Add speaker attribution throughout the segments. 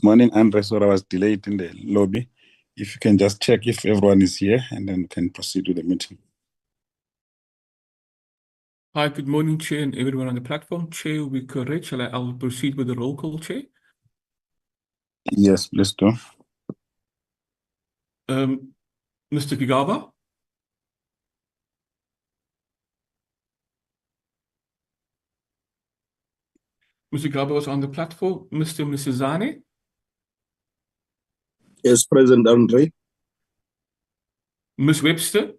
Speaker 1: Morning, Andre. Sorry, I was delayed in the lobby. If you can just check if everyone is here, and then we can proceed with the meeting.
Speaker 2: Hi, good morning, Chair, and everyone on the platform. Chair will be correct. I'll proceed with the roll call, Chair.
Speaker 1: Yes, please do.
Speaker 2: Mr. Gigaba? Mr. Gigaba was on the platform. Mr. Msizane?
Speaker 3: Yes, President Andre.
Speaker 2: Ms. Webster?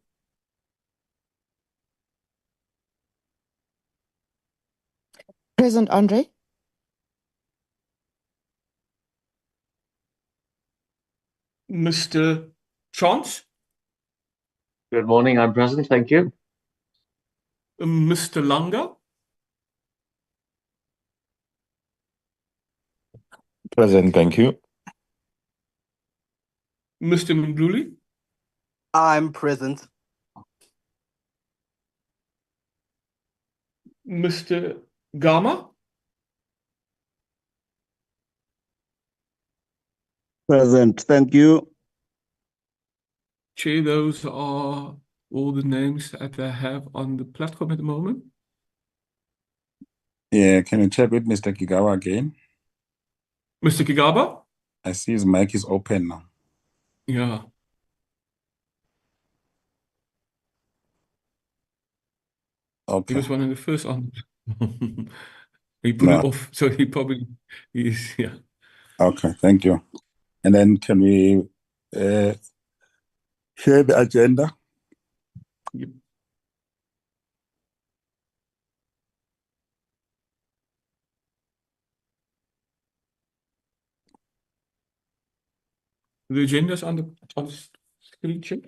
Speaker 4: Present, Andre.
Speaker 2: Mr. Chance?
Speaker 5: Good morning, I'm present, thank you.
Speaker 2: Mr. Langa?
Speaker 6: Present, thank you.
Speaker 2: Mr. Mdluli?
Speaker 7: I'm present.
Speaker 2: Mr. Gama?
Speaker 3: Present, thank you.
Speaker 2: Chair, those are all the names that I have on the platform at the moment.
Speaker 1: Yeah, can you check with Mr. Kigawa again?
Speaker 2: Mr. Gigaba?
Speaker 1: I see his mic is open now.
Speaker 2: Yeah. He
Speaker 1: Okay.
Speaker 2: was one of the first on. He put it off, so he probably is, yeah.
Speaker 1: Okay, thank you. And then can we share the agenda?
Speaker 2: Yep. The agenda's on the screen, Chair.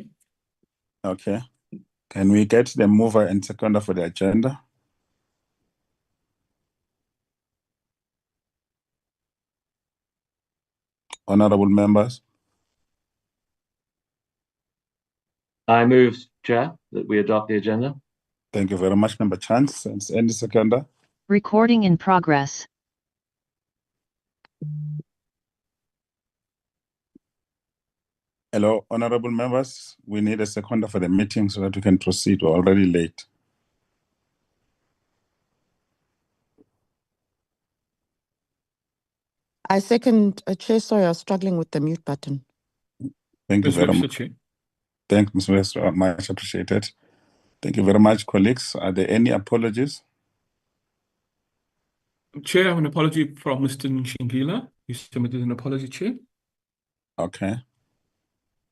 Speaker 1: Okay. Can we get the mover and seconder for the agenda? Honorable members.
Speaker 5: I move, Chair, that we adopt the agenda.
Speaker 1: Thank you very much, Member Chance. And any seconder?
Speaker 8: Recording in progress.
Speaker 1: Hello, honorable members. We need a seconder for the meeting so that we can proceed. We're already late.
Speaker 4: I second, Chair. Sorry, I was struggling with the mute button.
Speaker 1: Thank you
Speaker 2: Ms.
Speaker 1: very
Speaker 2: Webster,
Speaker 1: much.
Speaker 2: Chair.
Speaker 1: Thank you, Ms. Webster. Much appreciated. Thank you very much, colleagues. Are there any apologies?
Speaker 2: Chair, I have an apology from Mr. Nshingila. He submitted an apology, Chair.
Speaker 1: Okay.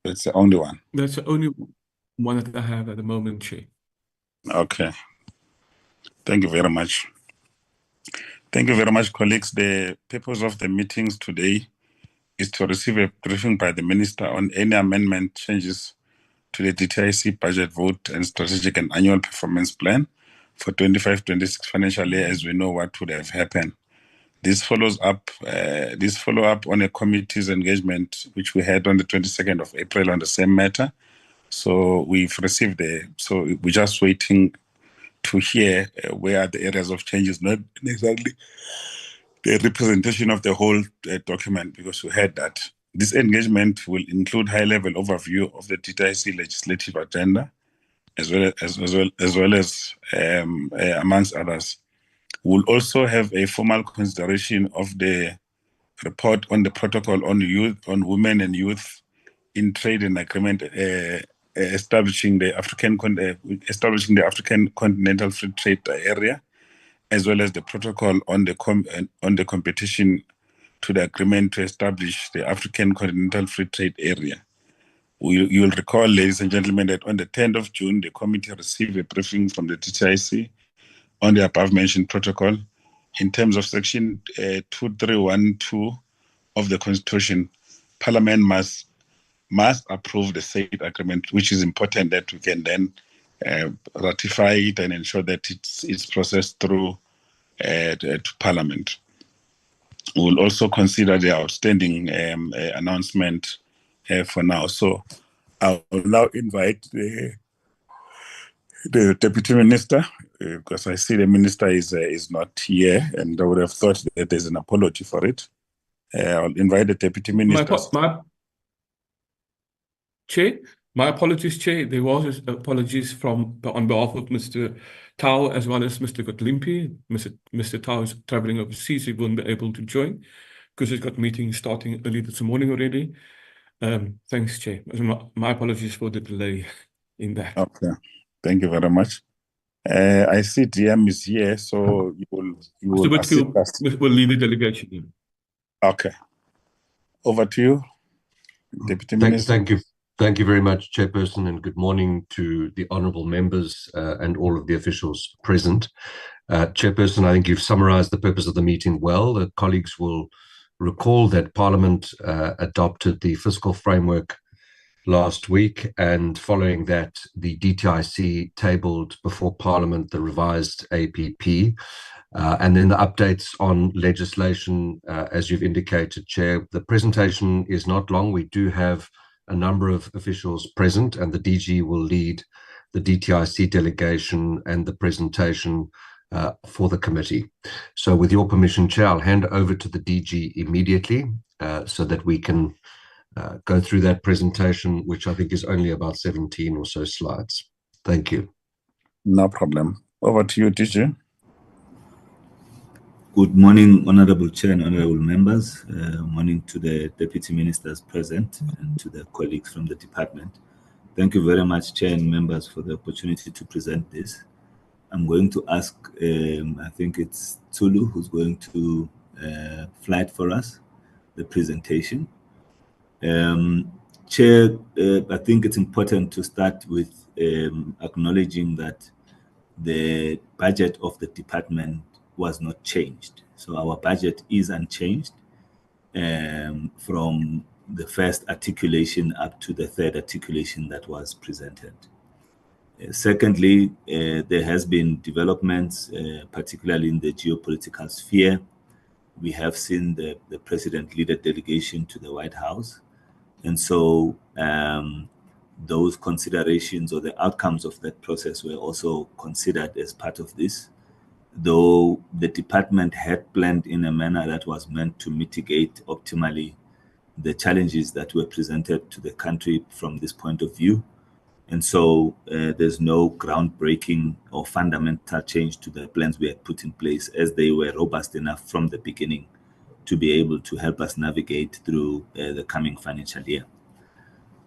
Speaker 1: It's the only one.
Speaker 2: That's the only one that I have at the moment, Chair.
Speaker 1: Okay. Thank you very much. Thank you very much, colleagues. The purpose of the meetings today is to receive a briefing by the Minister on any amendment changes to the DTIC budget vote and strategic and annual performance plan for 25-26 financial year, as we know what would have happened. This follows up. This follow up on a committee's engagement which we had on the 22nd of April on the same matter. So we've received so we're just waiting to hear where are the areas of changes, not necessarily the representation of the whole document, because we had that. This engagement will include high-level overview of the DTIC legislative agenda, as well as amongst others. We'll also have a formal consideration of the report on the protocol on women and youth in trade and agreement, establishing the African Continental Free Trade Area, as well as the protocol on the competition to the agreement to establish the African Continental Free Trade Area. You'll recall, ladies and gentlemen, that on the 10th of June, the committee received a briefing from the DTIC on the above-mentioned protocol. In terms of Section 2312 of the Constitution, Parliament must approve the said agreement, which is important that we can then ratify it and ensure that it's processed through to Parliament. We'll also consider the outstanding announcement for now. So I'll now invite the Deputy Minister, because I see the Minister is not here, and I would have thought that there's an apology for it. I'll invite the Deputy Minister.
Speaker 2: Chair, my apologies, Chair. There was apologies on behalf of Mr. Tao as well as Mr. Gotlimpi. Mr. Tao is traveling overseas. He won't be able to join because he's got meetings starting early this morning already. Thanks, Chair. My apologies for the delay in that.
Speaker 1: Okay, thank you very much. I see DM is here, so you will assist us.
Speaker 2: We'll lead the delegation.
Speaker 1: Okay. Over to you, Deputy Minister.
Speaker 9: Thank you very much, Chairperson, and good morning to the honourable members and all of the officials present. Chairperson, I think you've summarised the purpose of the meeting well. The colleagues will recall that Parliament adopted the fiscal framework last week, and following that, the DTIC tabled before Parliament the revised APP, and then the updates on legislation, as you've indicated, Chair. The presentation is not long. We do have a number of officials present, and the DG will lead the DTIC delegation and the presentation for the committee. So with your permission, Chair, I'll hand over to the DG immediately so that we can go through that presentation, which I think is only about 17 or so slides. Thank you.
Speaker 1: No problem. Over to you, DG.
Speaker 10: Good morning, Honourable Chair and Honourable Members. Morning to the Deputy Ministers present and to the colleagues from the department. Thank you very much, Chair and members, for the opportunity to present this. I'm going to ask, I think it's Tulu who's going to flight for us, the presentation. Chair, I think it's important to start with acknowledging that the budget of the department was not changed. So our budget is unchanged from the first articulation up to the third articulation that was presented. Secondly, there has been developments, particularly in the geopolitical sphere. We have seen the president lead a delegation to the White House. And so those considerations or the outcomes of that process were also considered as part of this, though the department had planned in a manner that was meant to mitigate optimally the challenges that were presented to the country from this point of view. And so there's no groundbreaking or fundamental change to the plans we had put in place, as they were robust enough from the beginning to be able to help us navigate through the coming financial year.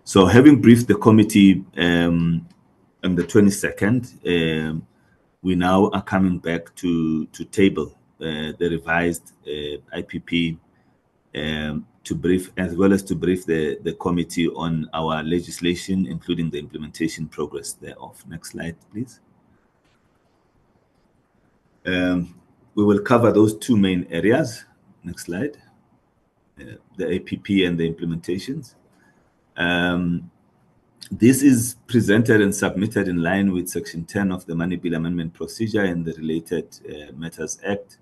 Speaker 10: So having briefed the committee on the 22nd, we now are coming back to table the revised IPP to brief, as well as to brief the committee on our legislation, including the implementation progress thereof. Next slide, please. We will cover those two main areas. Next slide. The APP and the implementations. This is presented and submitted in line with Section 10 of the Money Bill Amendment Procedure and the Related Matters Act,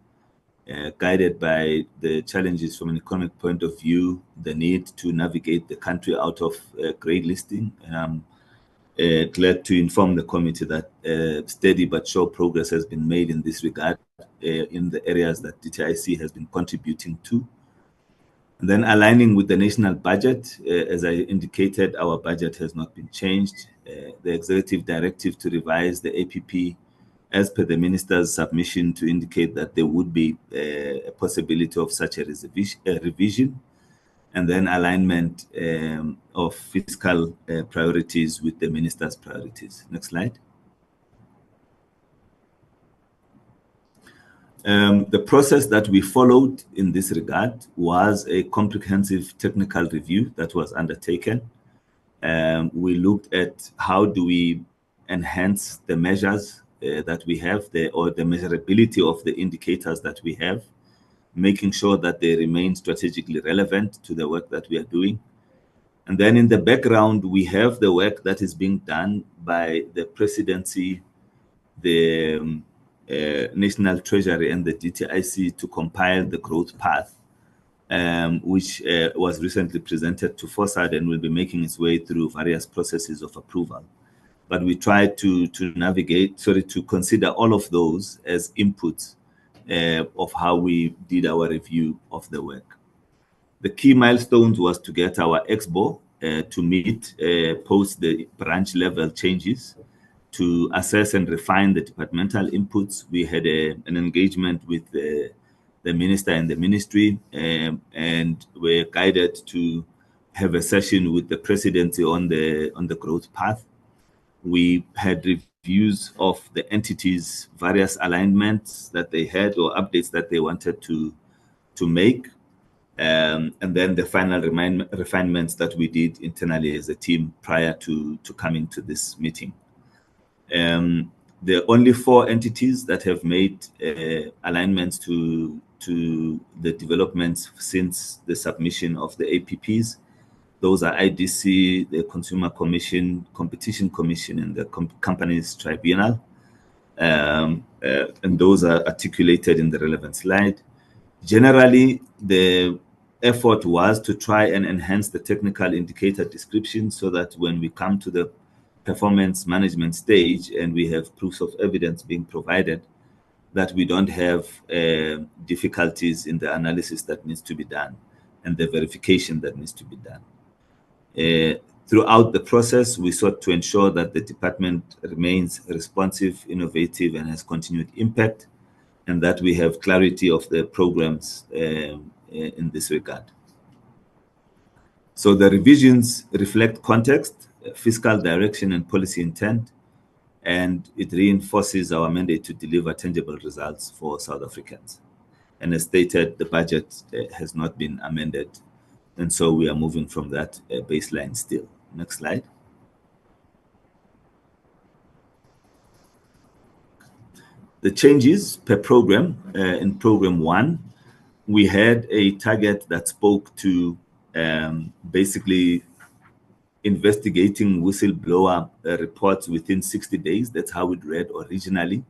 Speaker 10: guided by the challenges from an economic point of view, the need to navigate the country out of grey listing. And I'm glad to inform the committee that steady but sure progress has been made in this regard in the areas that DTIC has been contributing to. And then aligning with the national budget, as I indicated, our budget has not been changed. The executive directive to revise the APP, as per the minister's submission, to indicate that there would be a possibility of such a revision, and then alignment of fiscal priorities with the minister's priorities. Next slide. The process that we followed in this regard was a comprehensive technical review that was undertaken. We looked at how do we enhance the measures that we have, or the measurability of the indicators that we have, making sure that they remain strategically relevant to the work that we are doing. And then in the background, we have the work that is being done by the presidency, the National Treasury and the DTIC to compile the growth path, which was recently presented to FOSAD and will be making its way through various processes of approval. But we tried to consider all of those as inputs of how we did our review of the work. The key milestones was to get our expo to meet post the branch level changes, to assess and refine the departmental inputs. We had an engagement with the minister and the ministry, and we're guided to have a session with the presidency on the growth path. We had reviews of the entities, various alignments that they had or updates that they wanted to make. And then the final refinements that we did internally as a team prior to coming to this meeting. There are only 4 entities that have made alignments to the developments since the submission of the APPs. Those are IDC, the Consumer Commission, Competition Commission, and the Companies Tribunal. And those are articulated in the relevant slide. Generally, the effort was to try and enhance the technical indicator description so that when we come to the performance management stage and we have proofs of evidence being provided, that we don't have difficulties in the analysis that needs to be done and the verification that needs to be done. Throughout the process, we sought to ensure that the department remains responsive, innovative, and has continued impact, and that we have clarity of the programs in this regard. So the revisions reflect context, fiscal direction, and policy intent, and it reinforces our mandate to deliver tangible results for South Africans. And as stated, the budget has not been amended, and so we are moving from that baseline still. Next slide. The changes per program, in program 1, we had a target that spoke to basically investigating whistleblower reports within 60 days. That's how it read originally.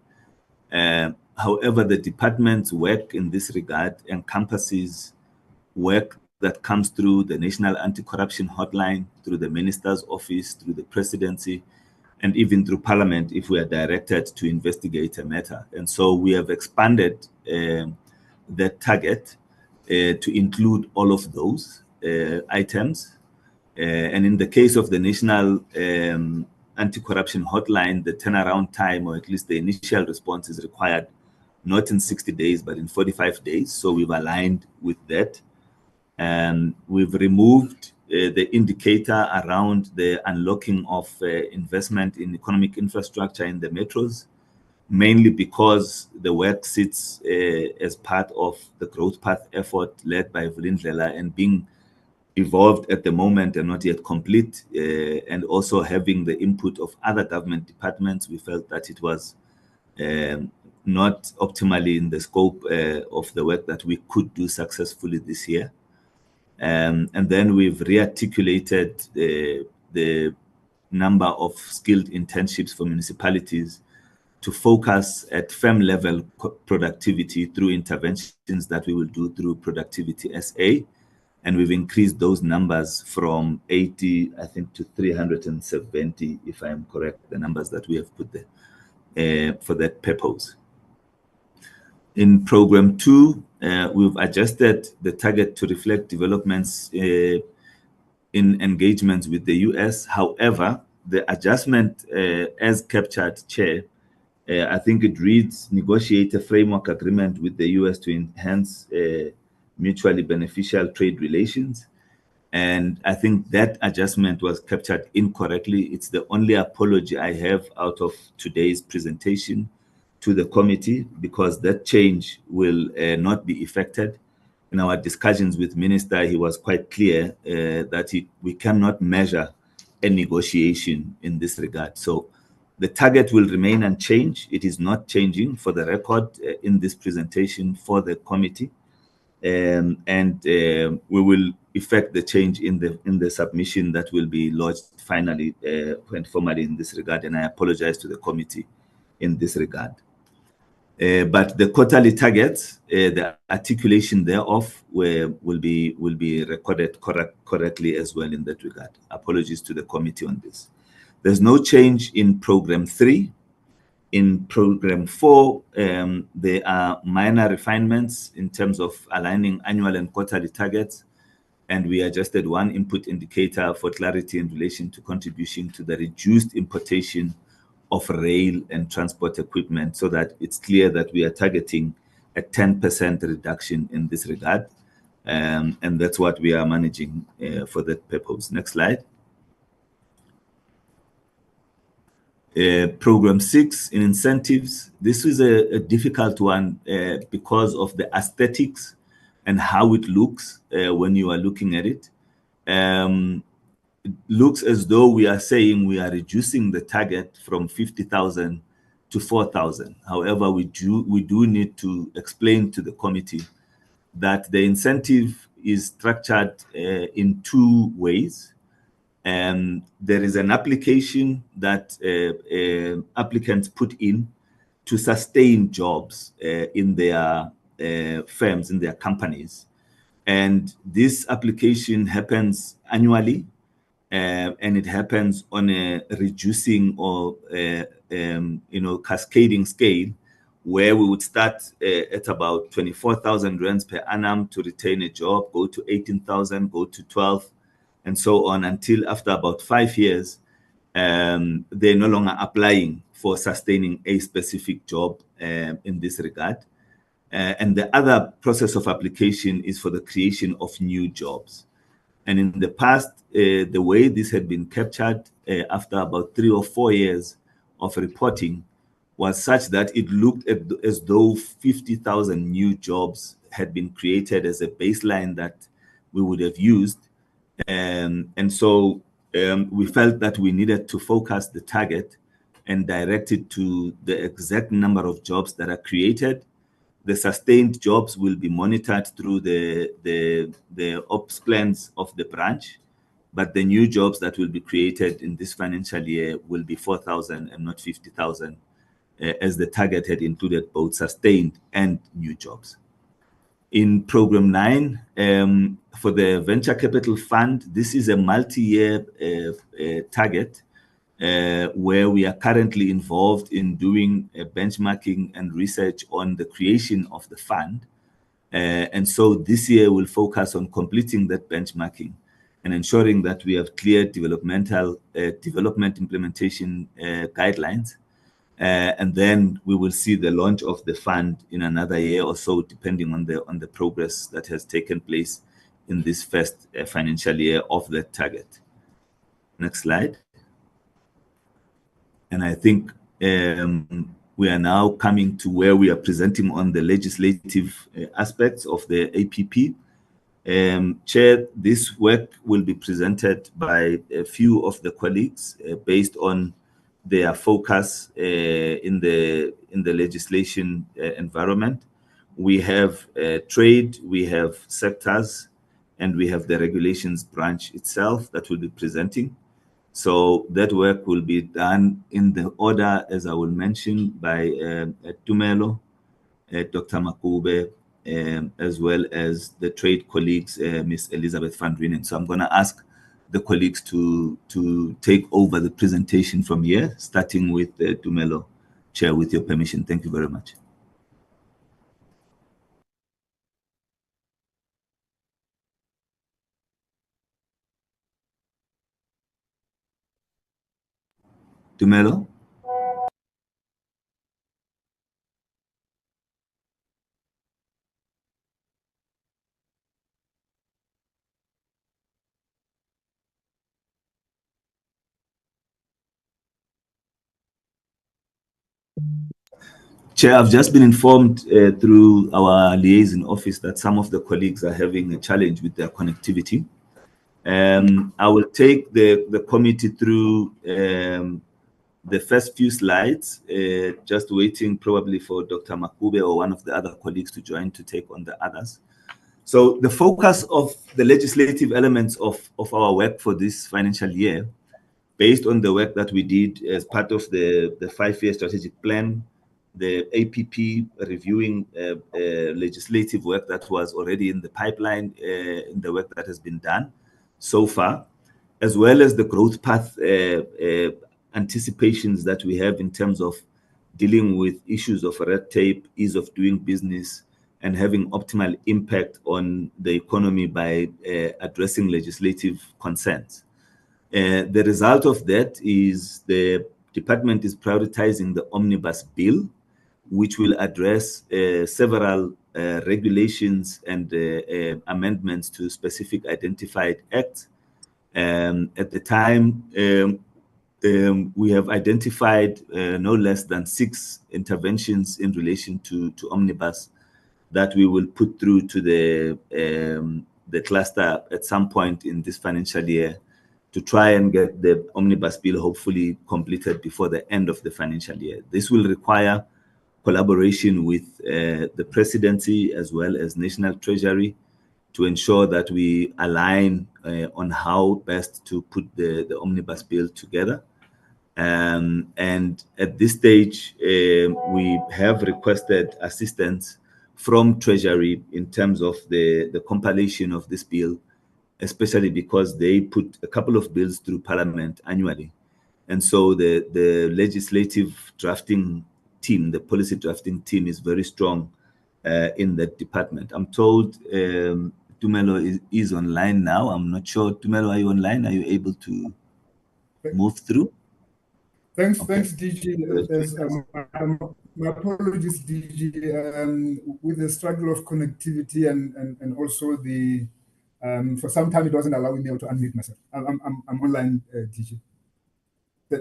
Speaker 10: However, the department's work in this regard encompasses work that comes through the National Anti-Corruption Hotline, through the Minister's Office, through the Presidency, and even through Parliament if we are directed to investigate a matter. And so we have expanded that target to include all of those items. And in the case of the National Anti-Corruption Hotline, the turnaround time, or at least the initial response, is required not in 60 days, but in 45 days. So we've aligned with that. And we've removed the indicator around the unlocking of investment in economic infrastructure in the metros, mainly because the work sits as part of the growth path effort led by Vulindlela and being evolved at the moment and not yet complete, and also having the input of other government departments. We felt that it was not optimally in the scope of the work that we could do successfully this year. And then we've rearticulated the number of skilled internships for municipalities to focus at firm level productivity through interventions that we will do through Productivity SA. And we've increased those numbers from 80, I think, to 370, if I'm correct, the numbers that we have put there for that purpose. In program 2, we've adjusted the target to reflect developments in engagements with the US. However, the adjustment as captured, Chair, I think it reads, negotiate a framework agreement with the US to enhance mutually beneficial trade relations. And I think that adjustment was captured incorrectly. It's the only apology I have out of today's presentation to the committee, because that change will not be effected. In our discussions with Minister, he was quite clear that we cannot measure a negotiation in this regard. So the target will remain unchanged. It is not changing, for the record, in this presentation for the committee. And we will effect the change in the submission that will be lodged finally and formally in this regard. And I apologize to the committee in this regard. But the quarterly targets, the articulation thereof will be recorded correctly as well in that regard. Apologies to the committee on this. There's no change in program 3. In program 4, there are minor refinements in terms of aligning annual and quarterly targets. and we adjusted one input indicator for clarity in relation to contribution to the reduced importation of rail and transport equipment, so that it's clear that we are targeting a 10% reduction in this regard. And that's what we are managing for that purpose. Next slide. Program 6 in incentives. This is a difficult one because of the aesthetics and how it looks when you are looking at it. It looks as though we are saying we are reducing the target from 50,000 to 4,000. However, we do need to explain to the committee that the incentive is structured in two ways. There is an application that applicants put in to sustain jobs in their firms, in their companies. And this application happens annually, and it happens on a reducing or cascading scale, where we would start at about 24,000 rands per annum to retain a job, go to 18,000, go to 12, and so on, until after about 5 years, they're no longer applying for sustaining a specific job in this regard. And the other process of application is for the creation of new jobs. And in the past, the way this had been captured after about 3 or 4 years of reporting was such that it looked as though 50,000 new jobs had been created as a baseline that we would have used. And so we felt that we needed to focus the target and direct it to the exact number of jobs that are created. The sustained jobs will be monitored through the ops plans of the branch, but the new jobs that will be created in this financial year will be 4,000 and not 50,000, as the target had included both sustained and new jobs. In Program 9, for the Venture Capital Fund, this is a multi-year target where we are currently involved in doing benchmarking and research on the creation of the fund. And so this year we'll focus on completing that benchmarking and ensuring that we have clear development implementation guidelines. And then we will see the launch of the fund in another year or so, depending on the progress that has taken place in this first financial year of that target. Next slide. And I think we are now coming to where we are presenting on the legislative aspects of the APP. Chair, this work will be presented by a few of the colleagues based on their focus in the legislation environment. We have trade, we have sectors, and we have the regulations branch itself that will be presenting. So that work will be done in the order, as I will mention, by Tumelo, Dr. Makube, as well as the trade colleagues, Ms. Elizabeth van Renen. So I'm going to ask the colleagues to take over the presentation from here, starting with Tumelo. Chair, with your permission. Thank you very much. Tumelo? Chair, I've just been informed through our liaison office that some of the colleagues are having a challenge with their connectivity. I will take the committee through the first few slides, just waiting probably for Dr. Makube or one of the other colleagues to join to take on the others. So the focus of the legislative elements of our work for this financial year, based on the work that we did as part of the 5-year strategic plan, the APP reviewing legislative work that was already in the pipeline, in the work that has been done so far, as well as the growth path anticipations that we have in terms of dealing with issues of red tape, ease of doing business, and having optimal impact on the economy by addressing legislative concerns. The result of that is the department is prioritizing the omnibus bill, which will address several regulations and amendments to specific identified acts. At the time, we have identified no less than 6 interventions in relation to omnibus that we will put through to the cluster at some point in this financial year to try and get the omnibus bill hopefully completed before the end of the financial year. This will require collaboration with the presidency as well as National Treasury to ensure that we align on how best to put the omnibus bill together. And at this stage, we have requested assistance from Treasury in terms of the compilation of this bill, especially because they put a couple of bills through Parliament annually. And so the legislative drafting team, the policy drafting team, is very strong in that department. I'm told Tumelo is online now. I'm not sure. Tumelo, are you online? Are you able to move through?
Speaker 11: Thanks,
Speaker 10: Okay.
Speaker 11: thanks, DG. My apologies, DG. With the struggle of connectivity and also the for some time it wasn't allowing me to unmute myself. I'm online, DG.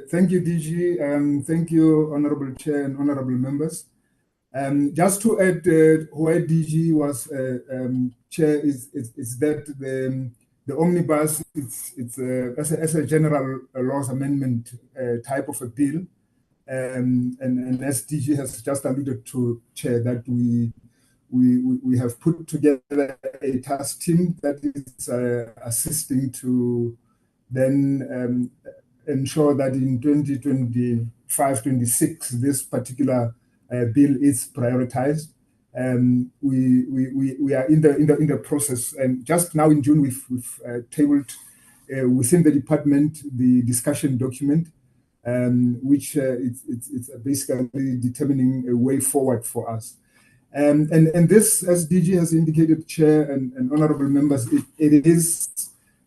Speaker 11: Thank you, DG. Thank you, Honorable Chair and honorable members. Just to add, where DG was chair is that the omnibus, it's as a general laws amendment type of a bill, and as DG has just alluded to, Chair, that we have put together a task team that is assisting to then ensure that in 2025-26 this particular bill is prioritized. We are in the process, and just now in June we've tabled within the department the discussion document, which it's basically determining a way forward for us. And this, as DG has indicated, Chair and honorable members, it is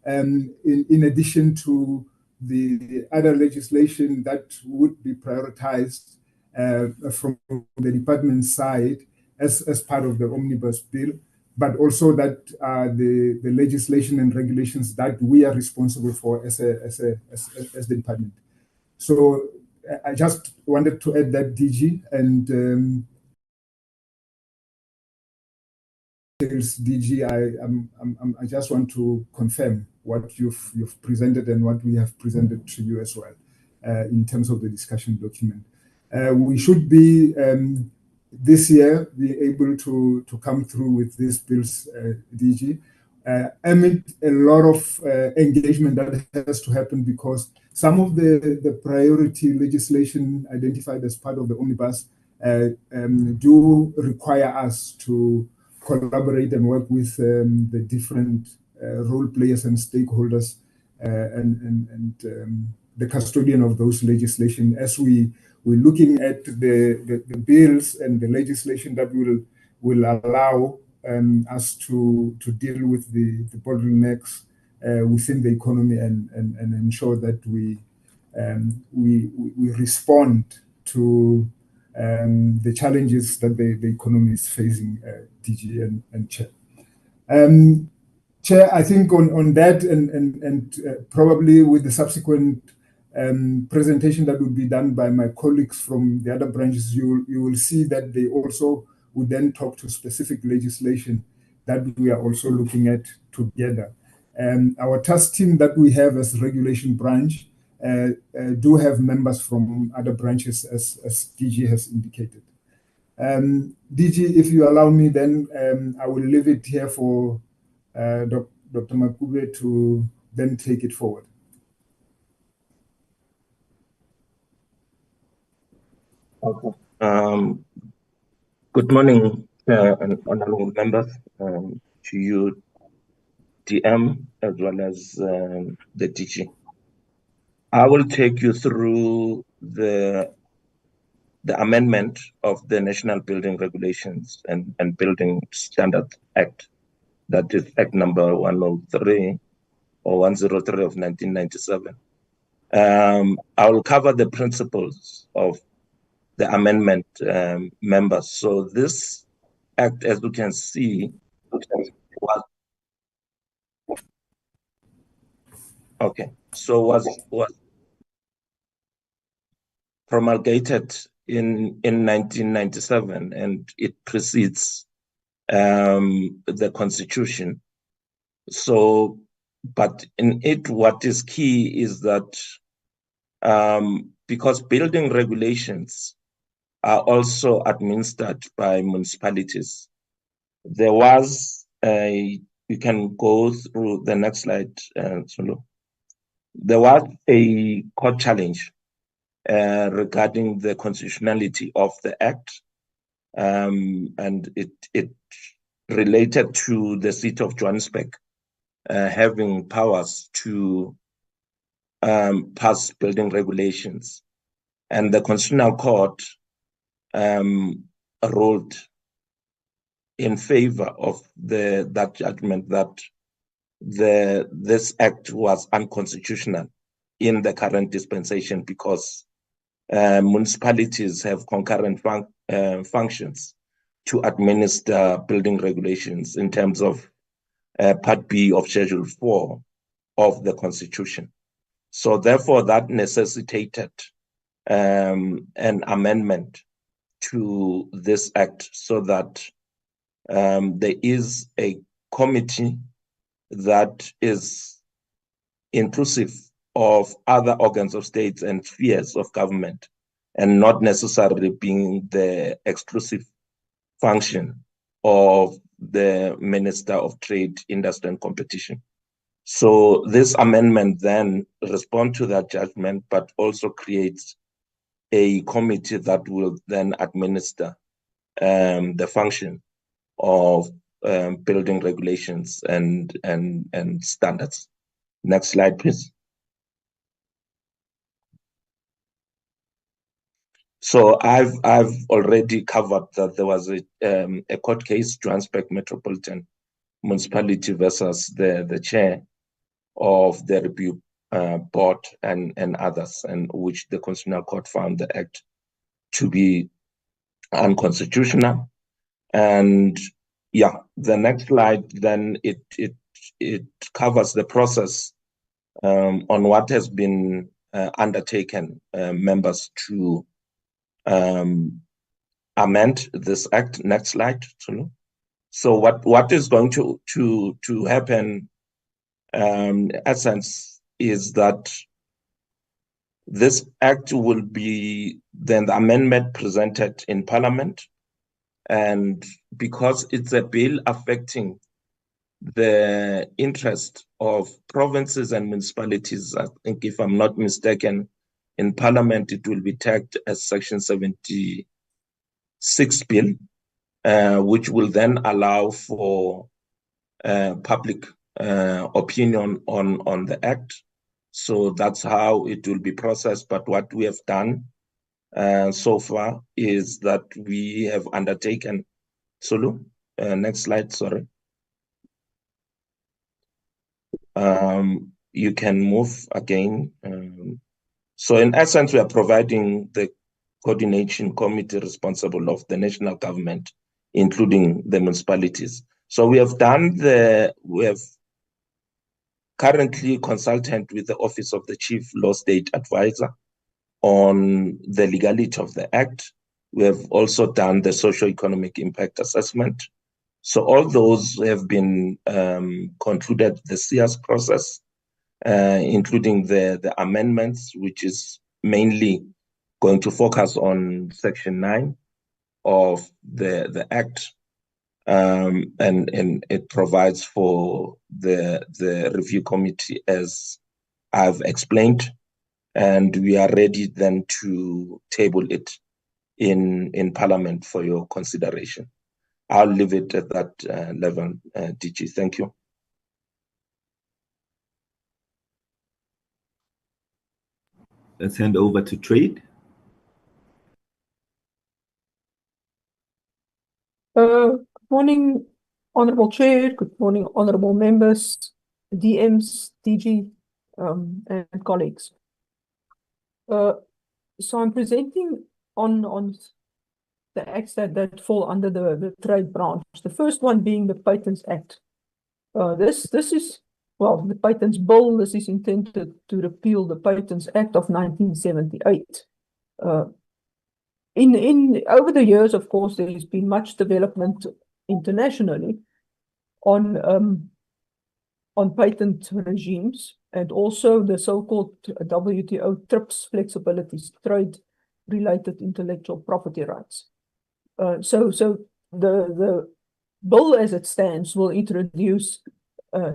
Speaker 11: in addition to the other legislation that would be prioritized from the department side as part of the omnibus bill, but also that the legislation and regulations that we are responsible for as the department. So I just wanted to add that, DG, and DG, I just want to confirm what you've presented and what we have presented to you as well in terms of the discussion document. We should be this year be able to come through with these bills, DG, amid a lot of engagement that has to happen, because some of the priority legislation identified as part of the omnibus do require us to collaborate and work with the different role players and stakeholders and the custodian of those legislation as we're looking at the bills and the legislation that will allow us to deal with the bottlenecks within the economy and ensure that we respond to the challenges that the economy is facing, DG and Chair. Chair, I think on that and probably with the subsequent presentation that will be done by my colleagues from the other branches, you will see that they also would then talk to specific legislation that we are also looking at together. Our task team that we have as regulation branch do have members from other branches, as DG has indicated. DG, if you allow me, then I will leave it here for Dr. Makube to then take it forward.
Speaker 6: Okay. Good morning, and honorable members, to you, DM, as well as the DG. I will take you through the the amendment of the National Building Regulations and Building Standards Act, that is Act number 103 or 103 of 1997. I will cover the principles of the amendment, members. So this act, as you can see, was promulgated in 1997, and it precedes the Constitution. So, but in it, what is key is that because building regulations are also administered by municipalities, there was you can go through the next slide, Sulu. There was a court challenge regarding the constitutionality of the act, and it related to the city of Johannesburg having powers to pass building regulations, and the Constitutional Court ruled in favor of that judgment that this act was unconstitutional in the current dispensation because municipalities have concurrent functions to administer building regulations in terms of Part B of Schedule 4 of the Constitution. So therefore, that necessitated an amendment to this act so that there is a committee that is inclusive of other organs of states and spheres of government, and not necessarily being the exclusive function of the Minister of Trade, Industry and Competition. So this amendment then responds to that judgment, but also creates a committee that will then administer the function of building regulations and standards. Next slide, please. So I've already covered that there was a court case, Johannesburg Metropolitan Municipality versus the chair of the review board and others, and which the Constitutional Court found the act to be unconstitutional. And yeah, the next slide then it covers the process on what has been undertaken, members, to amend this act. Next slide. So what is going to happen in essence is that this act will be then the amendment presented in Parliament, and because it's a bill affecting the interest of provinces and municipalities, I think if I'm not mistaken, in Parliament it will be tagged as Section 76 bill, which will then allow for public opinion on the act. So that's how it will be processed. But what we have done so far is that we have undertaken, Sulu, next slide, sorry. You can move again. So in essence, we are providing the coordination committee responsible of the national government, including the municipalities. So we have currently consulted with the Office of the Chief Law State Advisor on the legality of the act. We have also done the socio-economic impact assessment. So all those have been concluded the CS process, including the amendments, which is mainly going to focus on Section 9 of the Act, and it provides for the review committee, as I've explained, and we are ready then to table it in Parliament for your consideration. I'll leave it at that level, DG. Thank you.
Speaker 10: Let's hand over to Trade.
Speaker 12: Good morning, Honorable Chair. Good morning, Honorable Members, DMs, DG, and colleagues. So I'm presenting on the acts that fall under the trade branch. The first one being the Patents Act. This is, well, the Patents Bill. This is intended to repeal the Patents Act of 1978. Over the years, of course, there has been much development internationally on patent regimes, and also the so-called WTO TRIPS flexibilities, trade-related intellectual property rights. So the bill as it stands will introduce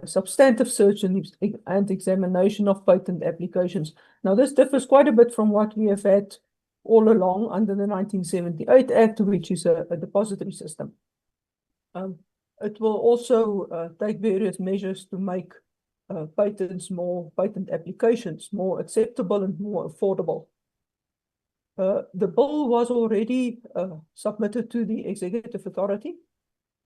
Speaker 12: substantive search and examination of patent applications. Now, this differs quite a bit from what we have had all along under the 1978 Act, which is a depository system. It will also take various measures to make patent applications more acceptable and more affordable. The bill was already submitted to the executive authority.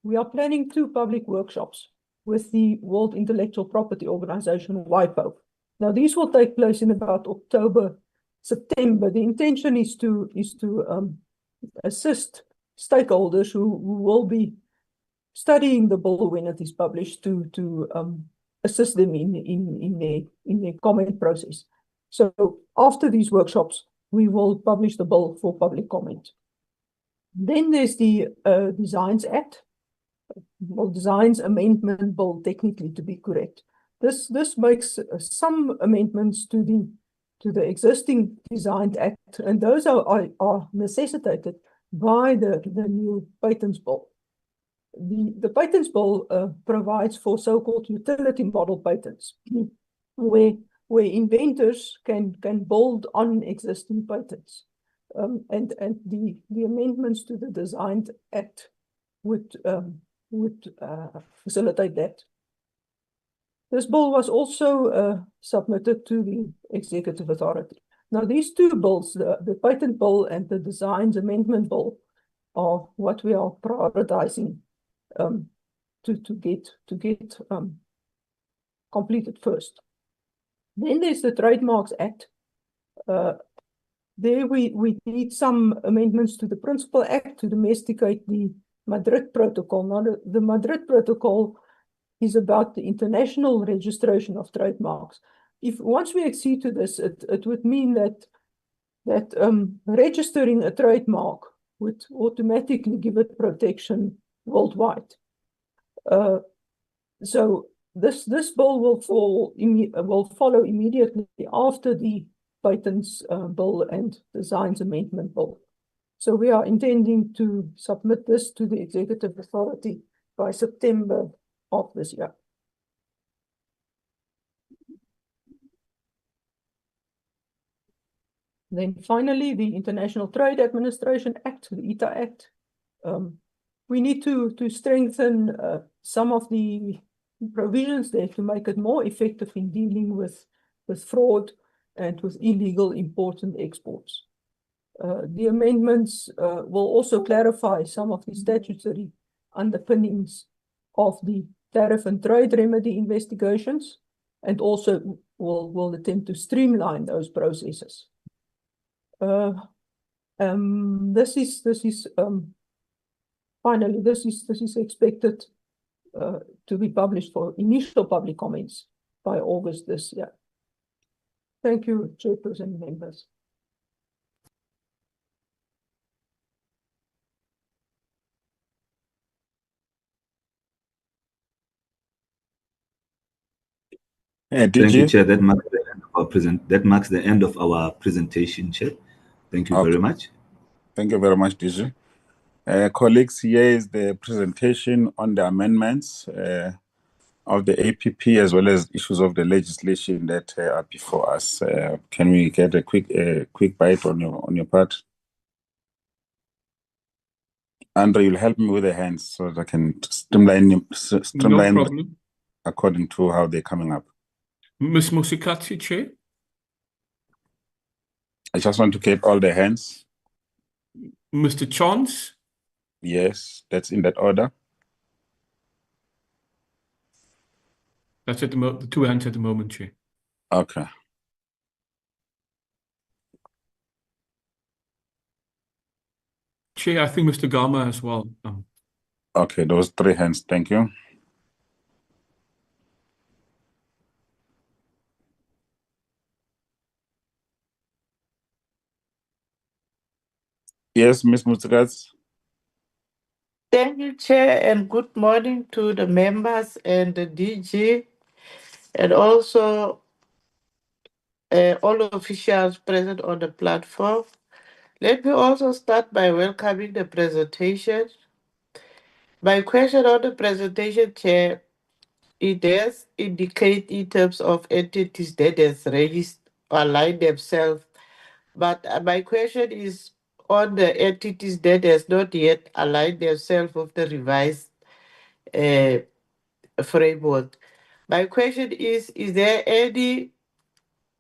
Speaker 12: We are planning 2 public workshops with the World Intellectual Property Organization, WIPO. Now, these will take place in about October, September. The intention is to assist stakeholders who will be studying the bill when it is published to assist them in their comment process. So after these workshops, we will publish the bill for public comment. Then there's the Designs Act, well, Designs Amendment Bill, technically, to be correct. This makes some amendments to the existing Designs Act, and those are necessitated by the new Patents Bill. The Patents Bill provides for so-called utility model patents, where inventors can build on existing patents, and the amendments to the Designs Act would facilitate that. This bill was also submitted to the executive authority. Now, these 2 bills, the Patent Bill and the Designs Amendment Bill, are what we are prioritizing to get completed first. Then there's the Trademarks Act. There we need some amendments to the Principal Act to domesticate the Madrid Protocol. Now, the Madrid Protocol is about the international registration of trademarks. Once we accede to this, it would mean that registering a trademark would automatically give it protection worldwide. So this bill will follow immediately after the Patents Bill and Designs Amendment Bill. So we are intending to submit this to the executive authority by September of this year. Then finally, the International Trade Administration Act, the ITA Act. We need to strengthen some of the provisions there to make it more effective in dealing with fraud and with illegal imports and exports. The amendments will also clarify some of the statutory underpinnings of the tariff and trade remedy investigations, and also will attempt to streamline those processes. This is finally, this is expected to be published for initial public comments by August this year. Thank you, Chairperson and members.
Speaker 10: Thank you, Chair. That marks the end of our that marks the end of our presentation, Chair. Thank you very much.
Speaker 1: Thank you very much, DG. Colleagues, here is the presentation on the amendments of the APP, as well as issues of the legislation that are before us. Can we get a quick bite on your part? Andre, you'll help me with the hands so that I can streamline
Speaker 2: No problem.
Speaker 1: According to how they're coming up.
Speaker 2: Ms. Musikatsi, Chair.
Speaker 1: I just want to get all the hands.
Speaker 2: Mr. Chance.
Speaker 1: Yes, that's in that order.
Speaker 2: That's at the two hands at the moment, Chair.
Speaker 1: Okay.
Speaker 2: Chair, I think Mr. Gama as well.
Speaker 1: Okay, those 3 hands. Thank you. Yes, Ms. Mutsagatsi.
Speaker 13: Thank you, Chair, and good morning to the members and the DG, and also all officials present on the platform. Let me also start by welcoming the presentation. My question on the presentation, Chair, it does indicate in terms of entities that has registered or aligned themselves, but my question is on the entities that has not yet aligned themselves with the revised framework. My question is there any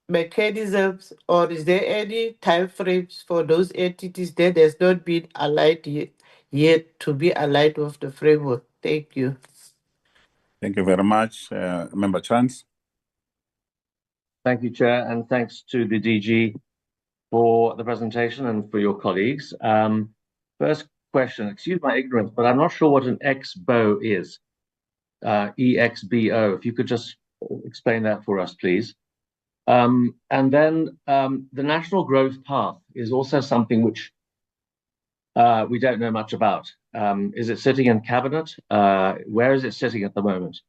Speaker 13: mechanisms or is there any time frames for those entities that has not been aligned yet to be aligned with the framework? Thank you.
Speaker 1: Thank you very much. Member Chance.
Speaker 5: Thank you, Chair, and thanks to the DG for the presentation and for your colleagues. First question, excuse my ignorance, but I'm not sure what an EXBO is. EXBO, if you could just explain that for us, please. And then the national growth path is also something which we don't know much about. Is it sitting in cabinet? Where is it sitting at the moment?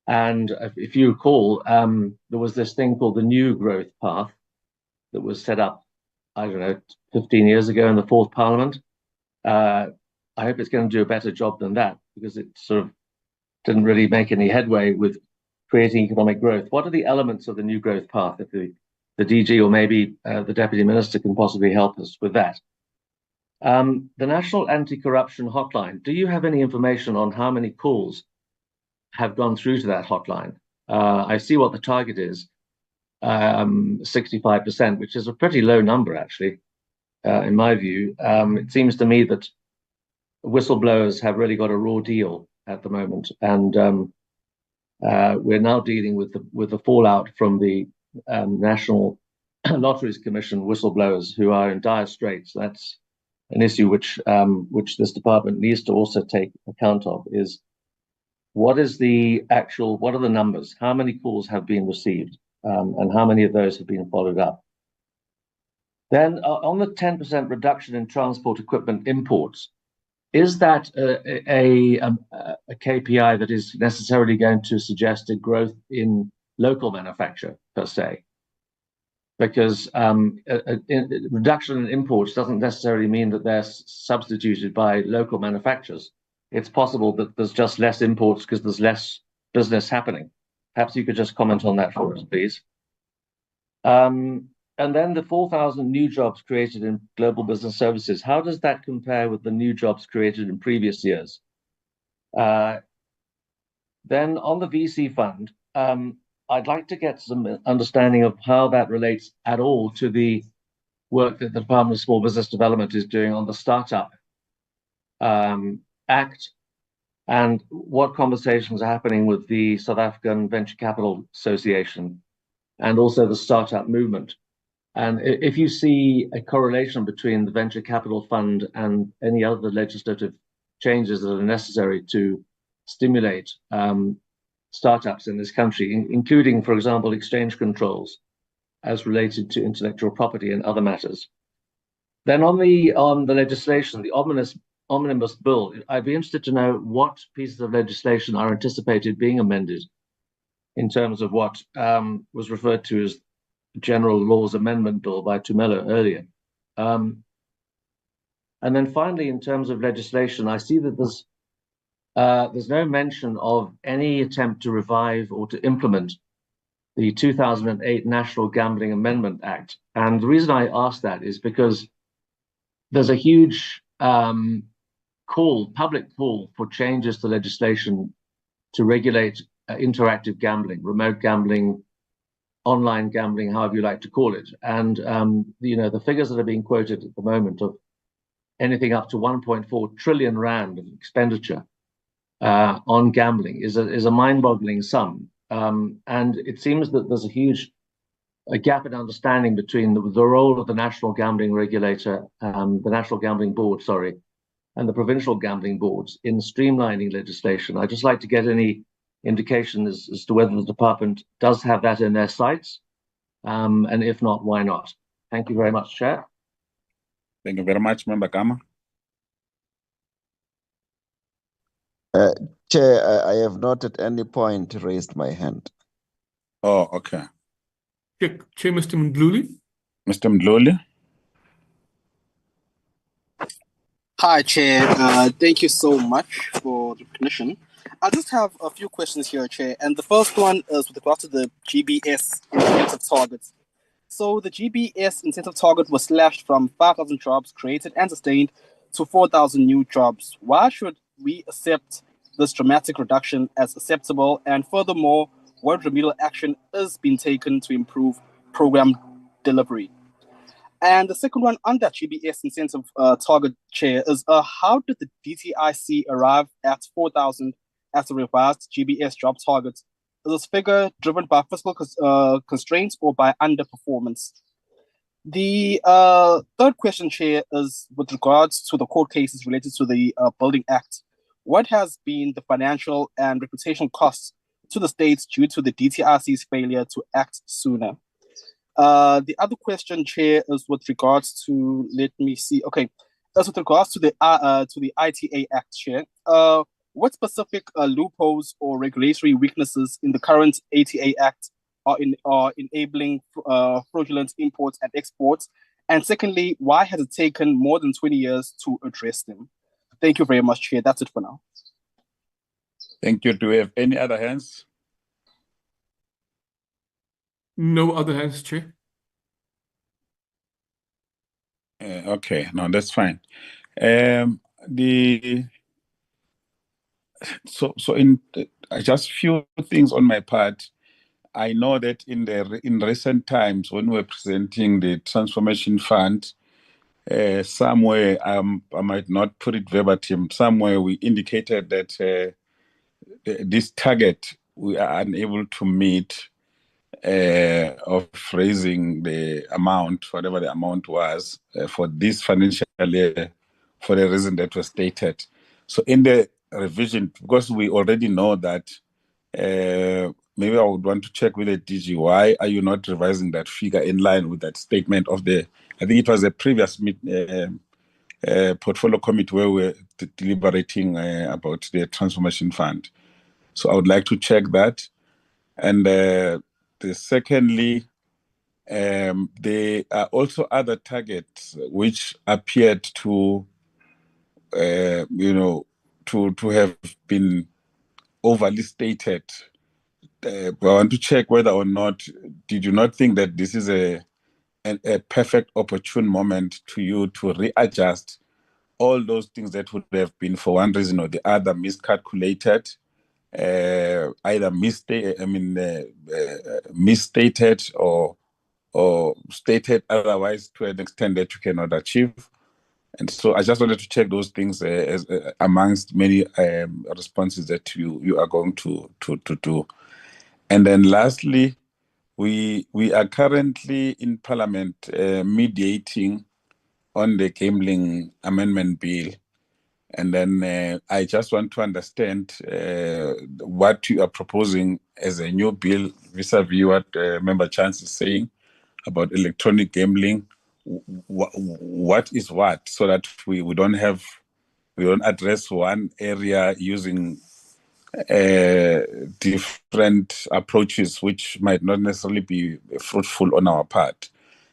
Speaker 5: And if you recall, there was this thing called the new growth path that was set up, I don't know, 15 years ago in the 4th Parliament. I hope it's going to do a better job than that, because it sort of didn't really make any headway with creating economic growth. What are the elements of the new growth path? If the DG or maybe the Deputy Minister can possibly help us with that. The National Anti-Corruption Hotline, do you have any information on how many calls have gone through to that hotline? I see what the target is, 65%, which is a pretty low number, actually, in my view. It seems to me that whistleblowers have really got a raw deal at the moment, and we're now dealing with the fallout from the National Lotteries Commission whistleblowers who are in dire straits. That's an issue which this department needs to also take account of. Is what are the numbers? How many calls have been received, and how many of those have been followed up? Then on the 10% reduction in transport equipment imports, is that a KPI that is necessarily going to suggest a growth in local manufacture per se? Because reduction in imports doesn't necessarily mean that they're substituted by local manufacturers. It's possible that there's just less imports because there's less business happening. Perhaps you could just comment on that for us, please. And then the 4,000 new jobs created in global business services, how does that compare with the new jobs created in previous years? Then on the VC fund, I'd like to get some understanding of how that relates at all to the work that the Department of Small Business Development is doing on the Startup Act, and what conversations are happening with the South African Venture Capital Association and also the startup movement. And if you see a correlation between the Venture Capital Fund and any other legislative changes that are necessary to stimulate startups in this country, including, for example, exchange controls as related to intellectual property and other matters. Then on the legislation, the omnibus bill, I'd be interested to know what pieces of legislation are anticipated being amended in terms of what was referred to as General Laws Amendment Bill by Tumelo earlier. And then finally, in terms of legislation, I see that there's no mention of any attempt to revive or to implement the 2008 National Gambling Amendment Act. And the reason I ask that is because there's a huge public call for changes to legislation to regulate interactive gambling, remote gambling, online gambling, however you like to call it. And the figures that are being quoted at the moment of anything up to 1.4 trillion rand of expenditure on gambling is a mind-boggling sum. And it seems that there's a gap in understanding between the role of the National Gambling Regulator, the National Gambling Board, sorry, and the provincial gambling boards in streamlining legislation. I'd just like to get any indication as to whether the department does have that in their sights, and if not, why not? Thank you very much, Chair.
Speaker 1: Thank you very much, Member Kama.
Speaker 3: Chair, I have not at any point raised my hand.
Speaker 1: Oh, okay.
Speaker 2: Chair, Mr. Mdluli.
Speaker 1: Mr. Mdluli.
Speaker 14: Hi, Chair. Thank you so much for the recognition. I just have a few questions here, Chair. And the first one is with regard to the GBS incentive targets. So the GBS incentive target was slashed from 5,000 jobs created and sustained to 4,000 new jobs. Why should we accept this dramatic reduction as acceptable? And furthermore, what remedial action is being taken to improve program delivery? And the second one on that GBS incentive target, Chair, is how did the DTIC arrive at 4,000 as a revised GBS job target? Is this figure driven by fiscal constraints or by underperformance? The third question, Chair, is with regards to the court cases related to the Building Act. What has been the financial and reputational costs to the states due to the DTIC's failure to act sooner? The other question, Chair, is with regards to, let me see, okay, as with regards to the ITA Act, Chair. What specific loopholes or regulatory weaknesses in the current ATA Act are enabling fraudulent imports and exports? And secondly, why has it taken more than 20 years to address them? Thank you very much, Chair. That's it for now.
Speaker 1: Thank you. Do we have any other hands?
Speaker 2: No other hands, Chair.
Speaker 1: Okay, no, that's fine. Just few things on my part. I know that in recent times when we're presenting the Transformation Fund, somewhere I might not put it verbatim. Somewhere we indicated that this target we are unable to meet of raising the amount, whatever the amount was, for this financial year, for the reason that was stated. So in the revision, because we already know that, maybe I would want to check with the DG, why are you not revising that figure in line with that statement of I think it was a previous portfolio committee where we're deliberating about the Transformation Fund. So I would like to check that. And secondly, there are also other targets which appeared to, to have been overly stated. I want to check whether or not, did you not think that this is a perfect opportune moment to you to readjust all those things that would have been, for one reason or the other, miscalculated, either misstated or stated otherwise to an extent that you cannot achieve. And so I just wanted to check those things as amongst many responses that you are going to do. And then lastly, we are currently in Parliament mediating on the Gambling Amendment Bill. And then I just want to understand what you are proposing as a new bill vis-a-vis what Member Chance is saying about electronic gambling. What is what, so that we don't address one area using different approaches which might not necessarily be fruitful on our part.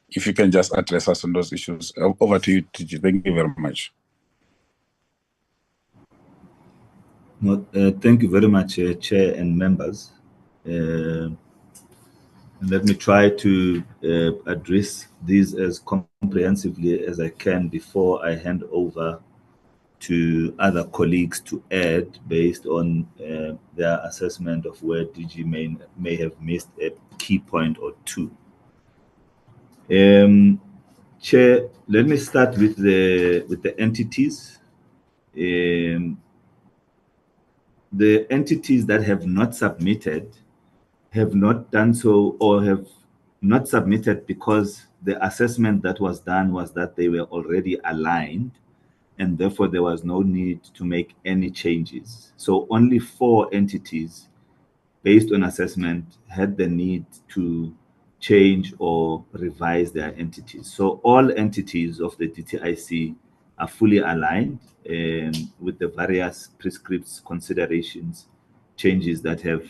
Speaker 1: If you can just address us on those issues. Over to you, TG. Thank you very much.
Speaker 10: Thank you very much, Chair and members. Let me try to address these as comprehensively as I can before I hand over to other colleagues to add based on their assessment of where DG may have missed a key point or two. Chair, let me start with the entities. The entities that have not submitted have not done so, or have not submitted because the assessment that was done was that they were already aligned, and therefore there was no need to make any changes. So only 4 entities, based on assessment, had the need to change or revise their entities. So all entities of the DTIC are fully aligned with the various prescripts, considerations, changes that have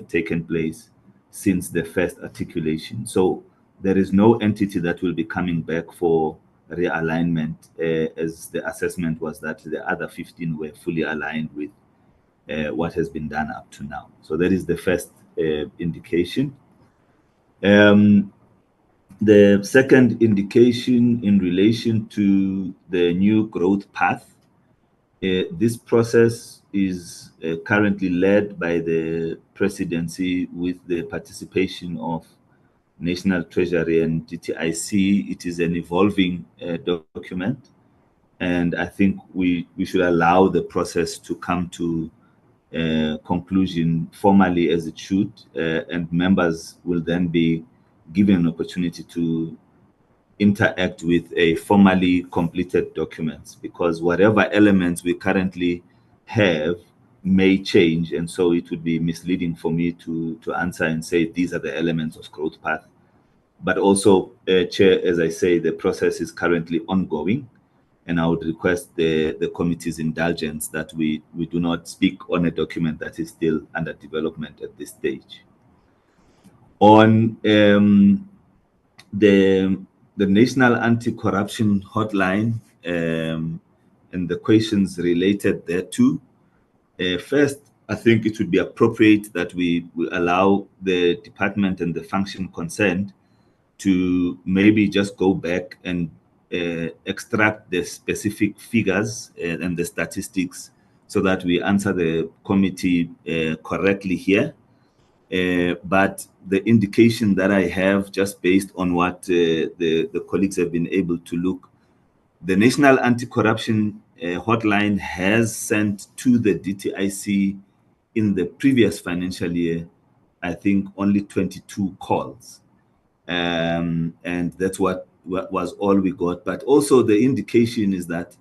Speaker 10: taken place since the first articulation. So there is no entity that will be coming back for realignment, as the assessment was that the other 15 were fully aligned with what has been done up to now. So that is the first indication. The second indication in relation to the new growth path, this process is currently led by the presidency with the participation of National Treasury and DTIC. It is an evolving document, and I think we should allow the process to come to conclusion formally as it should, and members will then be given an opportunity to interact with a formally completed documents, because whatever elements we currently have may change, and so it would be misleading for me to answer and say these are the elements of growth path. But also, Chair, as I say, the process is currently ongoing, and I would request the committee's indulgence that we do not speak on a document that is still under development at this stage. On the National Anti-Corruption Hotline and the questions related thereto, first, I think it would be appropriate that we allow the department and the function concerned to maybe just go back and extract the specific figures and the statistics so that we answer the committee correctly here. But the indication that I have, just based on what the colleagues have been able to look, the National Anti-Corruption Hotline has sent to the DTIC in the previous financial year, I think, only 22 calls. And that's what was all we got. But also the indication is that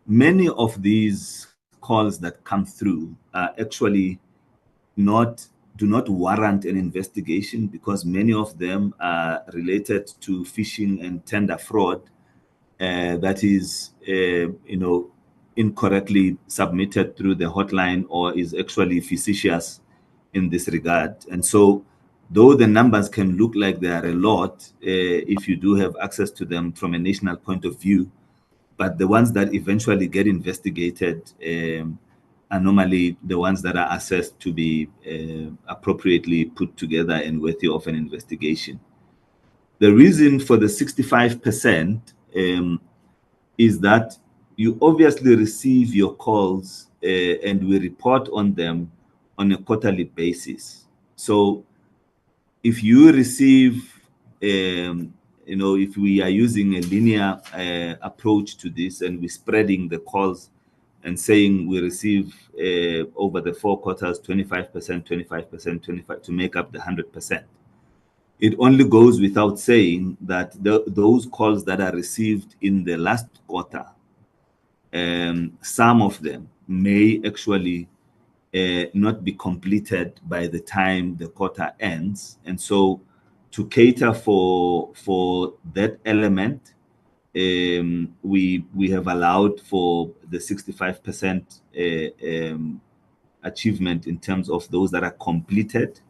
Speaker 10: many of these calls that come through are actually do not warrant an investigation, because many of them are related to phishing and tender fraud that is incorrectly submitted through the hotline, or is actually facetious in this regard. And so, though the numbers can look like they are a lot, if you do have access to them from a national point of view, but the ones that eventually get investigated are normally the ones that are assessed to be appropriately put together and worthy of an investigation. The reason for the 65% is that you obviously receive your calls and we report on them on a quarterly basis. So if you receive, if we are using a linear approach to this, and we're spreading the calls and saying we receive over the 4 quarters 25%, 25%, 25% to make up the 100%. It only goes without saying that those calls that are received in the last quarter, some of them may actually not be completed by the time the quarter ends. And so to cater for that element, we have allowed for the 65% achievement in terms of those that are completed.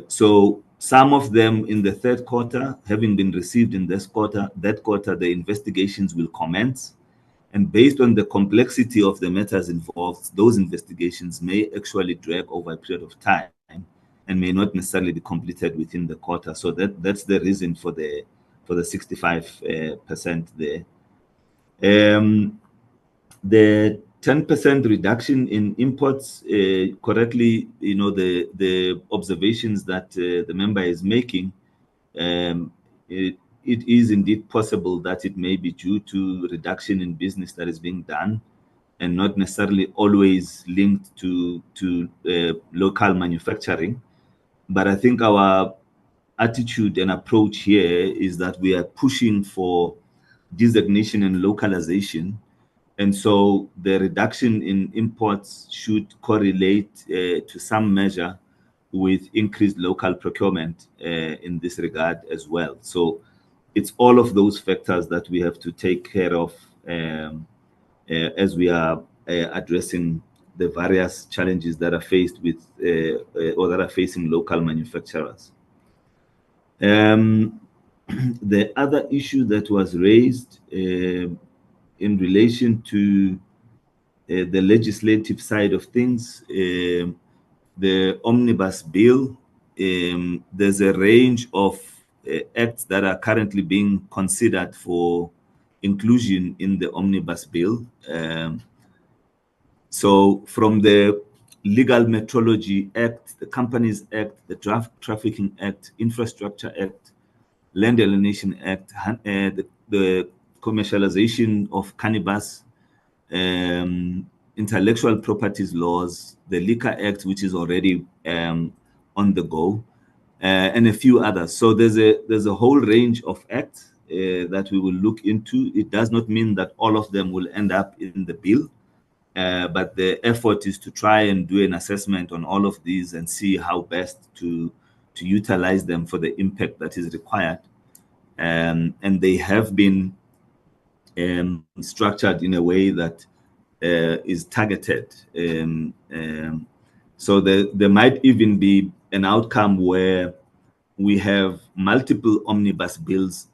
Speaker 10: So some of them in the 3rd quarter, having been received in that quarter, the investigations will commence. And based on the complexity of the matters involved, those investigations may actually drag over a period of time and may not necessarily be completed within the quarter. So that's the reason for the 65% there. The 10% reduction in imports, correctly, the observations that the member is making, it it is indeed possible that it may be due to reduction in business that is being done, and not necessarily always linked to local manufacturing. But I think our attitude and approach here is that we are pushing for designation and localization. And so the reduction in imports should correlate to some measure with increased local procurement in this regard as well. So it's all of those factors that we have to take care of as we are addressing the various challenges that are faced with or that are facing local manufacturers. The other issue that was raised in relation to the legislative side of things, the omnibus bill, there's a range of acts that are currently being considered for inclusion in the omnibus bill. So from the Legal Metrology Act, the Companies Act, the Draft Trafficking Act, Infrastructure Act, Land Alienation Act, the commercialization of cannabis, intellectual properties laws, the Liquor Act, which is already on the go, and a few others. So there's a whole range of acts that we will look into. It does not mean that all of them will end up in the bill, but the effort is to try and do an assessment on all of these and see how best to utilize them for the impact that is required. And they have been structured in a way that is targeted. So there might even be an outcome where we have multiple omnibus bills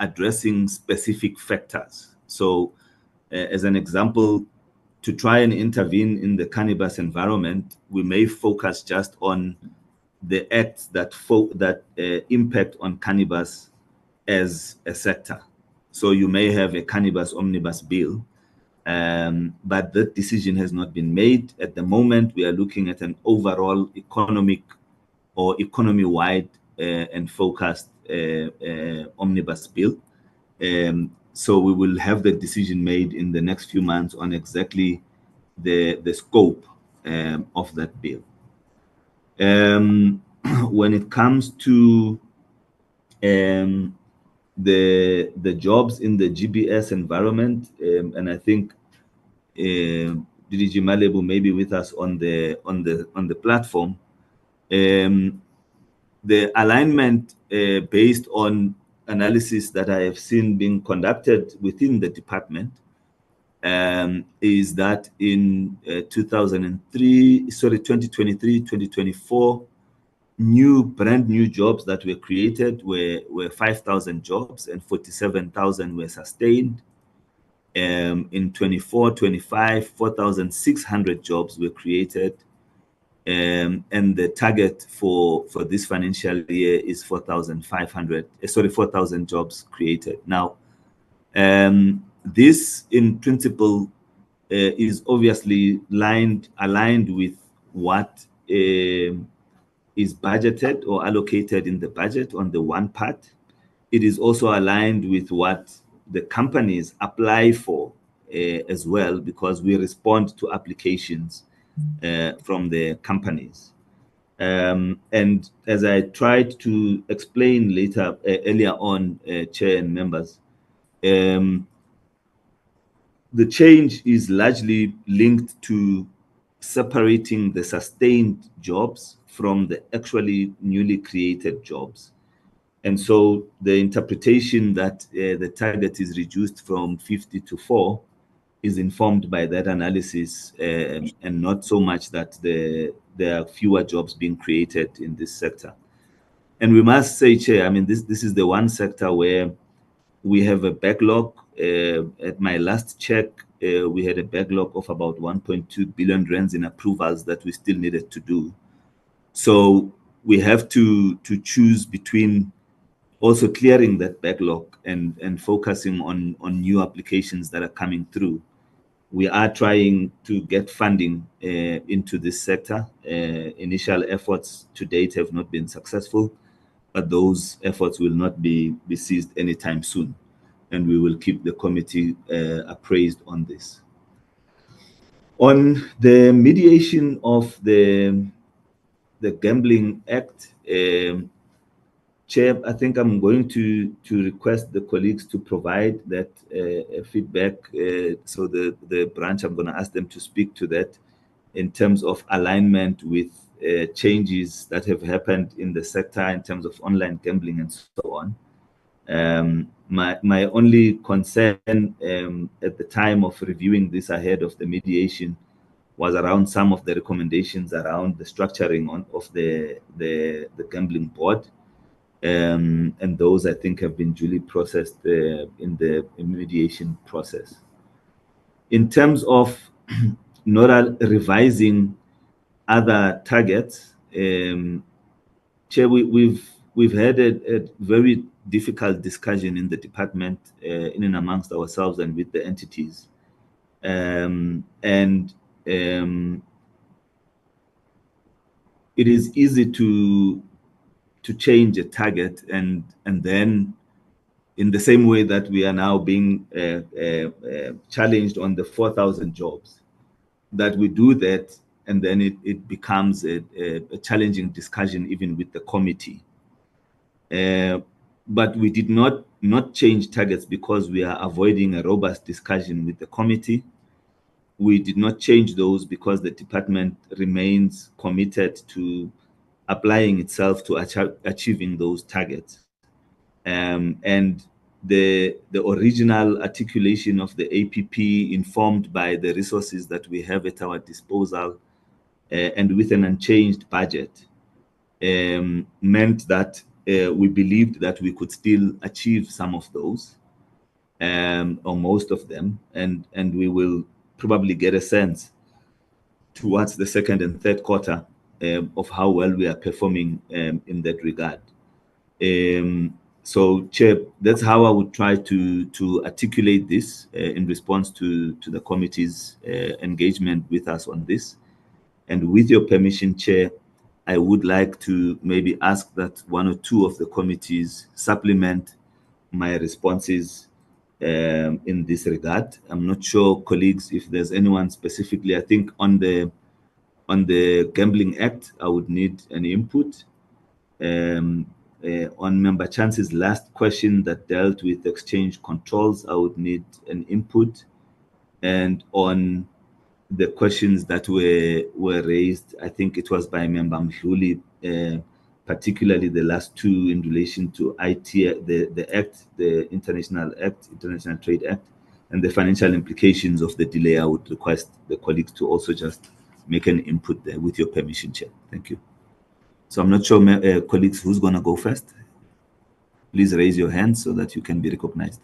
Speaker 10: addressing specific factors. So as an example, to try and intervene in the cannabis environment, we may focus just on the acts that impact on cannabis as a sector. So you may have a cannabis omnibus bill, but that decision has not been made. At the moment, we are looking at an overall economic or economy-wide and focused omnibus bill. So we will have the decision made in the next few months on exactly the scope of that bill. When it comes to the jobs in the GBS environment, and I think DDG Malebu may be with us on the platform. The alignment based on analysis that I have seen being conducted within the department is that in 2023-2024, brand new jobs that were created were 5,000 jobs, and 47,000 were sustained. In 24-25, 4,600 jobs were created, and the target for this financial year is 4,000 jobs created. Now, this in principle is obviously aligned with what is budgeted or allocated in the budget on the one part. It is also aligned with what the companies apply for as well, because we respond to applications from the companies. And as I tried to explain earlier on, Chair and members, the change is largely linked to separating the sustained jobs from the actually newly created jobs. And so the interpretation that the target is reduced from 50 to 4 is informed by that analysis, and not so much that there are fewer jobs being created in this sector. And we must say, Chair, I mean, this is the one sector where we have a backlog. At my last check, we had a backlog of about 1.2 billion rands in approvals that we still needed to do. So we have to choose between also clearing that backlog and focusing on new applications that are coming through. We are trying to get funding into this sector. Initial efforts to date have not been successful, but those efforts will not be ceased anytime soon, and we will keep the committee appraised on this. On the mediation of the Gambling Act, Chair, I think I'm going to request the colleagues to provide that feedback. So the branch, I'm going to ask them to speak to that in terms of alignment with changes that have happened in the sector in terms of online gambling and so on. My only concern at the time of reviewing this ahead of the mediation was around some of the recommendations around the structuring of the gambling board. And those, I think, have been duly processed in the mediation process. In terms of not revising other targets, Chair, we've had a very difficult discussion in the department, in and amongst ourselves and with the entities. It is easy to change a target and then, in the same way that we are now being challenged on the 4,000 jobs, that we do that, and then it becomes a challenging discussion even with the committee. But we did not change targets because we are avoiding a robust discussion with the committee. We did not change those because the department remains committed to applying itself to achieving those targets. And the original articulation of the APP, informed by the resources that we have at our disposal, and with an unchanged budget, meant that we believed that we could still achieve some of those, or most of them, and we will probably get a sense towards the second and third quarter of how well we are performing in that regard. So, Chair, that's how I would try to articulate this in response to the committee's engagement with us on this. And with your permission, Chair, I would like to maybe ask that one or two of the committees supplement my responses in this regard. I'm not sure, colleagues, if there's anyone specifically. I think on the Gambling Act, I would need an input. On Member Chance's last question that dealt with exchange controls, I would need an input. And on the questions that were raised, I think it was by Member Mhluli, particularly the last two in relation to IT, the Act, the International Trade Act, and the financial implications of the delay. I would request the colleagues to also just make an input there, with your permission, Chair. Thank you. So I'm not sure, colleagues, who's going to go first. Please raise your hand so that you can be recognized.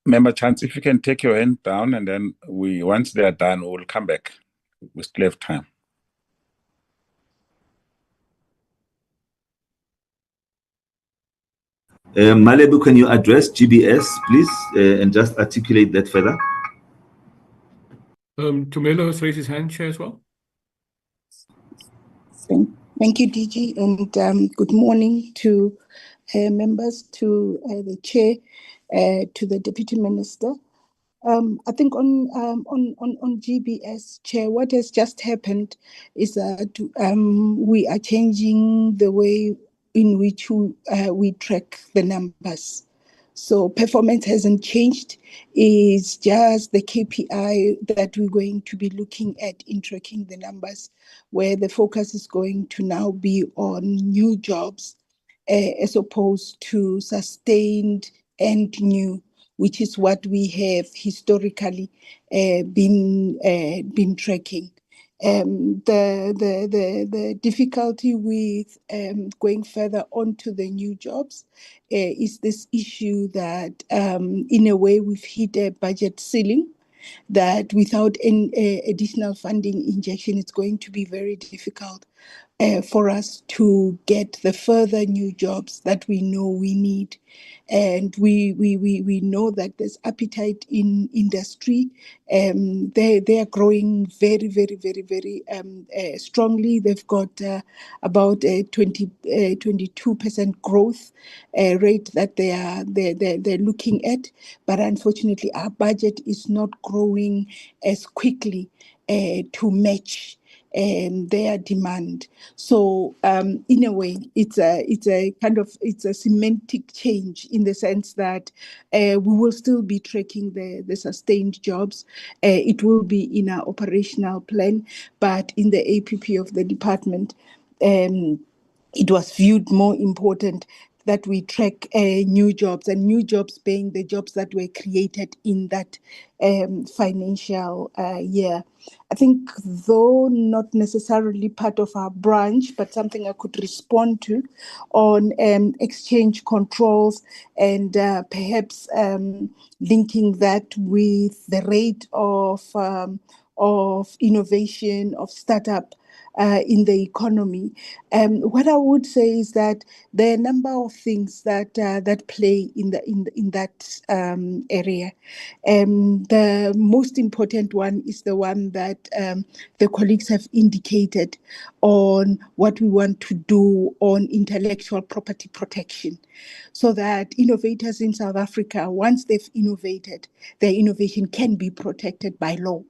Speaker 1: Member Chance, if you can take your hand down, and then once they are done, we'll come back. We still have time.
Speaker 10: Malebu, can you address GBS, please, and just articulate that further?
Speaker 2: Tumelo has raised his hand, Chair, as well.
Speaker 15: Thank you, DG, and good morning to members, to the Chair, to the Deputy Minister. I think on GBS, Chair, what has just happened is that we are changing the way in which we track the numbers. So performance hasn't changed. It's just the KPI that we're going to be looking at in tracking the numbers, where the focus is going to now be on new jobs as opposed to sustained and new, which is what we have historically been tracking. The difficulty with going further on to the new jobs is this issue that in a way we've hit a budget ceiling, that without any additional funding injection, it's going to be very difficult for us to get the further new jobs that we know we need. And we know that there's appetite in industry. They are growing very, very, very, very strongly. They've got about a 22% growth rate that they're looking at. But unfortunately, our budget is not growing as quickly to match their demand. So in a way, it's a semantic change in the sense that we will still be tracking the sustained jobs. It will be in our operational plan, but in the APP of the department, it was viewed more important that we track new jobs, and new jobs being the jobs that were created in that financial year. I think, though not necessarily part of our branch, but something I could respond to on exchange controls and perhaps linking that with the rate of innovation, of startup in the economy. What I would say is that there are a number of things that play in that area. The most important one is the one that the colleagues have indicated on what we want to do on intellectual property protection, so that innovators in South Africa, once they've innovated, their innovation can be protected by law.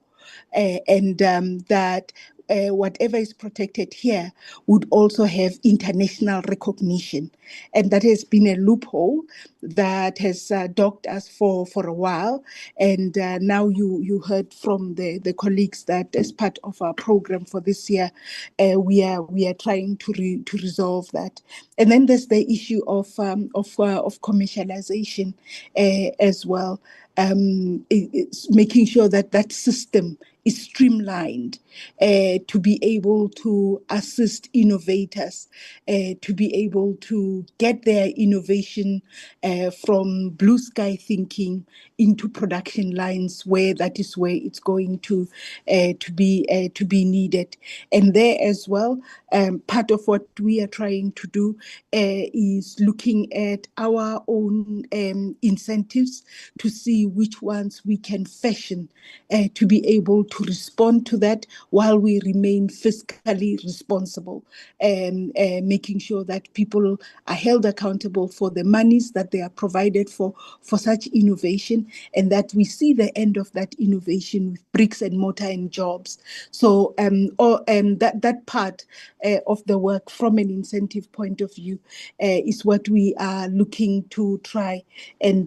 Speaker 15: And that whatever is protected here would also have international recognition. And that has been a loophole that has dogged us for a while. And now you heard from the colleagues that as part of our program for this year, we are trying to resolve that. And then there's the issue of commercialization as well. It's making sure that that system is streamlined to be able to assist innovators, to be able to get their innovation from blue sky thinking into production lines, where that is where it's going to be needed. And there as well, part of what we are trying to do is looking at our own incentives to see which ones we can fashion to be able to respond to that while we remain fiscally responsible, and making sure that people are held accountable for the monies that they are provided for such innovation, and that we see the end of that innovation with bricks and mortar and jobs. So that part of the work from an incentive point of view is what we are looking to try and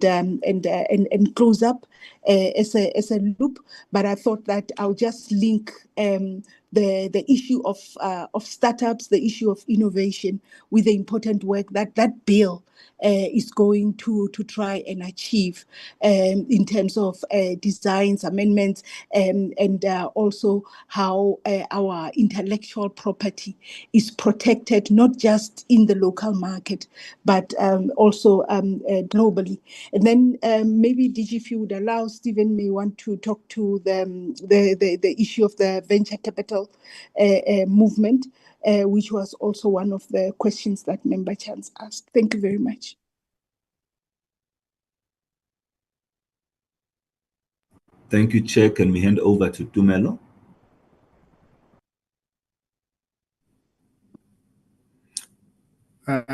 Speaker 15: close up as a loop. But I thought that I'll just link the issue of startups, the issue of innovation, with the important work that bill is going to try and achieve in terms of designs, amendments, and also how our intellectual property is protected, not just in the local market, but also globally. And then maybe DG, if you would allow, Stephen may want to talk to the issue of the venture capital movement, which was also one of the questions that Member Chance asked. Thank you very much.
Speaker 10: Thank you, Chair. Can we hand over to Tumelo?
Speaker 11: Thank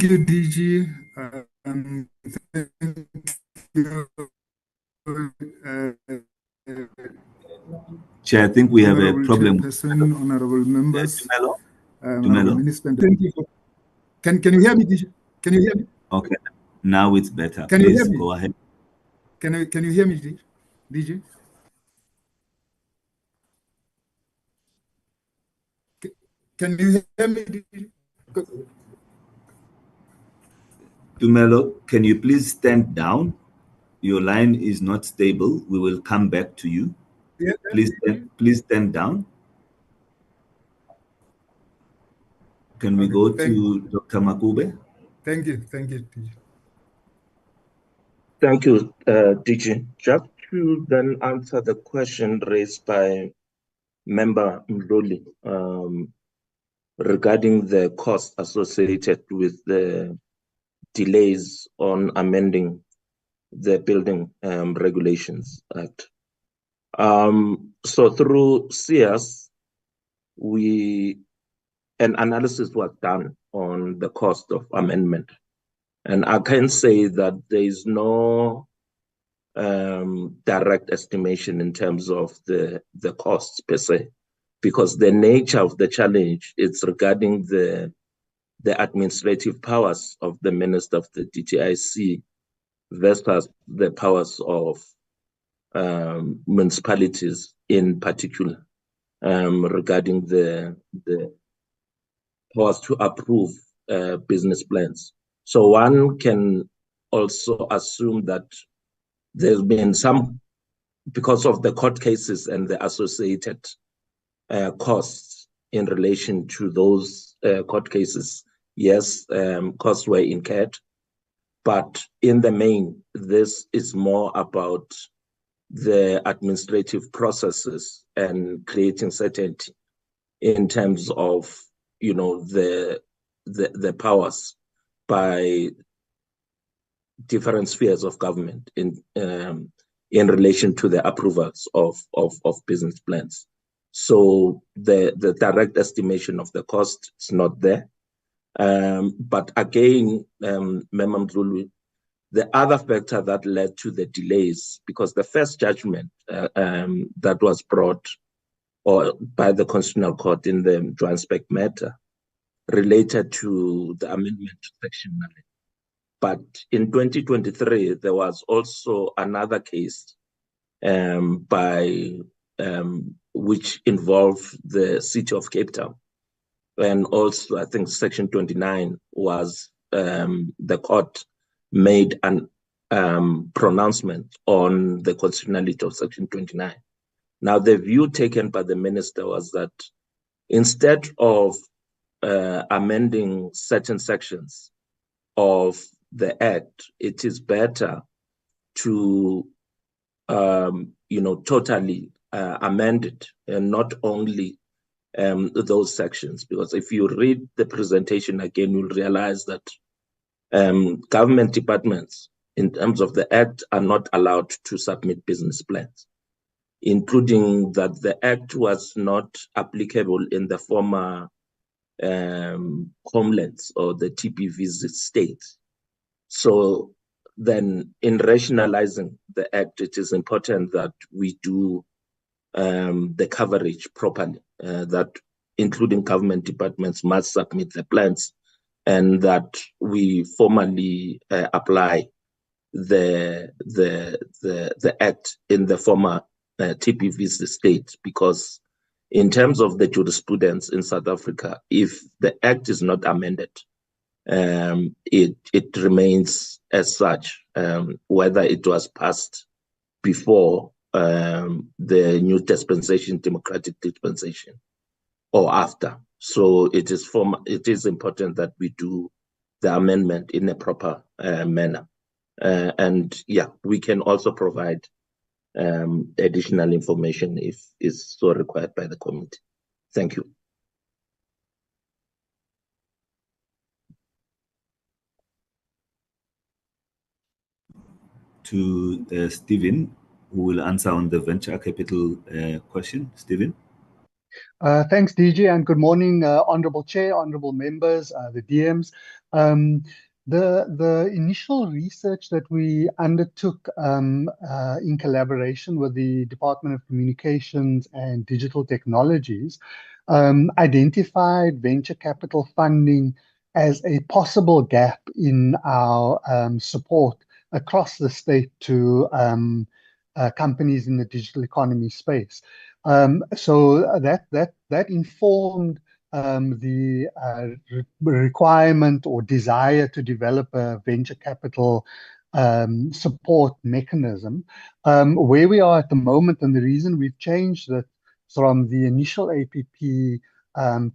Speaker 11: you, DG. Thank you,
Speaker 10: Chair, I think we have a problem.
Speaker 11: Honorable members.
Speaker 10: Tumelo?
Speaker 11: Minister, thank you. Can you hear me, DG? Can you hear me?
Speaker 10: Okay, now it's better.
Speaker 11: Can you
Speaker 10: Please
Speaker 11: hear me?
Speaker 10: go ahead.
Speaker 11: Can you hear me, DG? Can you hear me, DG?
Speaker 10: Tumelo, can you please stand down? Your line is not stable. We will come back to you.
Speaker 11: Yeah,
Speaker 10: please stand down. Can we go to Dr. Makube?
Speaker 11: Thank you, DG.
Speaker 6: Thank you, DG. Just to then answer the question raised by Member Mluli regarding the cost associated with the delays on amending the Building Regulations Act. So through CS, an analysis was done on the cost of amendment. And I can say that there is no direct estimation in terms of the costs per se, because the nature of the challenge is regarding the administrative powers of the Minister of the DTIC versus the powers of municipalities in particular, regarding the powers to approve business plans. So one can also assume that there's been some, because of the court cases and the associated costs in relation to those court cases, yes, costs were incurred. But in the main, this is more about the administrative processes and creating certainty in terms of, the powers by different spheres of government in relation to the approvals of business plans. So the direct estimation of the cost is not there. But again, Member Mdluli, the other factor that led to the delays, because the first judgment that was brought by the Constitutional Court in the Johannesburg matter related to the amendment to Section 9. But in 2023, there was also another case which involved the city of Cape Town. And also, I think Section 29 was, the court made an pronouncement on the constitutionality of Section 29. Now, the view taken by the minister was that instead of amending certain sections of the Act, it is better to, totally amend it, and not only those sections. Because if you read the presentation again, you'll realize that government departments, in terms of the Act, are not allowed to submit business plans, including that the Act was not applicable in the former homelands or the TPVs states. So then in rationalizing the Act, it is important that we do the coverage properly, that including government departments must submit the plans, and that we formally apply the Act in the former TPVs state, because in terms of the jurisprudence in South Africa, if the Act is not amended, it remains as such, whether it was passed before the new dispensation, democratic dispensation, or after. So it is important that we do the amendment in a proper manner. And yeah, we can also provide additional information if is so required by the committee. Thank you.
Speaker 10: To Stephen, who will answer on the venture capital question. Stephen.
Speaker 16: Thanks, DG, and good morning, Honorable Chair, Honorable Members, the DMs. The initial research that we undertook in collaboration with the Department of Communications and Digital Technologies identified venture capital funding as a possible gap in our support across the state to companies in the digital economy space. So that informed the requirement or desire to develop a venture capital support mechanism. Where we are at the moment, and the reason we've changed it from the initial APP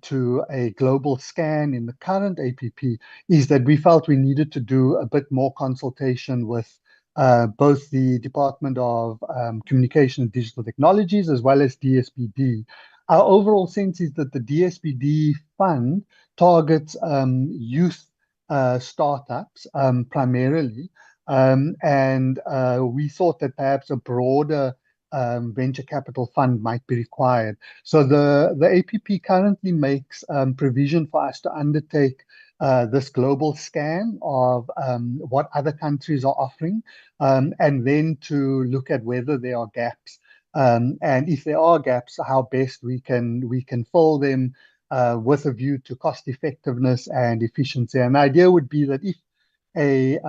Speaker 16: to a global scan in the current APP, is that we felt we needed to do a bit more consultation with both the Department of Communication and Digital Technologies as well as DSPD our overall sense is that the DSBD fund targets youth startups primarily, and we thought that perhaps a broader venture capital fund might be required. So the APP currently makes provision for us to undertake this global scan of what other countries are offering, and then to look at whether there are gaps. And if there are gaps, how best we can fill them with a view to cost effectiveness and efficiency. And the idea would be that if a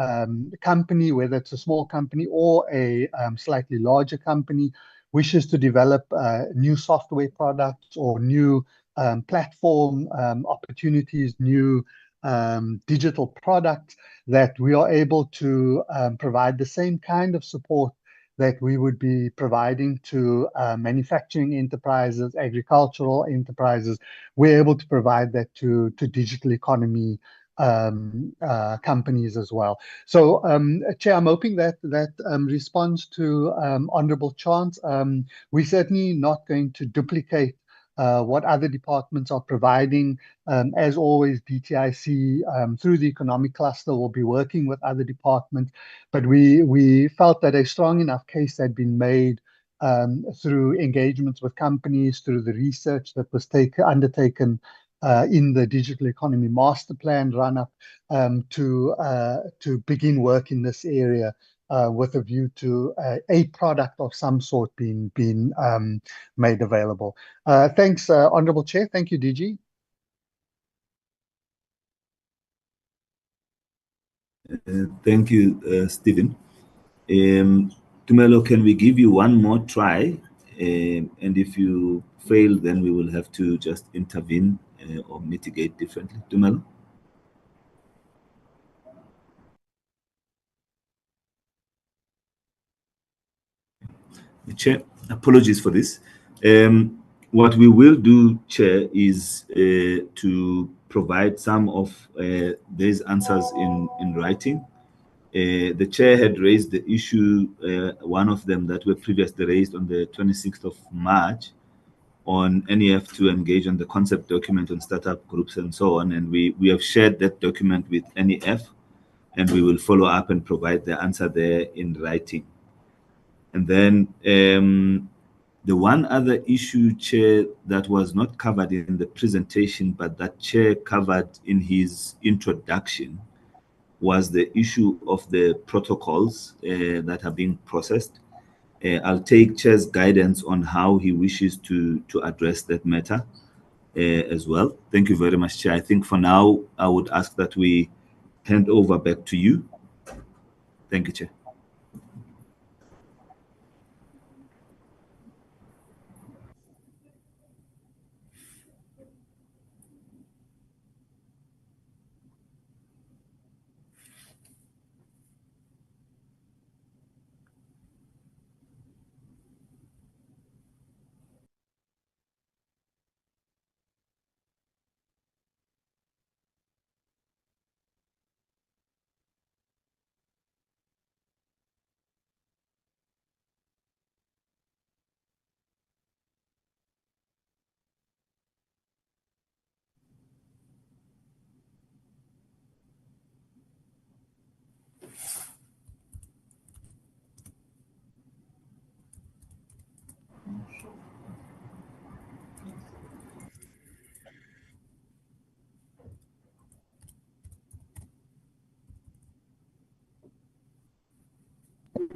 Speaker 16: company, whether it's a small company or a slightly larger company, wishes to develop new software products or new platform opportunities, new digital products, that we are able to provide the same kind of support that we would be providing to manufacturing enterprises, agricultural enterprises. We're able to provide that to digital economy companies as well. So, Chair, I'm hoping that responds to Honourable Chance. We're certainly not going to duplicate what other departments are providing. As always, DTIC, through the economic cluster, will be working with other departments, but we felt that a strong enough case had been made through engagements with companies, through the research that was undertaken in the Digital Economy Master Plan run-up, to begin work in this area with a view to a product of some sort being made available. Thanks, Honourable Chair. Thank you, DG.
Speaker 10: Thank you, Stephen. Tumelo, can we give you one more try? And if you fail, then we will have to just intervene or mitigate differently. Tumelo? Chair, apologies for this. What we will do, Chair, is to provide some of these answers in writing. The Chair had raised the issue, one of them that were previously raised on the 26th of March, on NEF to engage on the concept document on startup groups and so on. And we have shared that document with NEF, and we will follow up and provide the answer there in writing. And then the one other issue, Chair, that was not covered in the presentation, but that Chair covered in his introduction, was the issue of the protocols that are being processed. I'll take Chair's guidance on how he wishes to address that matter as well. Thank you very much, Chair. I think for now, I would ask that we hand over back to you. Thank you, Chair.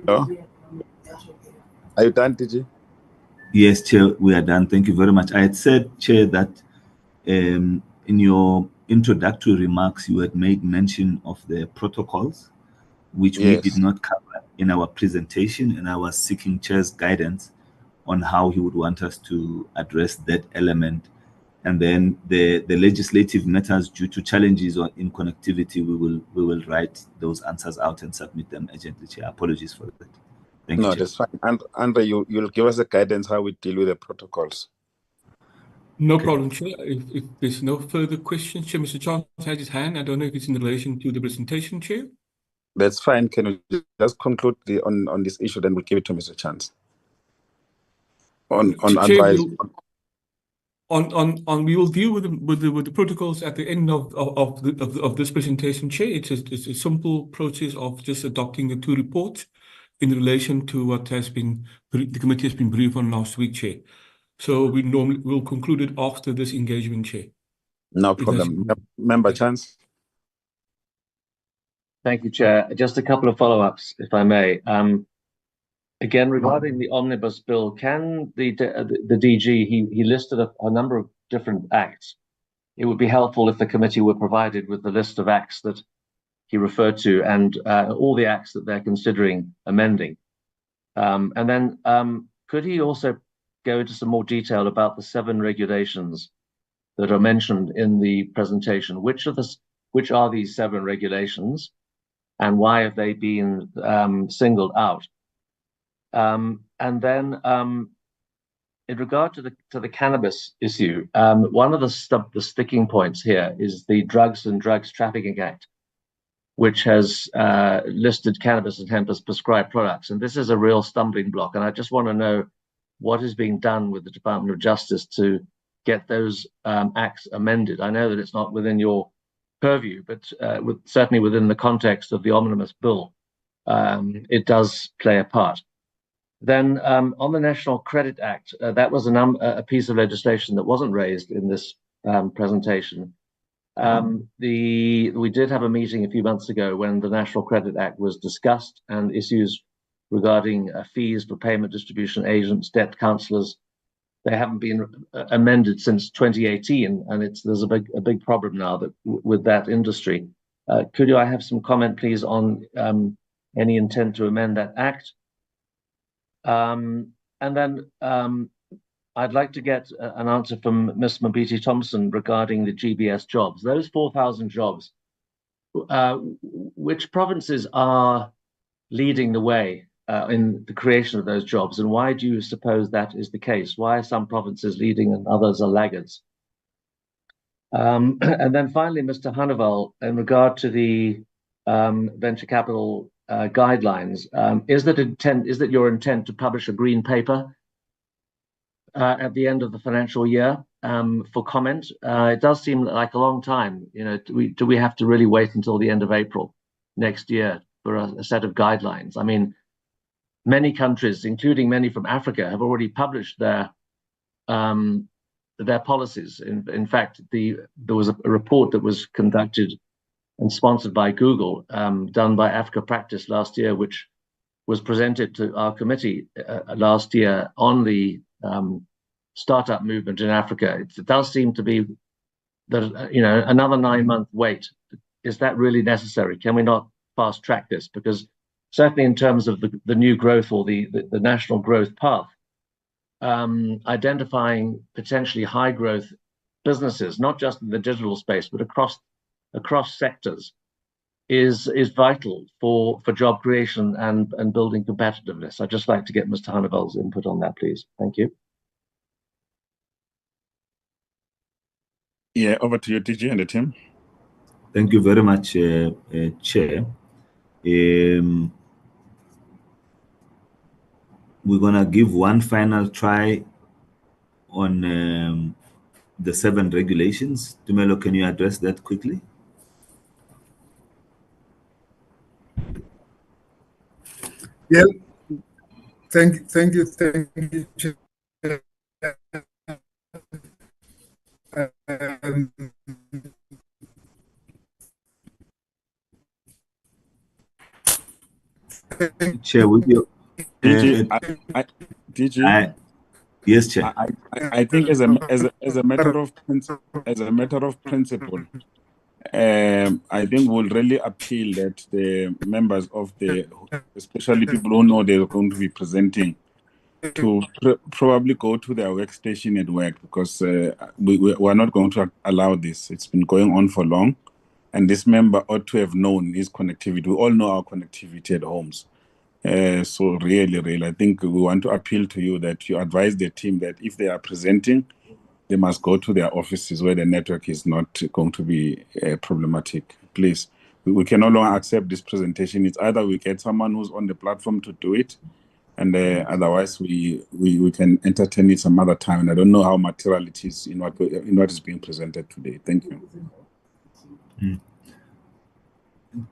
Speaker 1: Hello? Are you done, DG?
Speaker 10: Yes, Chair, we are done. Thank you very much. I had said, Chair, that in your introductory remarks, you had made mention of the protocols, which we did not cover in our presentation, and I was seeking Chair's guidance on how he would want us to address that element. And then the legislative matters, due to challenges in connectivity, we will write those answers out and submit them urgently, Chair. Apologies for that. Thank you,
Speaker 1: No,
Speaker 10: Chair.
Speaker 1: that's fine. And Andre, you'll give us a guidance how we deal with the protocols.
Speaker 2: No problem, Chair. If there's no further questions, Chair, Mr. Chance has his hand. I don't know if it's in relation to the presentation, Chair.
Speaker 1: That's fine. Can we just conclude on this issue, then we'll give it to Mr. Chance. On
Speaker 2: Chair,
Speaker 1: advice.
Speaker 2: We will deal with the protocols at the end of this presentation, Chair. It's a simple process of just adopting the two reports in relation to what the committee has been briefed on last week, Chair. So we'll conclude it after this engagement, Chair.
Speaker 1: No problem. Member Chance.
Speaker 5: Thank you, Chair. Just a couple of follow-ups, if I may. Again, regarding the omnibus bill, can the DG, he listed a number of different acts. It would be helpful if the committee were provided with the list of acts that he referred to and all the acts that they're considering amending. And then could he also go into some more detail about the 7 regulations that are mentioned in the presentation? Which are these 7 regulations, and why have they been singled out? And then in regard to the cannabis issue, one of the sticking points here is the Drugs and Drugs Trafficking Act, which has listed cannabis and hemp as prescribed products. And this is a real stumbling block. And I just want to know what is being done with the Department of Justice to get those acts amended. I know that it's not within your purview, but certainly within the context of the omnibus bill, it does play a part. Then on the National Credit Act, that was a piece of legislation that wasn't raised in this presentation. We did have a meeting a few months ago when the National Credit Act was discussed, and issues regarding fees for payment distribution agents, debt counselors, they haven't been amended since 2018, and there's a big problem now with that industry. Could I have some comment, please, on any intent to amend that act? And then I'd like to get an answer from Ms. Mabiti Thompson regarding the GBS jobs. Those 4,000 jobs, which provinces are leading the way in the creation of those jobs, and why do you suppose that is the case? Why are some provinces leading and others are laggards? And then finally, Mr. Hannibal, in regard to the venture capital guidelines, is that your intent to publish a green paper at the end of the financial year for comment? It does seem like a long time. Do we have to really wait until the end of April next year for a set of guidelines? I mean, many countries, including many from Africa, have already published their policies. In fact, there was a report that was conducted and sponsored by Google, done by Africa Practice last year, which was presented to our committee last year on the startup movement in Africa. It does seem to be that another 9-month wait. Is that really necessary? Can we not fast track this? Because certainly in terms of the new growth or the national growth path, identifying potentially high growth businesses, not just in the digital space, but across sectors, is vital for job creation and building competitiveness. I'd just like to get Mr. Hannibal's input on that, please. Thank you.
Speaker 1: Yeah, over to you, DG and the team.
Speaker 10: Thank you very much, Chair. We're going to give one final try on the 7 regulations. Tumelo, can you address that quickly?
Speaker 11: Yeah, thank you, Chair.
Speaker 10: Chair, with you.
Speaker 1: DG,
Speaker 10: yes, Chair.
Speaker 1: I think as a matter of principle, I think we'll really appeal that the members of especially people who know they're going to be presenting, to probably go to their workstation at work, because we are not going to allow this. It's been going on for long, and this member ought to have known his connectivity. We all know our connectivity at homes. So really, I think we want to appeal to you that you advise the team that if they are presenting, they must go to their offices where the network is not going to be problematic. Please, we can no longer accept this presentation. It's either we get someone who's on the platform to do it, And otherwise, we can entertain it some other time. And I don't know how material it is in what is being presented today. Thank you.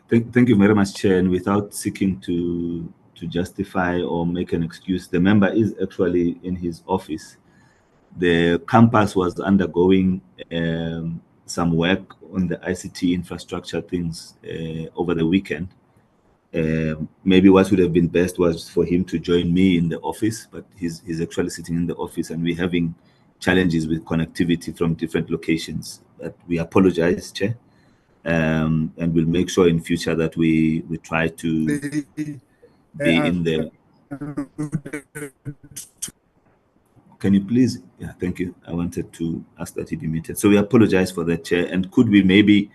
Speaker 10: Thank you very much, Chair. And without seeking to justify or make an excuse, the member is actually in his office. The campus was undergoing some work on the ICT infrastructure things over the weekend. Maybe what would have been best was for him to join me in the office, but he's actually sitting in the office, and we're having challenges with connectivity from different locations. But we apologize, Chair, and we'll make sure in future that we try to be in there. Can you please? Yeah, thank you. I wanted to ask that he be muted. So we apologize for that, Chair. And could we maybe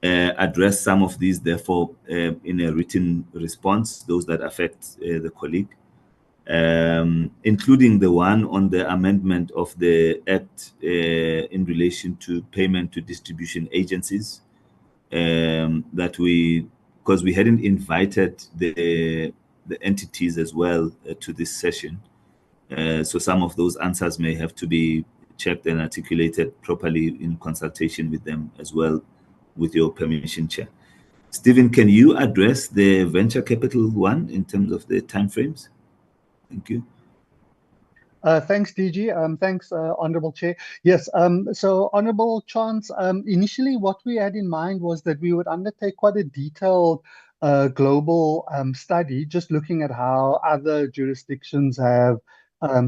Speaker 10: address some of these, therefore, in a written response, those that affect the colleague, including the one on the amendment of the Act in relation to payment to distribution agencies, that because we hadn't invited the entities as well to this session. So some of those answers may have to be checked and articulated properly in consultation with them as well, with your permission, Chair. Stephen, can you address the venture capital one in terms of the timeframes? Thank you.
Speaker 16: Thanks, DG. Thanks, Honorable Chair. Yes, so Honorable Chance, initially what we had in mind was that we would undertake quite a detailed global study, just looking at how other jurisdictions have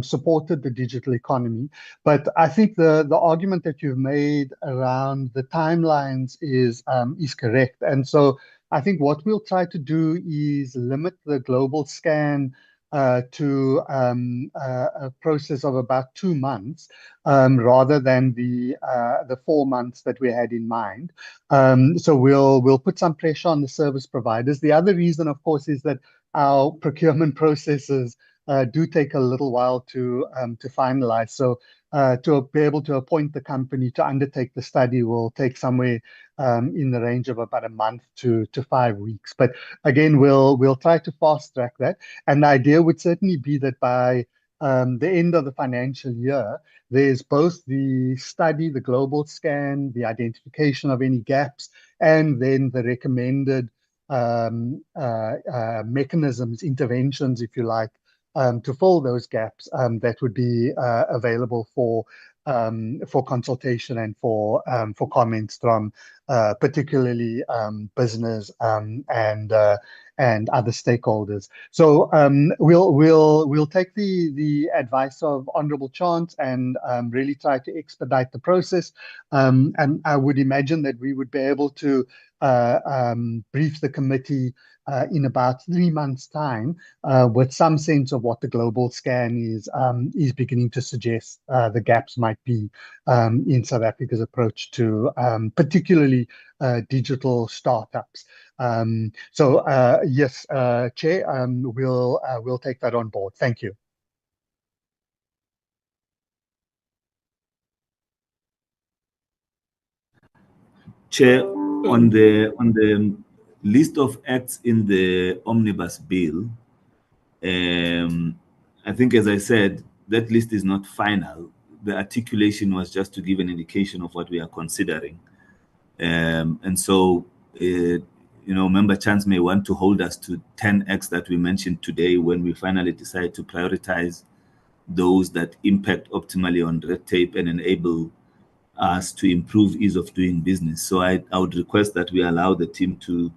Speaker 16: supported the digital economy. But I think the argument that you've made around the timelines is correct. And so I think what we'll try to do is limit the global scan to a process of about 2 months, rather than the 4 months that we had in mind. So we'll put some pressure on the service providers. The other reason, of course, is that our procurement processes do take a little while to finalize. So to be able to appoint the company to undertake the study will take somewhere in the range of about a month to 5 weeks. But again, we'll try to fast track that. And the idea would certainly be that by the end of the financial year, there's both the study, the global scan, the identification of any gaps, and then the recommended mechanisms, interventions, if you like, to fill those gaps that would be available for consultation and for comments from particularly business and other stakeholders. So we'll take the advice of Honourable Chance and really try to expedite the process. And I would imagine that we would be able to brief the committee in about 3 months' time, with some sense of what the global scan is beginning to suggest the gaps might be in South Africa's approach to particularly digital startups. So yes, Chair, we'll take that on board. Thank you.
Speaker 10: Chair, on the list of acts in the omnibus bill, I think, as I said, that list is not final. The articulation was just to give an indication of what we are considering. And so, Member Chance may want to hold us to 10 acts that we mentioned today when we finally decide to prioritize those that impact optimally on red tape and enable us to improve ease of doing business. So I would request that we allow the team to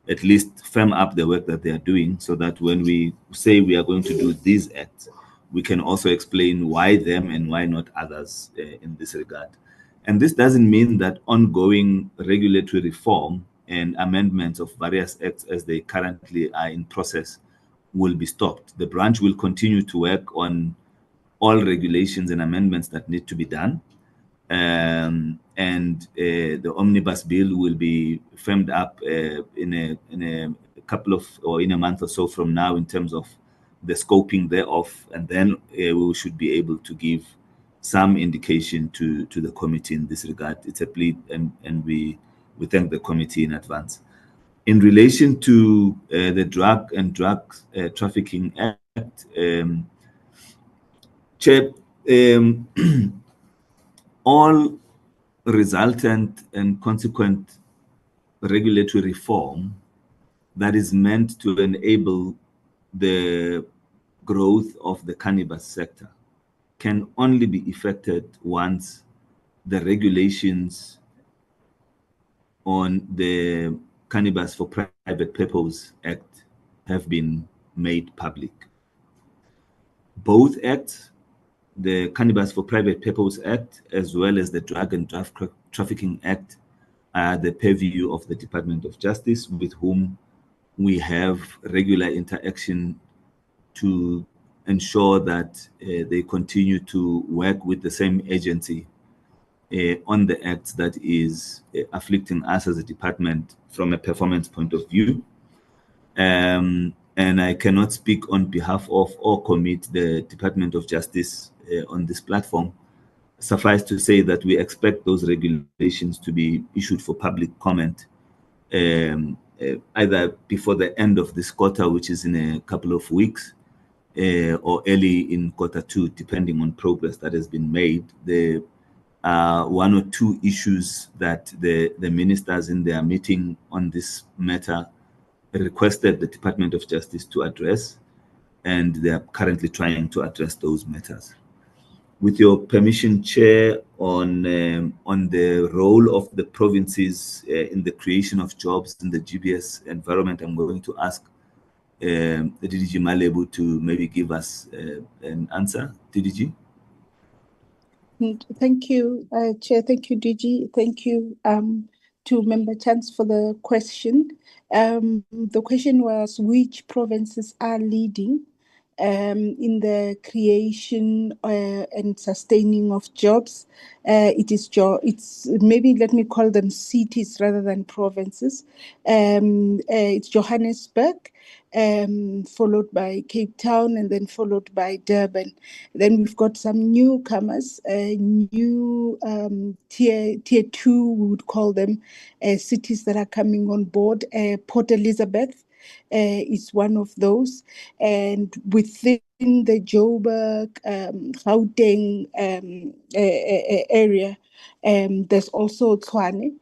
Speaker 10: at least firm up the work that they are doing, so that when we say we are going to do these acts, we can also explain why them and why not others in this regard. And this doesn't mean that ongoing regulatory reform and amendments of various acts as they currently are in process will be stopped. The branch will continue to work on all regulations and amendments that need to be done. And the omnibus bill will be firmed up in a couple of, or in a month or so from now, in terms of the scoping thereof, and then we should be able to give some indication to the committee in this regard. It's a plea, and we thank the committee in advance. In relation to the Drug and Drug Trafficking Act, Chair, all resultant and consequent regulatory reform that is meant to enable the growth of the cannabis sector can only be effected once the regulations on the Cannabis for Private Purpose Act have been made public. Both acts, the Cannabis for Private Purpose Act, as well as the Drug and Drug Trafficking Act, are the purview of the Department of Justice, with whom we have regular interaction to ensure that they continue to work with the same agency on the act that is afflicting us as a department from a performance point of view. And I cannot speak on behalf of or commit the Department of Justice on this platform. Suffice to say that we expect those regulations to be issued for public comment either before the end of this quarter, which is in a couple of weeks, or early in Q2, depending on progress that has been made. There are one or two issues that the ministers in their meeting on this matter requested the Department of Justice to address, and they are currently trying to address those matters. With your permission, Chair, on the role of the provinces in the creation of jobs in the GBS environment, I'm going to ask the DDG Malebu to maybe give us an answer. DDG?
Speaker 15: Thank you, Chair. Thank you, DG. Thank you to Member Chance for the question. The question was, which provinces are leading in the creation and sustaining of jobs? It's maybe, let me call them cities rather than provinces. It's Johannesburg, followed by Cape Town, and then followed by Durban. Then we've got some newcomers, new tier 2, we would call them, cities that are coming on board. Port Elizabeth is one of those, and within the Joburg, Gauteng area, there's also Tshwane,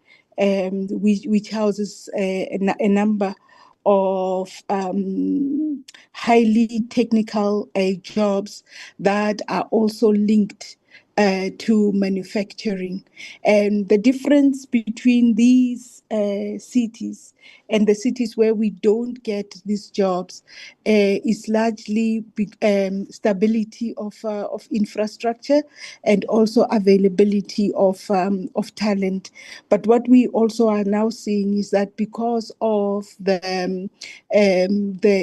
Speaker 15: which houses a number of highly technical jobs that are also linked to manufacturing. And the difference between these cities and the cities where we don't get these jobs is largely stability of infrastructure and also availability of talent. But what we also are now seeing is that because of the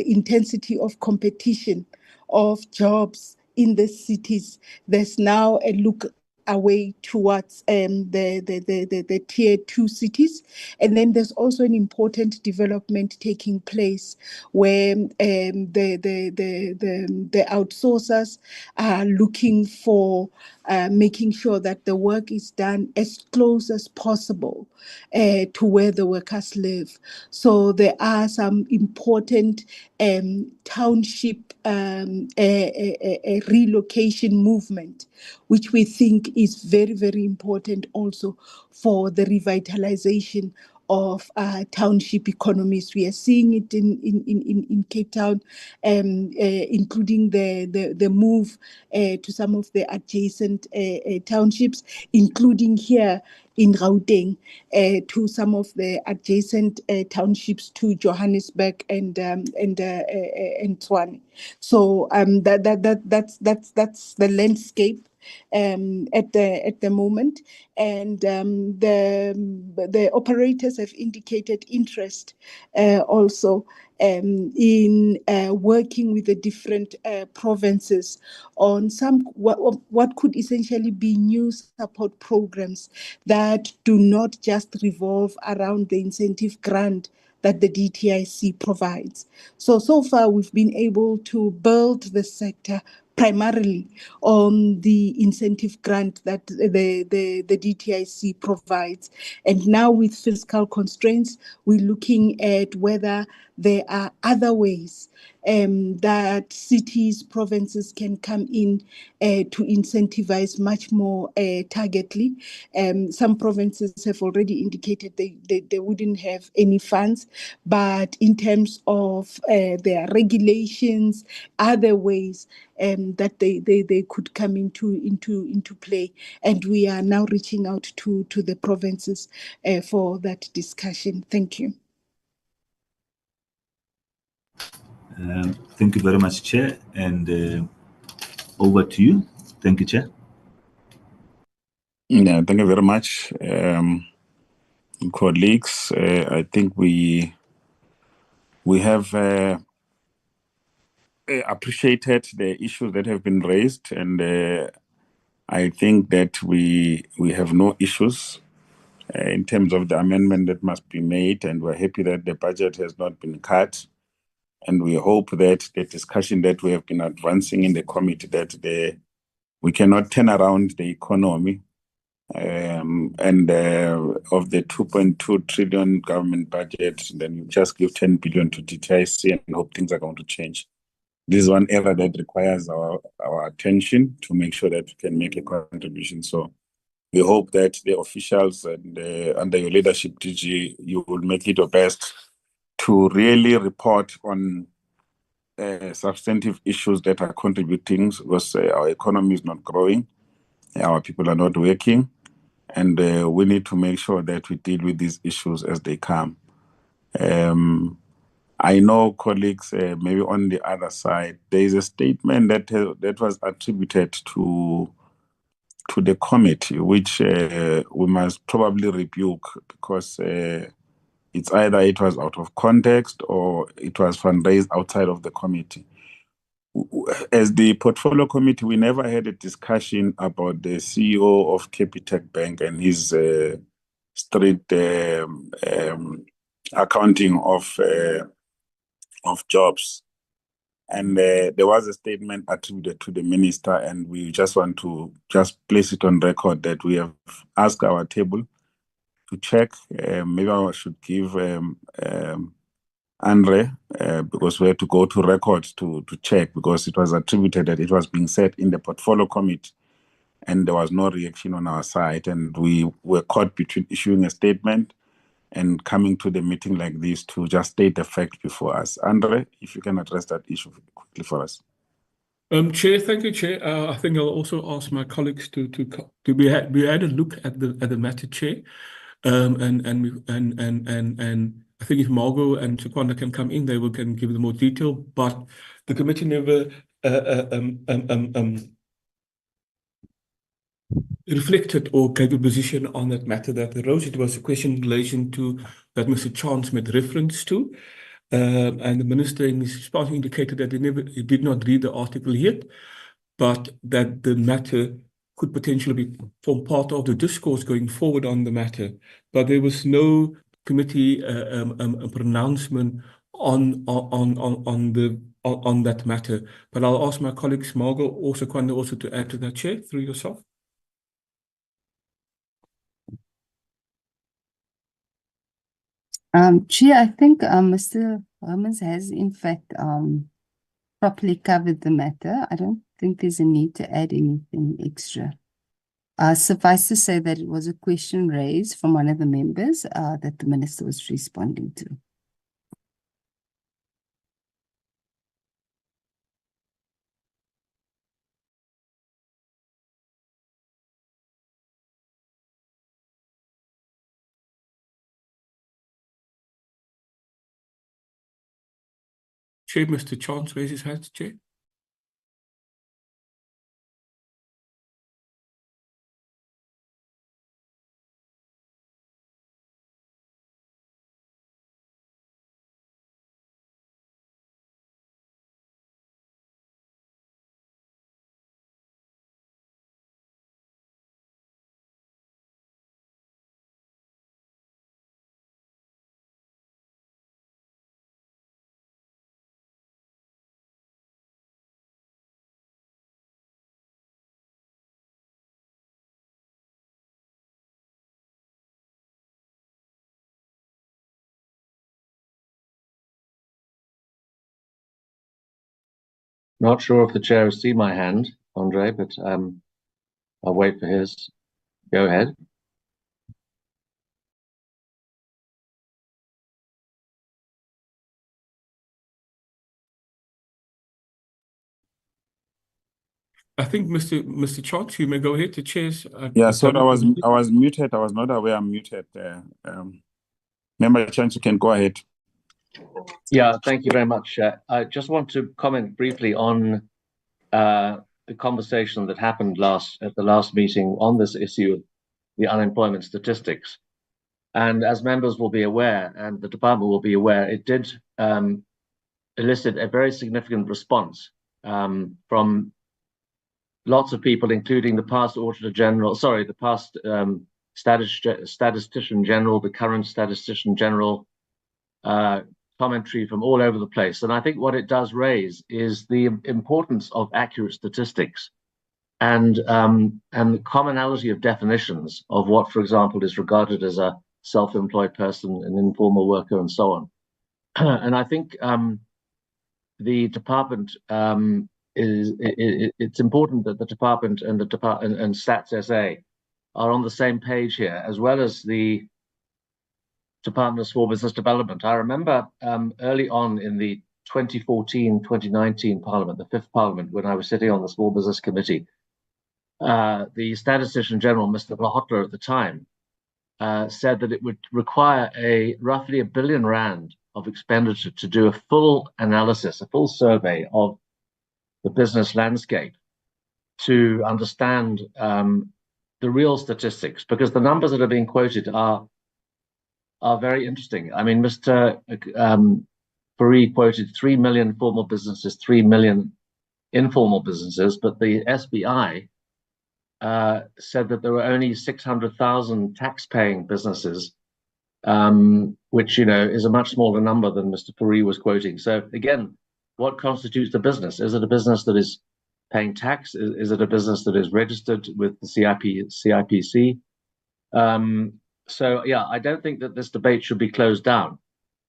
Speaker 15: intensity of competition of jobs in the cities, there's now a look away towards the tier 2 cities. And then there's also an important development taking place where the outsourcers are looking for making sure that the work is done as close as possible to where the workers live. So there are some important township relocation movement, which we think is very, very important also for the revitalization of township economies. We are seeing it in Cape Town, including the move to some of the adjacent townships, including here in Gauteng, to some of the adjacent townships to Johannesburg and Tshwane. So that's the landscape at the moment, and the operators have indicated interest also in working with the different provinces on some what could essentially be new support programs that do not just revolve around the incentive grant that the DTIC provides. So far we've been able to build the sector primarily on the incentive grant that the DTIC provides. And now with fiscal constraints, we're looking at whether there are other ways that cities, provinces can come in to incentivize much more targetedly. Some provinces have already indicated they wouldn't have any funds, but in terms of their regulations, other ways that they could come into play. And we are now reaching out to the provinces for that discussion. Thank you.
Speaker 10: Thank you very much, Chair. And over to you. Thank you, Chair.
Speaker 1: Yeah, thank you very much. Colleagues, I think we have appreciated the issues that have been raised, and I think that we have no issues in terms of the amendment that must be made, and we're happy that the budget has not been cut. And we hope that the discussion that we have been advancing in the committee, that we cannot turn around the economy, and of the 2.2 trillion government budget, then you just give 10 billion to DTIC and hope things are going to change. This is one area that requires our attention to make sure that we can make a contribution. So we hope that the officials and under your leadership, DG, you will make it your best to really report on substantive issues that are contributing, because our economy is not growing, our people are not working, and we need to make sure that we deal with these issues as they come. I know, colleagues, maybe on the other side, there is a statement that was attributed to the committee, which we must probably rebuke, because it's either it was out of context or it was fundraised outside of the committee. As the portfolio committee, we never had a discussion about the CEO of Capitec Bank and his strict accounting of jobs. And there was a statement attributed to the minister, and we just want to just place it on record that we have asked our table to check. Maybe I should give Andre, because we had to go to records to check, because it was attributed that it was being said in the portfolio committee, and there was no reaction on our side, and we were caught between issuing a statement and coming to the meeting like this to just state the fact before us. Andre, if you can address that issue quickly for us.
Speaker 2: Chair, thank you, Chair. I think I'll also ask my colleagues to we had a look at the matter, Chair, and I think if Margot and Sekwanda can come in, they can give them more detail. But the committee never reflected or gave a position on that matter that arose. It was a question in relation to that Mr. Chance made reference to. And the minister in his response indicated that he did not read the article yet, but that the matter could potentially form part of the discourse going forward on the matter. But there was no committee pronouncement on that matter. But I'll ask my colleagues, Margot, also to add to that, Chair, through yourself.
Speaker 17: Chair, I think Mr. Hermans has in fact properly covered the matter. I don't think there's a need to add anything extra. Suffice to say that it was a question raised from one of the members that the minister was responding to.
Speaker 2: Chair, Mr. Chance raised his hand, Chair.
Speaker 5: Not sure if the chair has seen my hand, Andre, but I'll wait for his. Go ahead.
Speaker 2: I think Mr. Church, you may go ahead. The chair's
Speaker 1: Yeah, sorry, I was muted. I was not aware I'm muted. Member Chance, you can go ahead.
Speaker 5: Yeah, thank you very much. I just want to comment briefly on the conversation that happened at the last meeting on this issue of the unemployment statistics. And as members will be aware, and the department will be aware, it did elicit a very significant response from lots of people, including the past Auditor General, sorry, the past Statistician General, the current Statistician General, commentary from all over the place. And I think what it does raise is the importance of accurate statistics and the commonality of definitions of what, for example, is regarded as a self-employed person, an informal worker, and so on. And I think the department it's important that the department and Stats SA are on the same page here, as well as the Department of Small Business Development. I remember early on in the 2014-2019 Parliament, the fifth Parliament, when I was sitting on the Small Business Committee, the Statistician General, Mr. Lahotler at the time, said that it would require roughly R1 billion of expenditure to do a full analysis, a full survey of the business landscape to understand the real statistics, because the numbers that are being quoted are very interesting. I mean, Mr. Fourie quoted 3 million formal businesses, 3 million informal businesses, but the SBI said that there were only 600,000 tax-paying businesses, which, you know, is a much smaller number than Mr. Fourie was quoting. So again, what constitutes a business? Is it a business that is paying tax? Is it a business that is registered with the CIPC? So yeah, I don't think that this debate should be closed down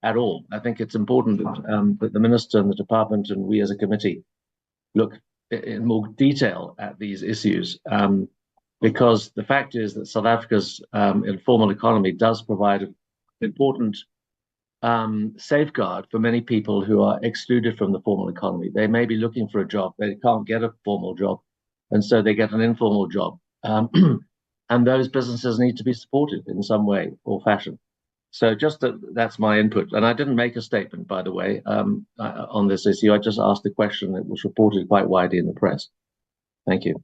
Speaker 5: at all. I think it's important that the Minister and the department and we as a committee look in more detail at these issues, because the fact is that South Africa's informal economy does provide an important safeguard for many people who are excluded from the formal economy. They may be looking for a job, they can't get a formal job, and so they get an informal job. And those businesses need to be supported in some way or fashion. So that's my input. And I didn't make a statement, by the way, on this issue. I just asked a question that was reported quite widely in the press. Thank you.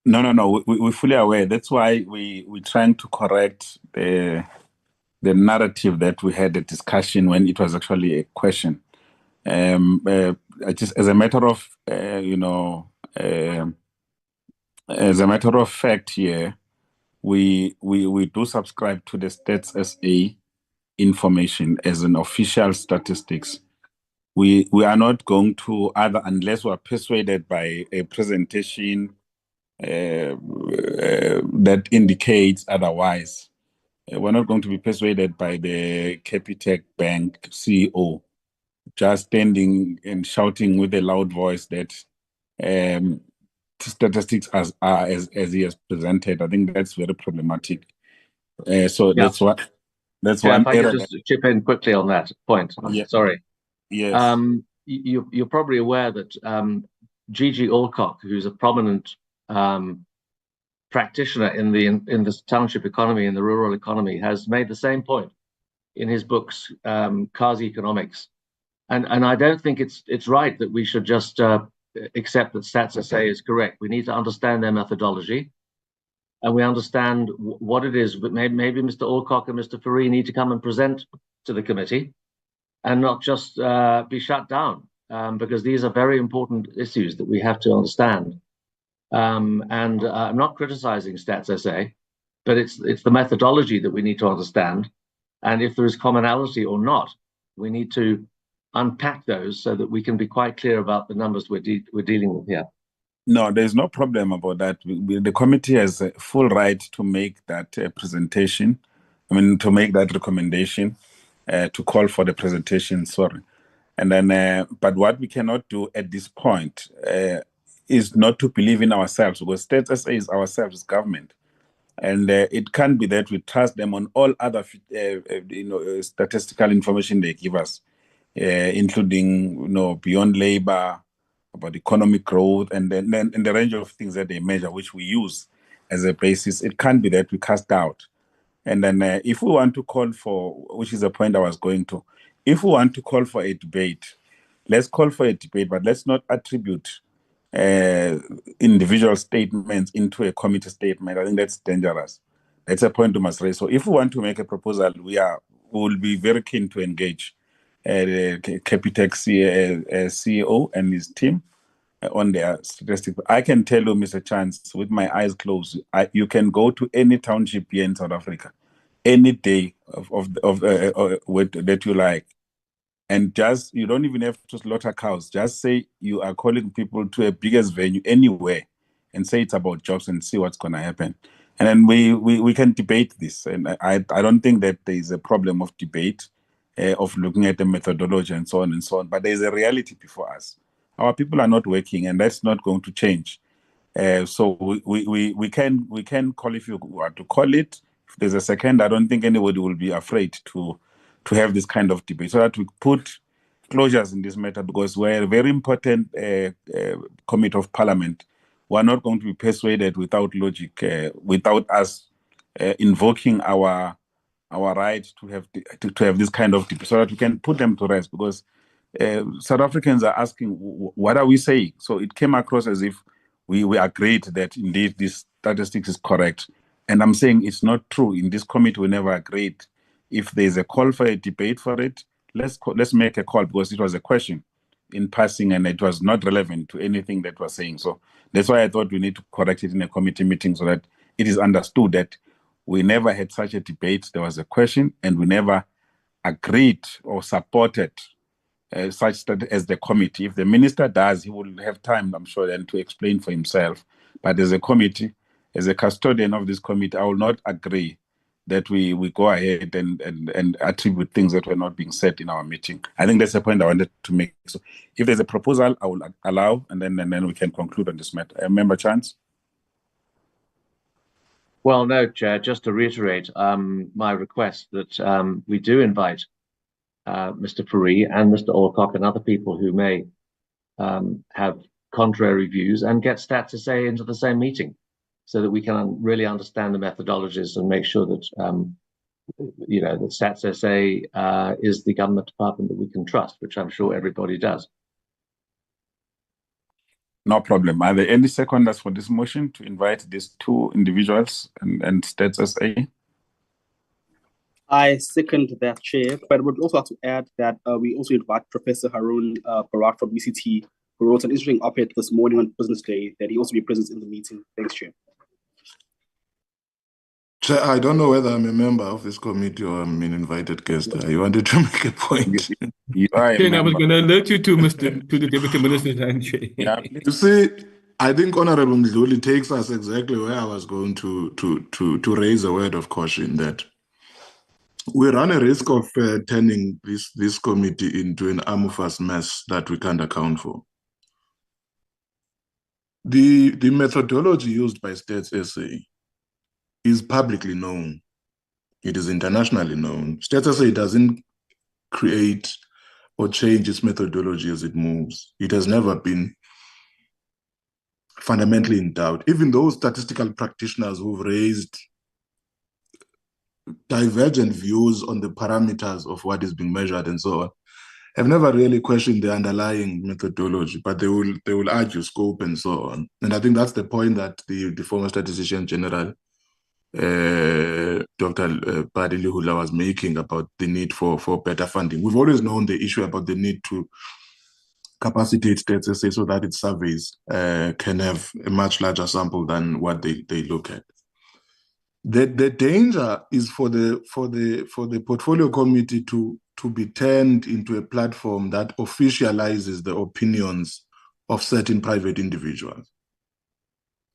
Speaker 1: No. We're fully aware. That's why we're trying to correct the narrative that we had a discussion when it was actually a question. Just as a matter of, as a matter of fact here, we do subscribe to the Stats SA information as an official statistics. We are not going to unless we are persuaded by a presentation that indicates otherwise. We're not going to be persuaded by the Capitec Bank CEO just standing and shouting with a loud voice that statistics are as he has presented. I think that's very problematic. So yeah. That's
Speaker 5: yeah,
Speaker 1: one.
Speaker 5: If I could just chip in quickly on that point.
Speaker 1: Yeah.
Speaker 5: Sorry.
Speaker 1: Yes.
Speaker 5: You're probably aware that Gigi Alcock, who's a prominent practitioner in the township economy, in the rural economy, has made the same point in his books, Cars Economics. And I don't think it's right that we should just accept that Stats SA is correct. We need to understand their methodology, and we understand what it is. But maybe Mr. Alcock and Mr. Fourie need to come and present to the committee, and not just be shut down, because these are very important issues that we have to understand. And I'm not criticizing Stats SA, but it's the methodology that we need to understand. And if there is commonality or not, we need to unpack those so that we can be quite clear about the numbers we're dealing with here.
Speaker 1: No, there's no problem about that. The committee has a full right to make that presentation. I mean, to make that recommendation, to call for the presentation, sorry. And then, but what we cannot do at this point is not to believe in ourselves, because State SA is ourselves, is government. And it can't be that we trust them on all other statistical information they give us, including beyond labor, about economic growth, and then the range of things that they measure, which we use as a basis. It can't be that we cast out. And then if we want to call for, which is the point I was going to, if we want to call for a debate, let's call for a debate, but let's not attribute individual statements into a committee statement. I think that's dangerous. That's a point we must raise. So if we want to make a proposal, we will be very keen to engage the Capitec CEO and his team on their statistics. I can tell you, Mr. Chance, with my eyes closed, you can go to any township here in South Africa, any day that you like, and just, you don't even have to slaughter cows. Just say you are calling people to a biggest venue anywhere and say it's about jobs and see what's going to happen. And then we can debate this. And I don't think that there is a problem of debate, of looking at the methodology and so on and so on. But there is a reality before us. Our people are not working, and that's not going to change. So we can call, if you want to call it. If there's a second, I don't think anybody will be afraid to have this kind of debate, so that we put closures in this matter, because we're a very important committee of parliament. We're not going to be persuaded without logic, without us invoking our right to have this kind of debate, so that we can put them to rest, because South Africans are asking, what are we saying? So it came across as if we agreed that indeed this statistics is correct. And I'm saying it's not true. In this committee, we never agreed. If there's a call for a debate for it, let's make a call, because it was a question in passing and it was not relevant to anything that we're saying. So that's why I thought we need to correct it in a committee meeting, so that it is understood that we never had such a debate. There was a question, and we never agreed or supported such that as the committee. If the minister does, he will have time, I'm sure, then to explain for himself. But as a committee, as a custodian of this committee, I will not agree that we go ahead and attribute things that were not being said in our meeting. I think that's the point I wanted to make. So if there's a proposal, I will allow, and then we can conclude on this matter. Member Chance?
Speaker 5: Well, no, Chair, just to reiterate my request that we do invite Mr. Fourie and Mr. Alcock and other people who may have contrary views, and get Stats SA into the same meeting, so that we can really understand the methodologies and make sure that that Stats SA is the government department that we can trust, which I'm sure everybody does.
Speaker 1: No problem. Are there any seconders for this motion to invite these two individuals and Stats SA?
Speaker 14: I second that, Chair, but would also have to add that we also invite Professor Harun Barat from UCT, who wrote an interesting op-ed this morning on Business Day, that he also be present in the meeting. Thanks, Chair.
Speaker 18: Chair, I don't know whether I'm a member of this committee or I'm an invited guest. You wanted to make a point.
Speaker 2: Chair, I was going to alert you to the Deputy Minister's hand, Chair.
Speaker 1: Yeah,
Speaker 18: you see, I think Honorable Mdluli takes us exactly where I was going to raise a word of caution, that we run a risk of turning this committee into an amorphous mess that we can't account for. The methodology used by Stats SA is publicly known. It is internationally known. Stats SA doesn't create or change its methodology as it moves. It has never been fundamentally in doubt. Even those statistical practitioners who've raised divergent views on the parameters of what is being measured and so on have never really questioned the underlying methodology, but they will argue scope and so on. And I think that's the point that the former statistician general, Dr. Paddy Lihula, was making about the need for better funding. We've always known the issue about the need to capacitate Stats SA so that its surveys can have a much larger sample than what they look at. The danger is for the portfolio committee to be turned into a platform that officializes the opinions of certain private individuals.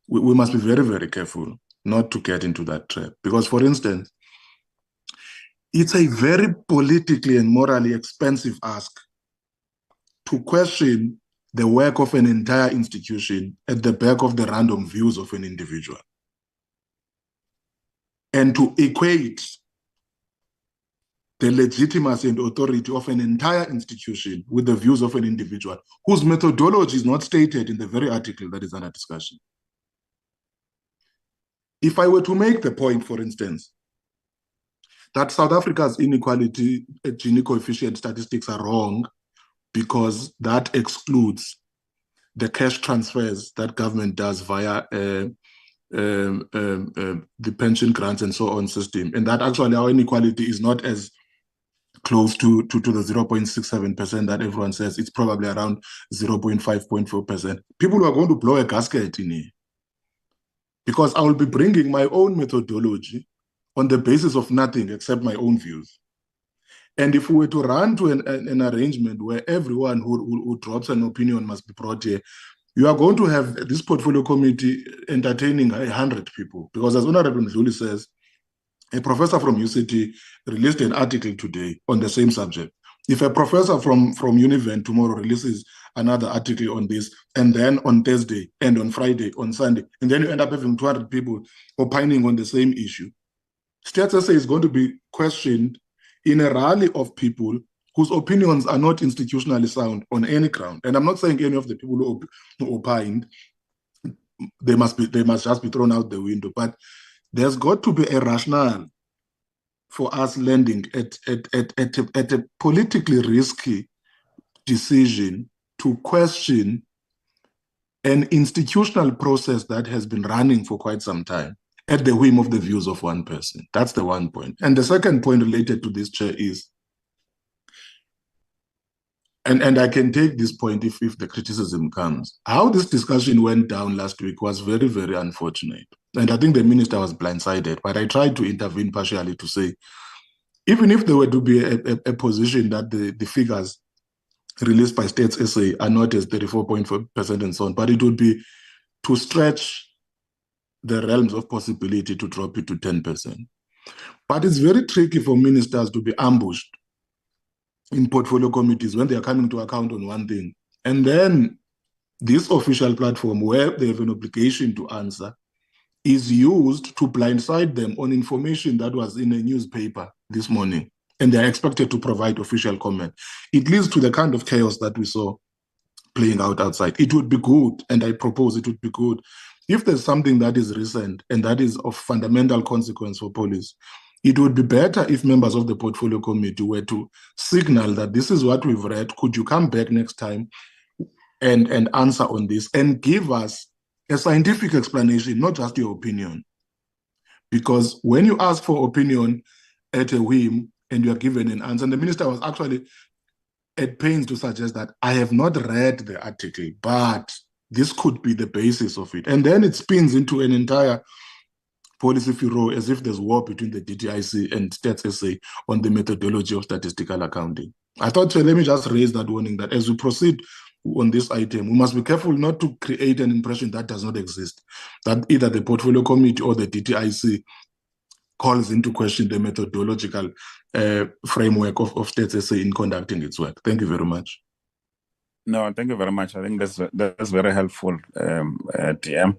Speaker 18: We must be very, very careful not to get into that trap. Because, for instance, it's a very politically and morally expensive ask to question the work of an entire institution at the back of the random views of an individual, and to equate the legitimacy and authority of an entire institution with the views of an individual whose methodology is not stated in the very article that is under discussion. If I were to make the point, for instance, that South Africa's inequality Gini coefficient statistics are wrong because that excludes the cash transfers that government does via the pension grants and so on system, and that actually our inequality is not as close to the 0.67% that everyone says. It's probably around 0.5.4%. People are going to blow a gasket in here, because I will be bringing my own methodology on the basis of nothing except my own views. And if we were to run to an arrangement where everyone who drops an opinion must be brought here, you are going to have this portfolio committee entertaining 100 people, because as Honorable Mdluli says, a professor from UCT released an article today on the same subject. If a professor from Univen tomorrow releases another article on this, and then on Thursday, and on Friday, on Sunday, and then you end up having 200 people opining on the same issue, State SA is going to be questioned in a rally of people whose opinions are not institutionally sound on any ground. And I'm not saying any of the people who opined, they must just be thrown out the window, but there's got to be a rationale for us landing at a politically risky decision to question an institutional process that has been running for quite some time at the whim of the views of one person. That's the one point. And the second point related to this, Chair, is, and I can take this point if the criticism comes, how this discussion went down last week was very, very unfortunate. And I think the minister was blindsided, but I tried to intervene partially to say, even if there were to be a position that the figures released by States SA are not as 34.4% and so on, but it would be to stretch the realms of possibility to drop it to 10%. But it's very tricky for ministers to be ambushed in portfolio committees when they are coming to account on one thing. And then this official platform, where they have an obligation to answer, is used to blindside them on information that was in a newspaper this morning, and they're expected to provide official comment. It leads to the kind of chaos that we saw playing out outside. It would be good, and I propose it would be good, if there's something that is recent and that is of fundamental consequence for police, it would be better if members of the portfolio committee were to signal that this is what we've read, could you come back next time and answer on this, and give us a scientific explanation, not just your opinion. Because when you ask for opinion at a whim and you are given an answer, and the minister was actually at pains to suggest that I have not read the article, but this could be the basis of it. And then it spins into an entire policy furor as if there's war between the DTIC and Stats SA on the methodology of statistical accounting. I thought, let me just raise that warning that as we proceed on this item, we must be careful not to create an impression that does not exist, that either the portfolio committee or the DTIC calls into question the methodological framework of Stats SA in conducting its work. Thank you very much.
Speaker 1: No, thank you very much. I think that's very helpful, DM,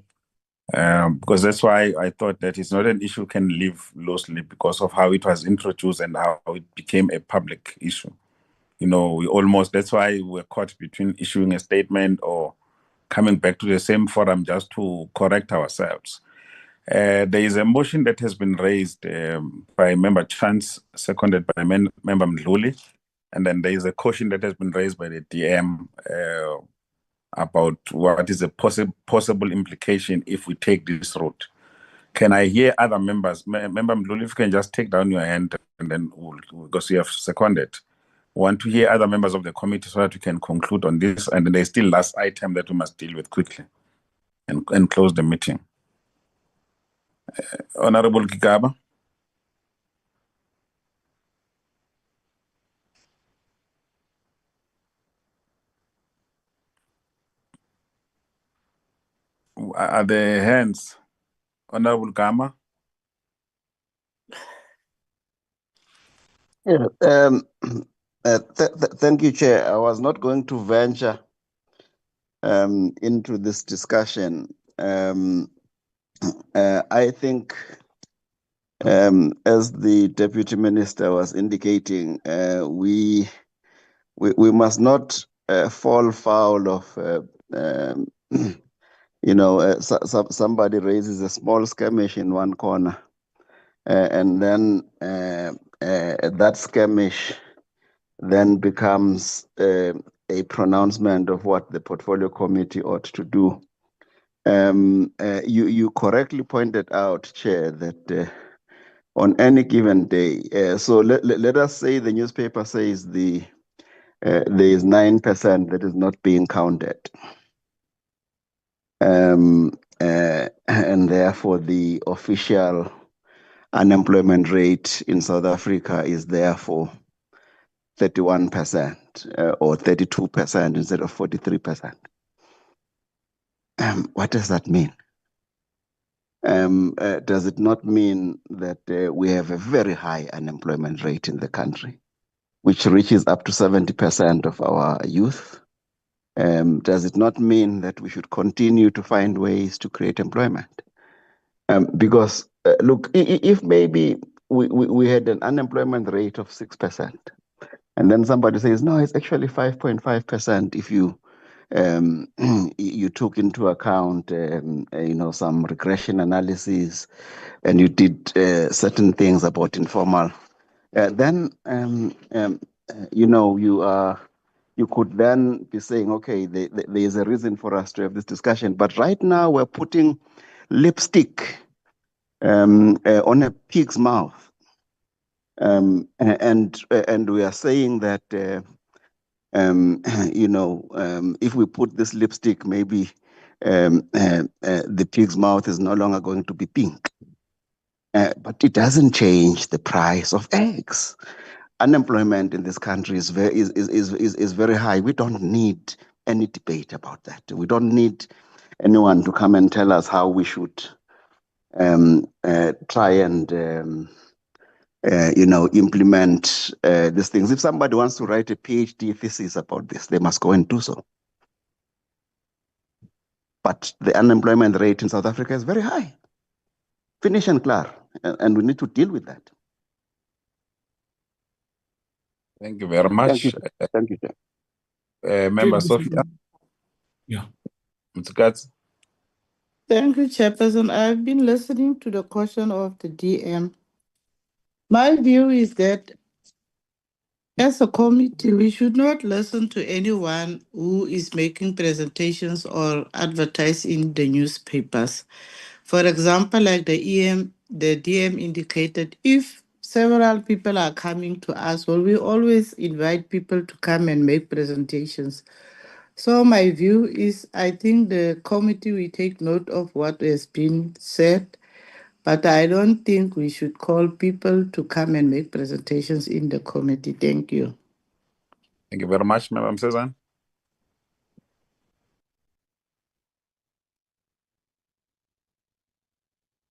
Speaker 1: because that's why I thought that it's not an issue can live loosely because of how it was introduced and how it became a public issue. You know, that's why we're caught between issuing a statement or coming back to the same forum just to correct ourselves. There is a motion that has been raised by Member Chance, seconded by Member Mdluli, and then there is a caution that has been raised by the DM about what is the possible implication if we take this route. Can I hear other members? Member Mdluli, if you can just take down your hand, and then because you have seconded. Want to hear other members of the committee so that we can conclude on this, and then there's still last item that we must deal with quickly and close the meeting. Honorable Kigaba. Are the hands? Honorable Gama.
Speaker 3: Yeah, Thank you, Chair. I was not going to venture into this discussion. I think, as the Deputy Minister was indicating, we must not fall foul of, somebody raises a small skirmish in one corner, and then that skirmish then becomes a pronouncement of what the portfolio committee ought to do. You correctly pointed out, Chair, that on any given day, so let us say the newspaper says there is 9% that is not being counted. And therefore the official unemployment rate in South Africa is therefore 31% or 32% instead of 43%. What does that mean? Does it not mean that we have a very high unemployment rate in the country, which reaches up to 70% of our youth? Does it not mean that we should continue to find ways to create employment? Because look, if maybe we had an unemployment rate of 6%, and then somebody says, no, it's actually 5.5% if you you took into account some regression analysis and you did certain things about informal, then you could then be saying, okay, there is a reason for us to have this discussion. But right now we're putting lipstick on a pig's mouth, and we are saying that if we put this lipstick, maybe the pig's mouth is no longer going to be pink. But it doesn't change the price of eggs. Unemployment in this country is very high. We don't need any debate about that. We don't need anyone to come and tell us how we should try and implement these things. If somebody wants to write a PhD thesis about this, they must go and do so. But the unemployment rate in South Africa is very high. Finish and clear, and we need to deal with that.
Speaker 1: Thank you very much.
Speaker 3: Thank you, sir.
Speaker 1: Member Sophia.
Speaker 2: Yeah.
Speaker 13: Thank you, Chairperson. I've been listening to the question of the DM. My view is that as a committee, we should not listen to anyone who is making presentations or advertise in the newspapers. For example, like the DM indicated, if several people are coming to us, well, we always invite people to come and make presentations. So my view is, I think the committee will take note of what has been said, but I don't think we should call people to come and make presentations in the committee. Thank you.
Speaker 1: Thank you very much, Madam Susan.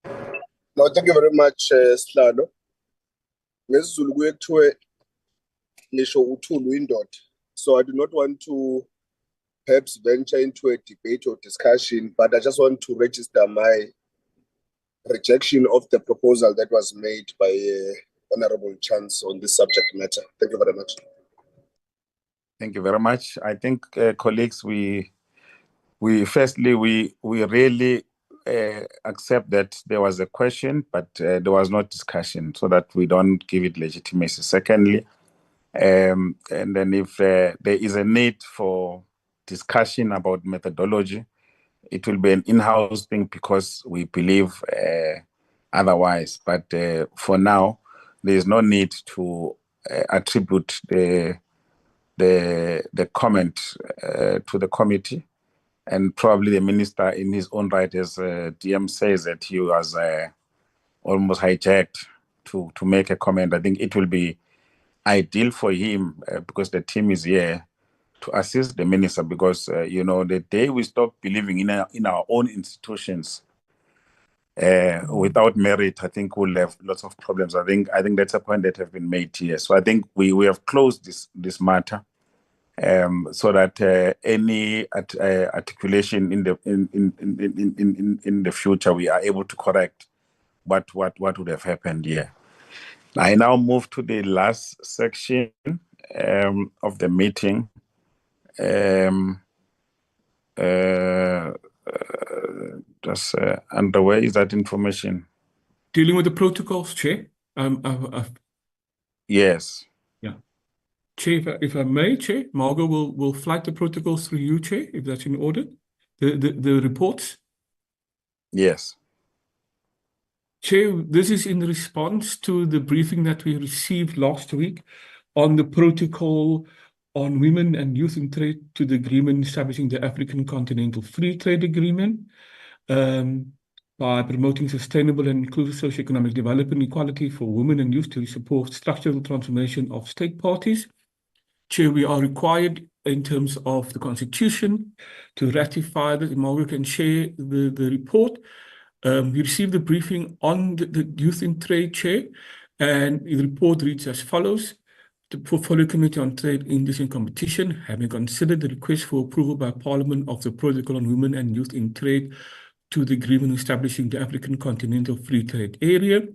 Speaker 19: No, thank you very much, Slano. NgesiZulu kuthiwe ngisho uthulu indoda. So I do not want to perhaps venture into a debate or discussion, but I just want to register my rejection of the proposal that was made by Honorable Chance on this subject matter. Thank you very much.
Speaker 1: Thank you very much. I think, colleagues, we really accept that there was a question, but there was no discussion, so that we don't give it legitimacy. Secondly, and then if there is a need for discussion about methodology, it will be an in-house thing because we believe otherwise. But for now, there is no need to attribute the comment to the committee. And probably the minister, in his own right, as DM says, that he was almost hijacked to make a comment. I think it will be ideal for him because the team is here to assist the minister, because the day we stop believing in our own institutions, Without merit, I think we'll have lots of problems. I think that's a point that have been made here. So I think we have closed this matter, so that any articulation in the future, we are able to correct what would have happened here. I now move to the last section of the meeting. Just underway is that information?
Speaker 2: Dealing with the protocols, Chair.
Speaker 1: Yes.
Speaker 2: Yeah. Chair, if I may, Chair, Margot will flag the protocols through you, Chair, if that's in order. The reports.
Speaker 1: Yes.
Speaker 2: Chair, this is in response to the briefing that we received last week on the protocol on women and youth in trade to the agreement establishing the African Continental Free Trade Agreement, by promoting sustainable and inclusive socio-economic development equality for women and youth to support structural transformation of state parties. Chair, we are required in terms of the Constitution to ratify that. Margaret can share the report. We received the briefing on the youth in trade, Chair, and the report reads as follows. The Portfolio Committee on Trade, Industry and Competition, having considered the request for approval by Parliament of the Protocol on Women and Youth in Trade to the agreement establishing the African Continental Free Trade Area,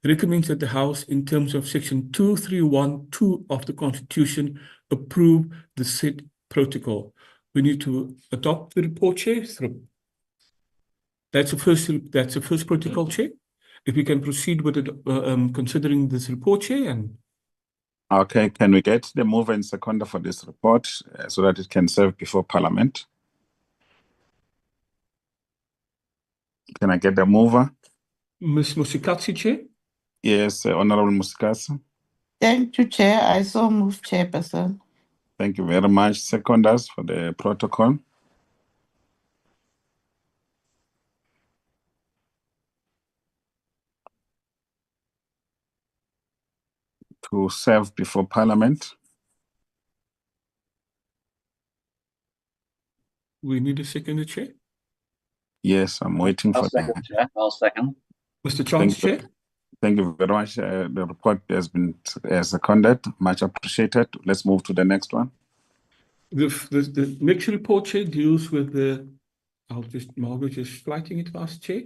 Speaker 2: recommends that the House, in terms of Section 2312 of the Constitution, approve the said protocol. We need to adopt the report, Chair. That's the first protocol, Chair. If we can proceed with it, considering this report, Chair. And
Speaker 1: okay, can we get the mover and seconder for this report so that it can serve before Parliament? Can I get the mover?
Speaker 2: Ms. Musikatsi, Chair.
Speaker 1: Yes, Honorable Musikatsi.
Speaker 13: Thank you, Chair. I so move, Chairperson.
Speaker 1: Thank you very much. Seconders for the protocol. To serve before Parliament.
Speaker 2: We need a second, Chair.
Speaker 1: Yes, I'm waiting for
Speaker 5: second, Chair. I'll second.
Speaker 2: Mr. Chance, Chair.
Speaker 1: Thank you very much. The report has been seconded. Much appreciated. Let's move to the next one.
Speaker 2: The next report, Chair, deals with the, Margaret just flagging it fast, Chair,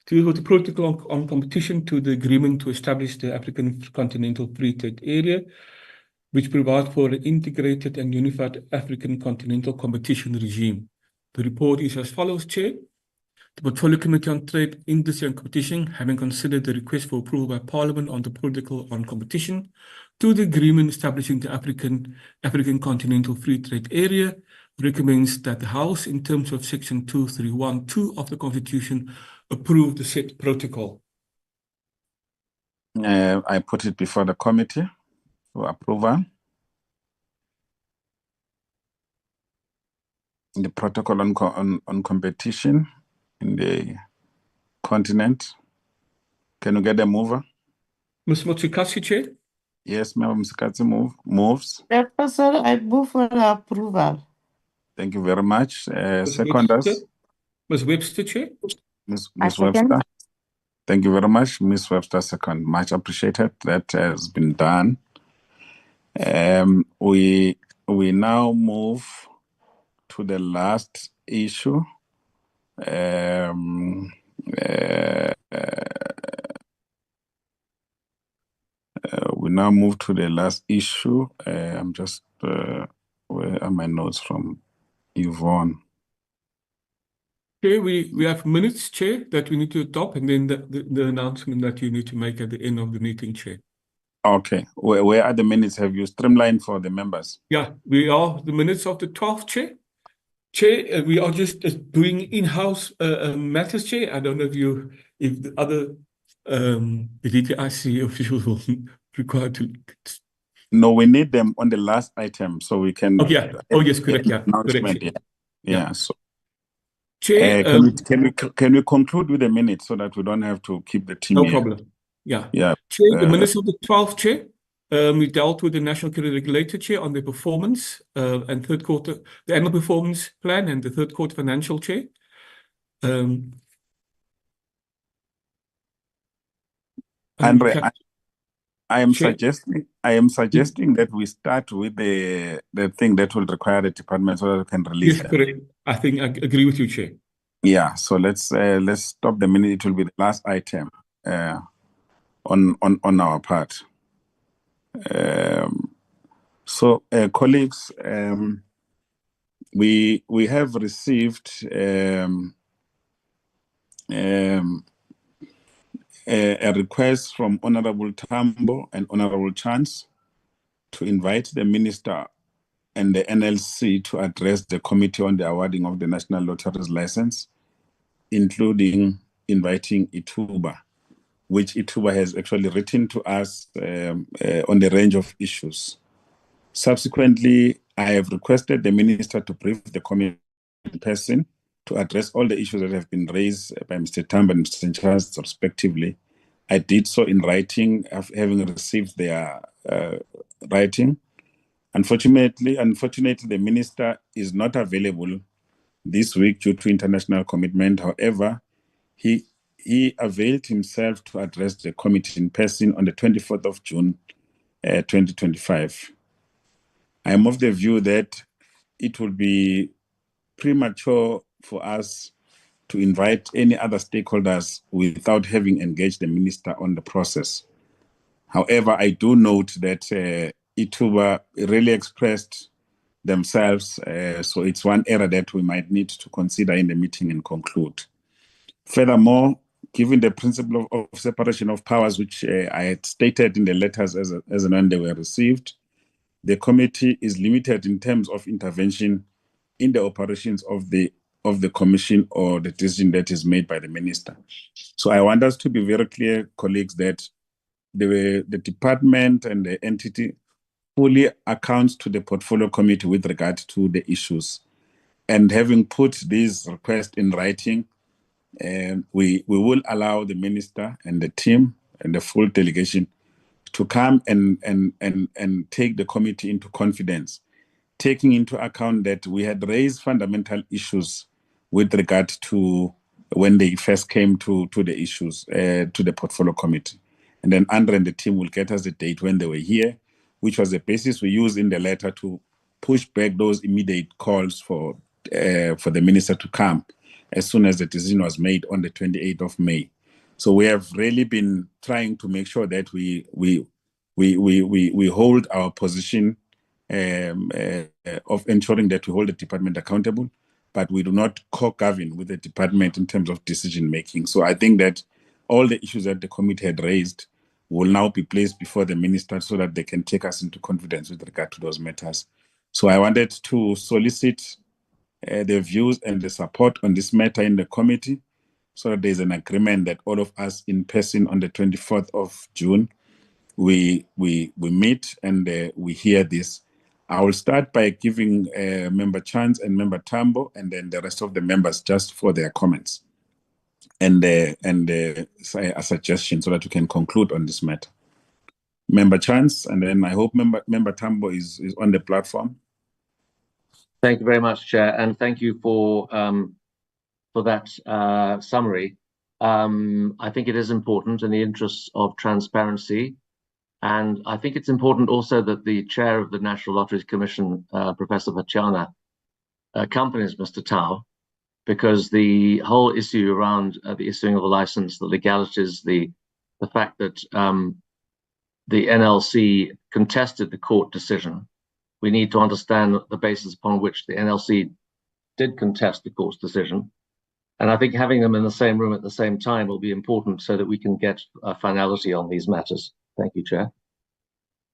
Speaker 2: deals with the protocol on competition to the agreement to establish the African Continental Free Trade Area, which provides for an integrated and unified African continental competition regime. The report is as follows, Chair. The Portfolio Committee on Trade, Industry and Competition, having considered the request for approval by Parliament on the protocol on competition to the agreement establishing the African Continental Free Trade Area, recommends that the House, in terms of Section 2312 of the Constitution, approve the said protocol.
Speaker 1: I put it before the committee for approval. The protocol on competition in the continent. Can you get a mover?
Speaker 2: Ms. Motsikatsi, Chair.
Speaker 1: Yes, Madam Motsikatsi moves.
Speaker 13: Chairperson, I move for the approval.
Speaker 1: Thank you very much. Seconders.
Speaker 2: Ms. Webster, Chair.
Speaker 1: Ms. Webster. Thank you very much. Ms. Webster, second. Much appreciated. That has been done. We now move to the last issue. We now move to the last issue. I'm just, where are my notes from Yvonne?
Speaker 2: Chair, we have minutes, Chair, that we need to adopt, and then the announcement that you need to make at the end of the meeting, Chair.
Speaker 1: Okay. Where are the minutes? Have you streamlined for the members?
Speaker 2: Yeah, we are the minutes of the 12th, Chair. Chair, we are just doing in-house matters, Chair. I don't know if the other the DTIC officials will require to.
Speaker 1: No, we need them on the last item so we can.
Speaker 2: Oh yeah. Oh yes, correct. Yeah,
Speaker 1: announcement.
Speaker 2: correct.
Speaker 1: Yeah. So,
Speaker 2: Chair,
Speaker 1: can we conclude with a minute so that we don't have to keep the team?
Speaker 2: No
Speaker 1: here?
Speaker 2: problem. Yeah.
Speaker 1: Yeah.
Speaker 2: Chair, the minutes of the 12th, Chair. We dealt with the National Credit Regulator, Chair, on the performance and third quarter, the annual performance plan and the third quarter financial, Chair.
Speaker 1: Andre, I am
Speaker 2: Chair?
Speaker 1: suggesting that we start with the thing that will require the department so that we can release
Speaker 2: Yes,
Speaker 1: them.
Speaker 2: correct. I think I agree with you, Chair.
Speaker 1: Yeah, so let's stop the minute. It will be the last item on our part. So colleagues, we have received a request from Honorable Tambo and Honorable Chance to invite the Minister and the NLC to address the committee on the awarding of the National Lotteries license, including inviting Ituba, which Ituba has actually written to us on the range of issues. Subsequently, I have requested the Minister to brief the committee in person to address all the issues that have been raised by Mr. Tambo and Mr. Charles respectively. I did so in writing, having received their writing. Unfortunately, the Minister is not available this week due to international commitment. However, he availed himself to address the committee in person on the 24th of June, 2025. I am of the view that it would be premature for us to invite any other stakeholders without having engaged the Minister on the process. However, I do note that Ituba really expressed themselves, so it's one area that we might need to consider in the meeting and conclude. Furthermore, given the principle of separation of powers, which I had stated in the letters as and when they were received, the committee is limited in terms of intervention in the operations of the commission or the decision that is made by the Minister. So I want us to be very clear, colleagues, that the department and the entity fully accounts to the portfolio committee with regard to the issues. And having put these requests in writing, we will allow the Minister and the team and the full delegation to come and take the committee into confidence, taking into account that we had raised fundamental issues with regard to when they first came to the issues, to the portfolio committee. And then Andre and the team will get us a date when they were here, which was the basis we used in the letter to push back those immediate calls for the Minister to come as soon as the decision was made on the 28th of May. So we have really been trying to make sure that we hold our position of ensuring that we hold the department accountable, but we do not co-govern with the department in terms of decision making. So I think that all the issues that the committee had raised will now be placed before the Minister so that they can take us into confidence with regard to those matters. So I wanted to solicit the views and the support on this matter in the committee so that there's an agreement that all of us in person on the 24th of June, we meet and we hear this. I will start by giving Member Chance and Member Tambo and then the rest of the members just for their comments and a suggestion so that we can conclude on this matter. Member Chance, and then I hope Member Tambo is on the platform.
Speaker 5: Thank you very much, Chair, and thank you for that summary. I think it is important in the interests of transparency, and I think it's important also that the Chair of the National Lotteries Commission, Professor Vachana, accompanies Mr. Tao, because the whole issue around the issuing of a license, the legalities, the fact that the NLC contested the court decision, we need to understand the basis upon which the NLC did contest the court's decision. And I think having them in the same room at the same time will be important so that we can get a finality on these matters. Thank you, Chair.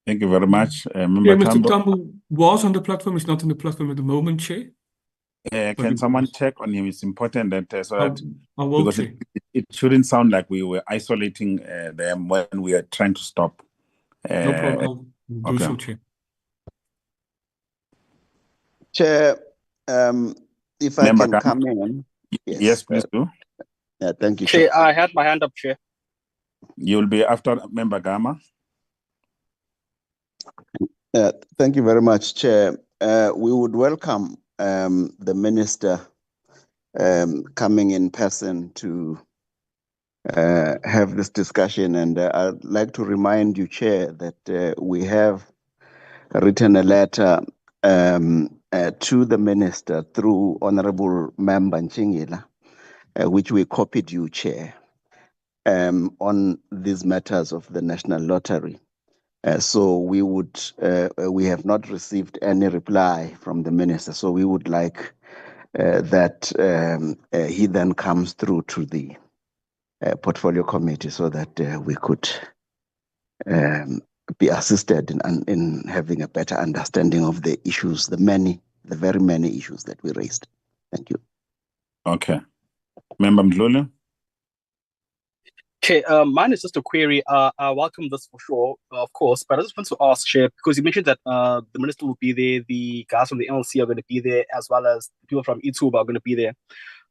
Speaker 1: Thank you very much.
Speaker 2: Mr. Tambo was on the platform. He's not on the platform at the moment, Chair.
Speaker 1: Can someone check on him? It's important that so that
Speaker 2: because
Speaker 1: it shouldn't sound like we were isolating them when we are trying to stop.
Speaker 2: No problem. I'll do so, Chair.
Speaker 3: Chair, if I can come in.
Speaker 1: Yes, please do.
Speaker 3: Yeah, thank you,
Speaker 14: Chair. I had my hand up, Chair.
Speaker 1: You'll be after Member Gama.
Speaker 3: Thank you very much, Chair. We would welcome the Minister coming in person to have this discussion. And I'd like to remind you, Chair, that we have written a letter to the Minister through Honorable Member Nchingila, which we copied you, Chair, on these matters of the National Lottery. So we have not received any reply from the Minister. So we would like that he then comes through to the portfolio committee so that we could be assisted in having a better understanding of the issues, the very many issues that we raised. Thank you.
Speaker 1: Okay. Member Mdluli?
Speaker 14: Chair, mine is just a query. I welcome this for sure, of course, but I just want to ask, Chair, because you mentioned that the Minister will be there, the guys from the NLC are going to be there, as well as people from eTuba are going to be there.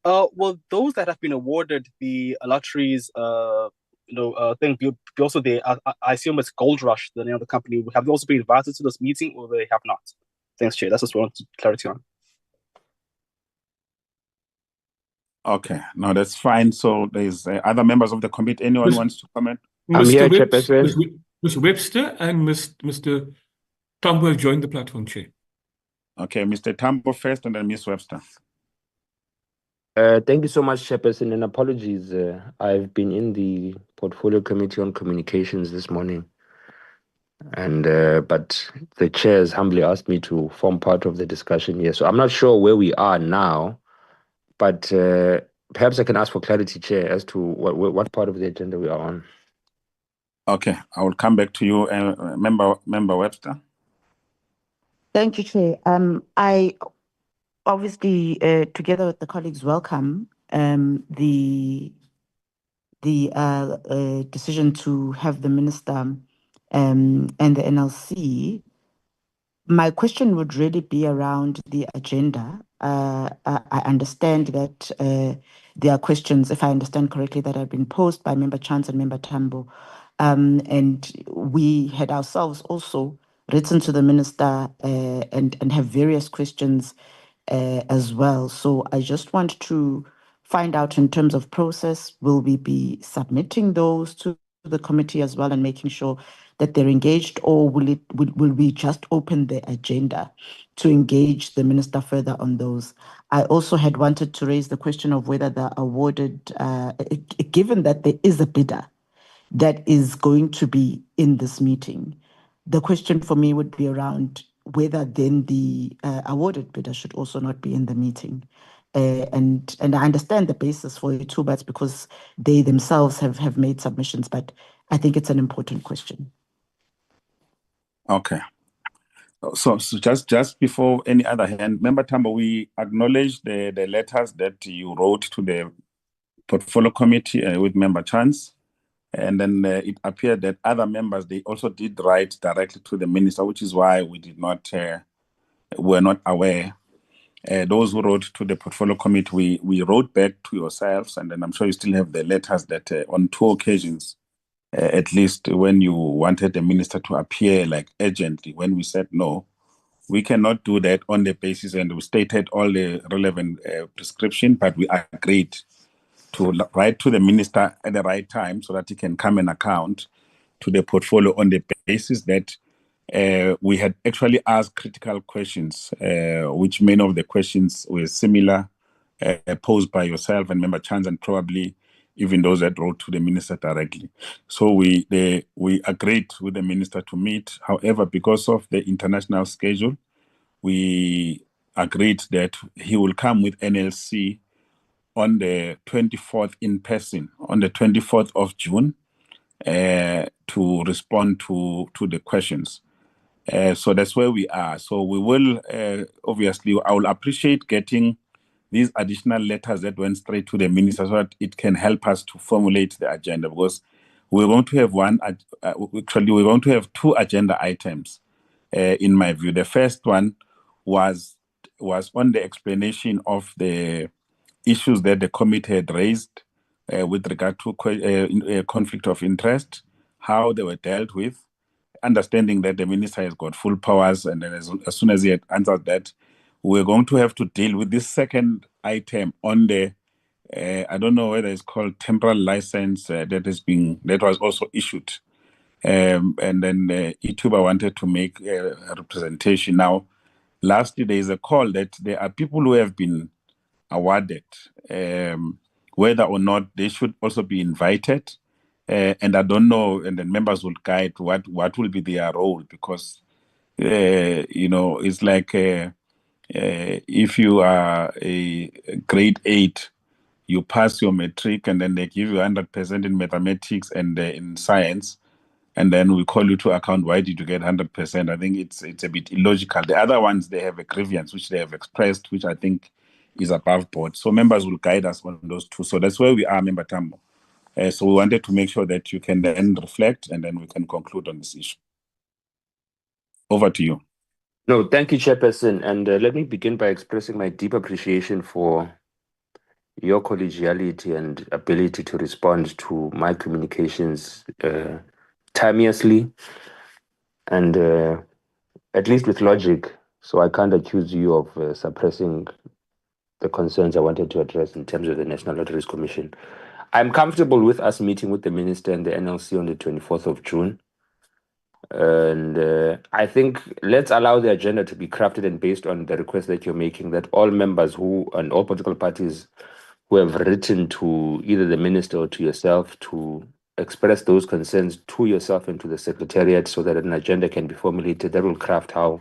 Speaker 14: Will those that have been awarded the lotteries, thing be also there? I assume it's Gold Rush, the name of the company. Have they also been invited to this meeting, or they have not? Thanks, Chair. That's just what I wanted clarity on.
Speaker 1: Okay, no, that's fine. So there's other members of the committee. Anyone wants to comment?
Speaker 20: I'm here,
Speaker 2: Mr.
Speaker 20: Chairperson.
Speaker 2: Ms. Webster and Mr. Tambo have joined the platform, Chair.
Speaker 1: Okay, Mr. Tambo first and then Ms. Webster.
Speaker 20: Thank you so much, Chairperson, and apologies. I've been in the Portfolio Committee on Communications this morning, and but the chair has humbly asked me to form part of the discussion here. So I'm not sure where we are now, but perhaps I can ask for clarity, Chair, as to what part of the agenda we are on.
Speaker 1: Okay, I will come back to you, Member Webster.
Speaker 4: Thank you, Chair. I obviously, together with the colleagues, welcome the decision to have the Minister and the NLC. My question would really be around the agenda. I understand that there are questions, if I understand correctly, that have been posed by Member Chance and Member Tambo. And we had ourselves also written to the Minister and have various questions as well. So I just want to find out in terms of process, will we be submitting those to the committee as well and making sure that they're engaged, or will we just open the agenda to engage the Minister further on those? I also had wanted to raise the question of whether the awarded, given that there is a bidder that is going to be in this meeting, the question for me would be around whether then the awarded bidder should also not be in the meeting. And I understand the basis for it too, but it's because they themselves have made submissions, but I think it's an important question.
Speaker 1: Okay. So just before any other hand, Member Tambo, we acknowledge the letters that you wrote to the Portfolio Committee with Member Chance. And then it appeared that other members, they also did write directly to the Minister, which is why we did not, were not aware. Those who wrote to the Portfolio Committee, we wrote back to yourselves, and then I'm sure you still have the letters that on 2 occasions, at least when you wanted the Minister to appear like urgently, when we said no, we cannot do that on the basis, and we stated all the relevant prescription, but we agreed to write to the Minister at the right time so that he can come and account to the portfolio on the basis that we had actually asked critical questions, which many of the questions were similar, posed by yourself and Member Chance, and probably even those that wrote to the Minister directly. So we agreed with the Minister to meet. However, because of the international schedule, we agreed that he will come with NLC on the 24th in person, on the 24th of June, to respond to the questions. So that's where we are. So we will, obviously, I will appreciate getting these additional letters that went straight to the Minister so that it can help us to formulate the agenda, because we're going to have actually we're going to have 2 agenda items, in my view. The first one was on the explanation of the issues that the committee had raised with regard to conflict of interest, how they were dealt with, understanding that the Minister has got full powers, and then as soon as he had answered that, we're going to have to deal with this second item on the I don't know whether it's called temporal license that was also issued. And then eTuber wanted to make a representation. Now, lastly, there is a call that there are people who have been awarded, whether or not they should also be invited. And I don't know, and then members will guide what will be their role, because, it's like if you are a grade 8, you pass your matric and then they give you 100% in mathematics and in science, and then we call you to account, why did you get 100%? I think it's a bit illogical. The other ones, they have a grievance which they have expressed, which I think is above board. So members will guide us on those two. So that's where we are, Member Tambo. So we wanted to make sure that you can then reflect and then we can conclude on this issue. Over to you.
Speaker 20: No, thank you, Chairperson. And let me begin by expressing my deep appreciation for your collegiality and ability to respond to my communications timeously and at least with logic. So I can't accuse you of suppressing the concerns I wanted to address in terms of the National Lotteries Commission. I'm comfortable with us meeting with the Minister and the NLC on the 24th of June. And I think let's allow the agenda to be crafted and based on the request that you're making, that all members and all political parties who have written to either the Minister or to yourself to express those concerns to yourself and to the Secretariat so that an agenda can be formulated that will craft how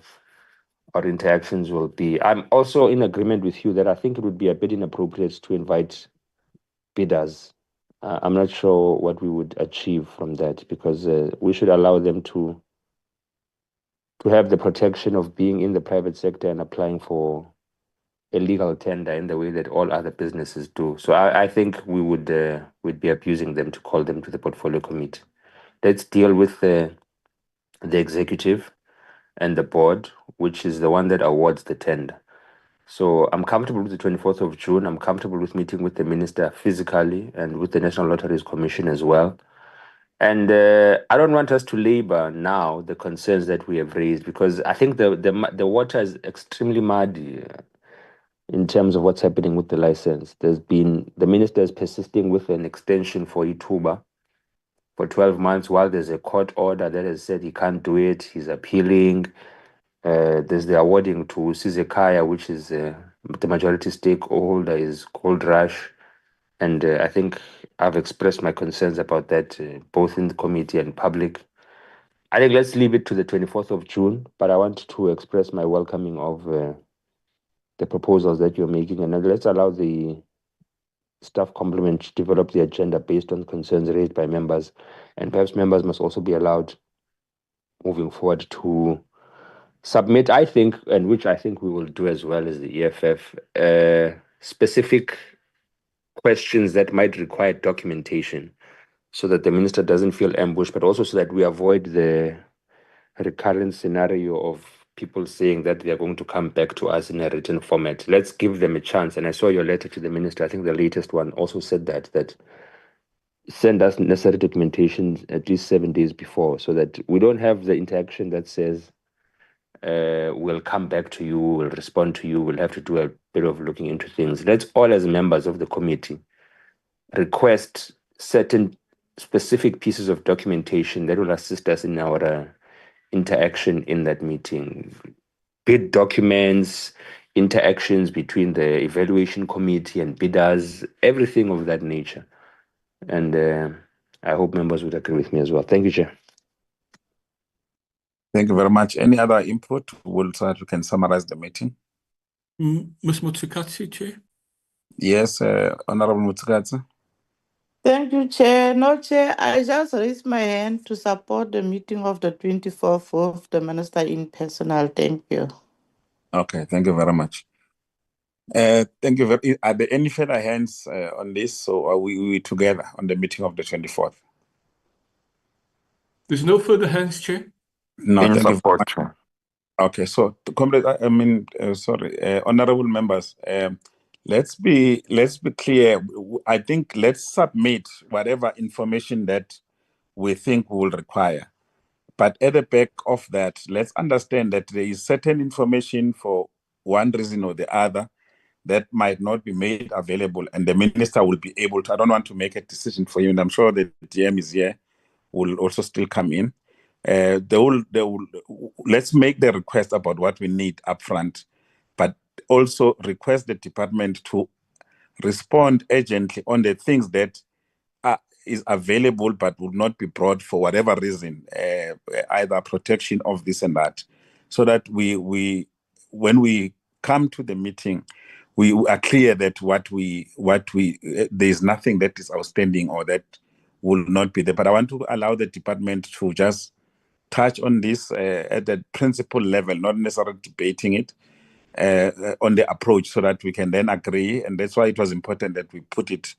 Speaker 20: our interactions will be. I'm also in agreement with you that I think it would be a bit inappropriate to invite bidders. I'm not sure what we would achieve from that, because we should allow them to have the protection of being in the private sector and applying for a legal tender in the way that all other businesses do. So I think we would be abusing them to call them to the portfolio committee. Let's deal with the executive and the board, which is the one that awards the tender. So I'm comfortable with the 24th of June. I'm comfortable with meeting with the minister physically and with the National Lotteries Commission as well. And I don't want us to labor now the concerns that we have raised, because I think the water is extremely muddy in terms of what's happening with the license. The minister is persisting with an extension for eTuber for 12 months while there's a court order that has said he can't do it. He's appealing. There's the awarding to Sizekaya, which is the majority stakeholder, is Gold Rush. And I think I've expressed my concerns about that both in the committee and public. I think let's leave it to the 24th of June, but I want to express my welcoming of the proposals that you're making, and then let's allow the staff complement to develop the agenda based on concerns raised by members. And perhaps members must also be allowed moving forward to submit, I think, and which I think we will do as well as the EFF, specific questions that might require documentation so that the minister doesn't feel ambushed, but also so that we avoid the recurrent scenario of people saying that they're going to come back to us in a written format. Let's give them a chance. And I saw your letter to the minister. I think the latest one also said that send us necessary documentation at least 7 days before, so that we don't have the interaction that says, we'll come back to you, we'll respond to you, we'll have to do a bit of looking into things. Let's all, as members of the committee, request certain specific pieces of documentation that will assist us in our interaction in that meeting. Bid documents, interactions between the evaluation committee and bidders, everything of that nature. And I hope members would agree with me as well. Thank you, Chair.
Speaker 1: Thank you very much. Any other input? We'll try to can summarize the meeting.
Speaker 2: Ms. Mutsikatsi, Chair.
Speaker 1: Yes, Honorable Mutsikatsi.
Speaker 13: Thank you, Chair. No, Chair, I just raised my hand to support the meeting of the 24th of the Minister in personal. Thank you.
Speaker 1: Okay, thank you very much. Thank you. Are there any further hands on this? So are we together on the meeting of the 24th?
Speaker 2: There's no further hands, Chair.
Speaker 1: No,
Speaker 20: In
Speaker 1: thank
Speaker 20: support,
Speaker 1: you.
Speaker 20: Chair.
Speaker 1: Okay, so honorable members, let's be clear. I think let's submit whatever information that we think we will require. But at the back of that, let's understand that there is certain information for one reason or the other that might not be made available, and the minister will be able to, I don't want to make a decision for you, and I'm sure the DM is here, will also still come in. Let's make the request about what we need upfront, but also request the department to respond urgently on the things that is available but will not be brought for whatever reason, either protection of this and that, so that we when we come to the meeting, we are clear that there is nothing that is outstanding or that will not be there. But I want to allow the department to just touch on this at the principal level, not necessarily debating it, on the approach, so that we can then agree. And that's why it was important that we put it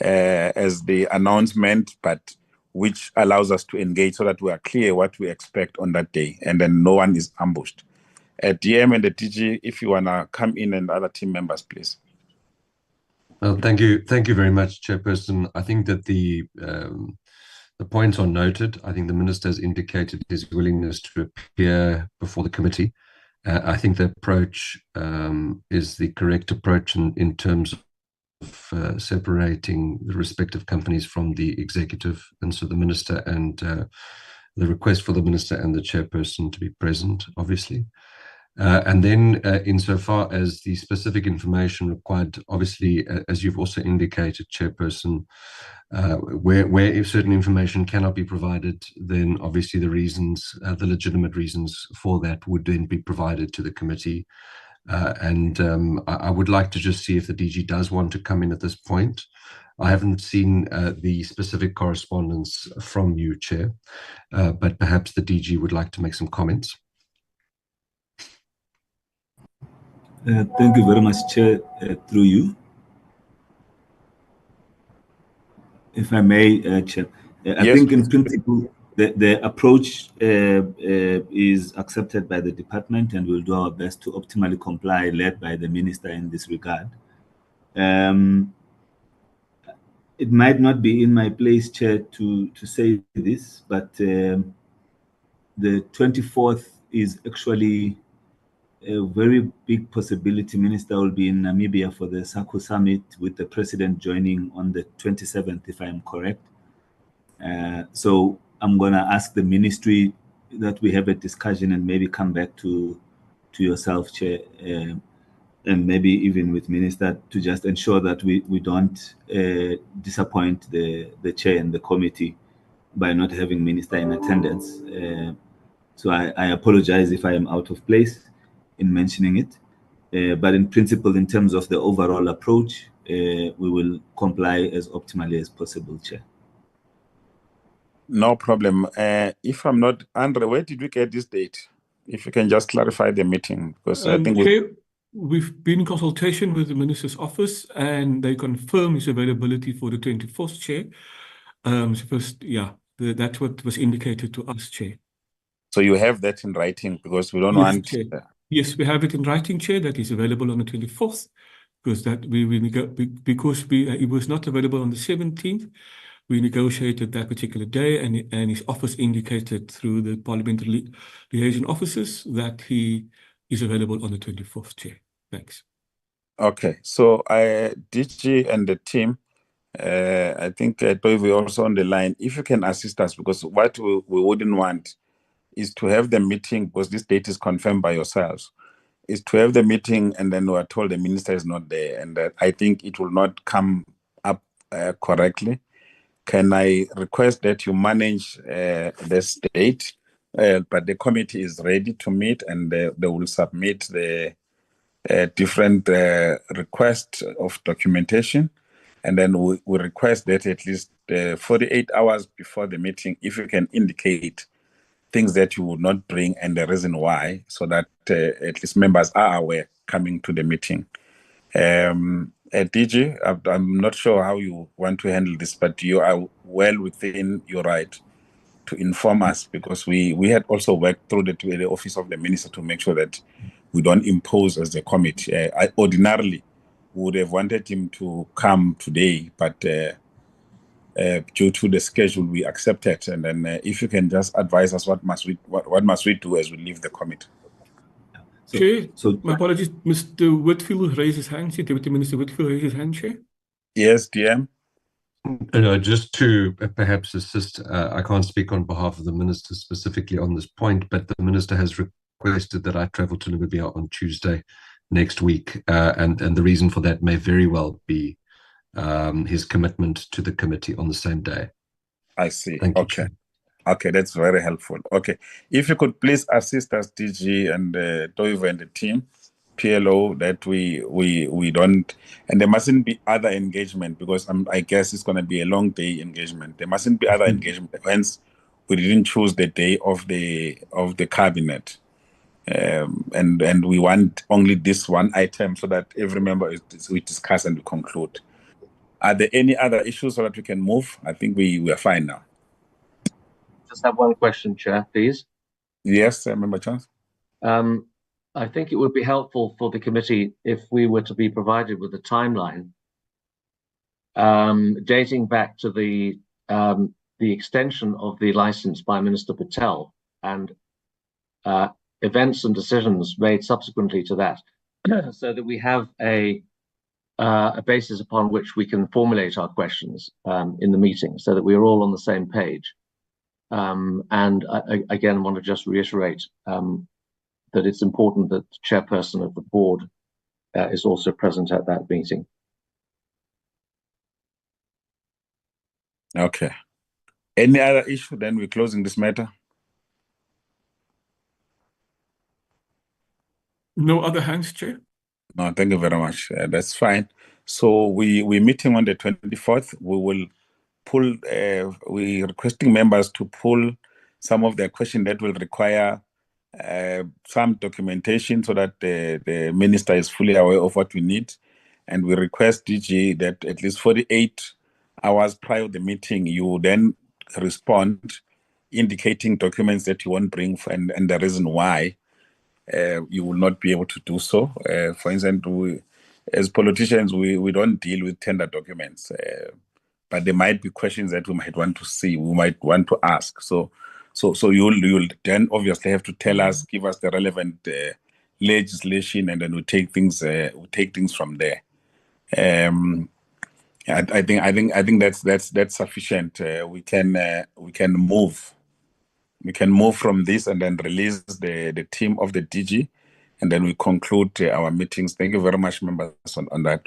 Speaker 1: as the announcement, but which allows us to engage so that we are clear what we expect on that day, and then no one is ambushed. DM and the DG, if you want to come in, and other team members, please.
Speaker 9: Well, thank you very much, Chairperson. I think that the points are noted. I think the Minister has indicated his willingness to appear before the committee. I think the approach is the correct approach in terms of separating the respective companies from the executive, and so the Minister and the request for the Minister and the Chairperson to be present, obviously. And then insofar as the specific information required, obviously, as you've also indicated, Chairperson, where if certain information cannot be provided, then obviously the reasons, the legitimate reasons for that would then be provided to the committee. I would like to just see if the DG does want to come in at this point. I haven't seen the specific correspondence from you, Chair, but perhaps the DG would like to make some comments.
Speaker 10: Thank you very much, Chair, through you. If I may, Chair, I think in principle, the approach is accepted by the department, and we'll do our best to optimally comply, led by the Minister in this regard. It might not be in my place, Chair, to say this, but the 24th is actually a very big possibility. Minister will be in Namibia for the SACU Summit, with the President joining on the 27th, if I am correct. So I'm going to ask the Ministry that we have a discussion and maybe come back to yourself, Chair, and maybe even with Minister, to just ensure that we don't disappoint the Chair and the committee by not having Minister in attendance. So I apologize if I am out of place in mentioning it. But in principle, in terms of the overall approach, we will comply as optimally as possible, Chair.
Speaker 1: No problem. If I'm not, Andre, where did we get this date? If you can just clarify the meeting, because I think
Speaker 2: Chair, we've been in consultation with the Minister's office, and they confirm his availability for the 24th, Chair. That's what was indicated to us, Chair.
Speaker 1: So you have that in writing, because we don't want...
Speaker 2: Chair. Yes, we have it in writing, Chair, that is available on the 24th, because he was not available on the 17th. We negotiated that particular day, and his office indicated through the parliamentary liaison officers that he is available on the 24th, Chair. Thanks.
Speaker 1: Okay, so DG and the team, I think we're also on the line. If you can assist us, because what we wouldn't want is to have the meeting, because this date is confirmed by yourselves, is to have the meeting and then we are told the minister is not there, and I think it will not come up correctly. Can I request that you manage this date, but the committee is ready to meet, and they will submit the different requests of documentation, and then we request that at least 48 hours before the meeting, if you can indicate things that you would not bring and the reason why, so that at least members are aware coming to the meeting. DG, I'm not sure how you want to handle this, but you are well within your right to inform us, because we had also worked through the office of the minister to make sure that we don't impose as a committee. I ordinarily would have wanted him to come today, but due to the schedule, we accepted. And then if you can just advise us what must we do as we leave the committee.
Speaker 2: Chair,
Speaker 10: So
Speaker 2: my apologies. Mr. Whitfield raised his hand. Deputy Minister Whitfield raised his hand, Chair.
Speaker 1: Yes, DM.
Speaker 9: Just to perhaps assist, I can't speak on behalf of the minister specifically on this point, but the minister has requested that I travel to Namibia on Tuesday next week, and the reason for that may very well be his commitment to the committee on the same day.
Speaker 1: I see.
Speaker 9: Thank you,
Speaker 1: Okay.
Speaker 9: Chair.
Speaker 1: Okay, that's very helpful. Okay. If you could please assist us, DG and Toivo and the team, PLO, that we don't, and there mustn't be other engagement, because I guess it's going to be a long day engagement. There mustn't be other engagement. Hence, we didn't choose the day of the cabinet. And we want only this one item so that every member we discuss and we conclude. Are there any other issues so that we can move? I think we are fine now.
Speaker 5: Just have one question, Chair, please.
Speaker 1: Yes, Member Chance.
Speaker 5: I think it would be helpful for the committee if we were to be provided with a timeline dating back to the extension of the license by Minister Patel and events and decisions made subsequently to that, so that we have a basis upon which we can formulate our questions in the meeting, so that we are all on the same page. And I again want to just reiterate that it's important that the chairperson of the board is also present at that meeting.
Speaker 1: Okay. Any other issue? Then we're closing this matter.
Speaker 2: No other hands, Chair?
Speaker 1: No, thank you very much. That's fine. So we're meeting on the 24th. We will pull, we're requesting members to pull some of their questions that will require some documentation so that the minister is fully aware of what we need. And we request DG that at least 48 hours prior to the meeting, you then respond indicating documents that you won't bring and the reason why you will not be able to do so. For instance, as politicians, we don't deal with tender documents, but there might be questions that we might want to see, we might want to ask. So you'll then obviously have to tell us, give us the relevant legislation, and then we take things from there. I think that's sufficient. We can move. We can move from this and then release the team of the DG, and then we conclude our meetings. Thank you very much, members, on that.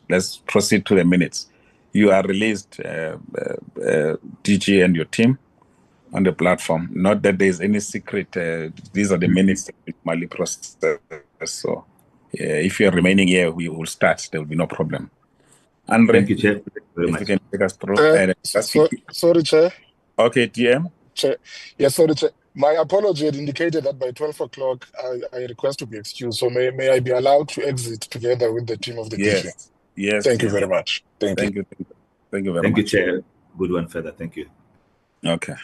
Speaker 1: Let's proceed to the minutes. You are released, DG and your team, on the platform. Not that there's any secret. These are the minutes that we normally process. So if you're remaining here, we will start. There will be no problem. Andre,
Speaker 10: thank you, Chair. Very
Speaker 1: if
Speaker 10: much.
Speaker 1: you can take us through.
Speaker 19: Sorry, Chair.
Speaker 1: Okay, DM.
Speaker 19: Chair. Yes, sorry, Chair. My apology had indicated that by 12 o'clock, I request to be excused. So may I be allowed to exit together with the team of the DG?
Speaker 1: Yes.
Speaker 19: Thank you very much. Thank you.
Speaker 1: Thank you very
Speaker 10: Thank
Speaker 1: much.
Speaker 10: you, Chair. Good one further. Thank you.
Speaker 1: Okay.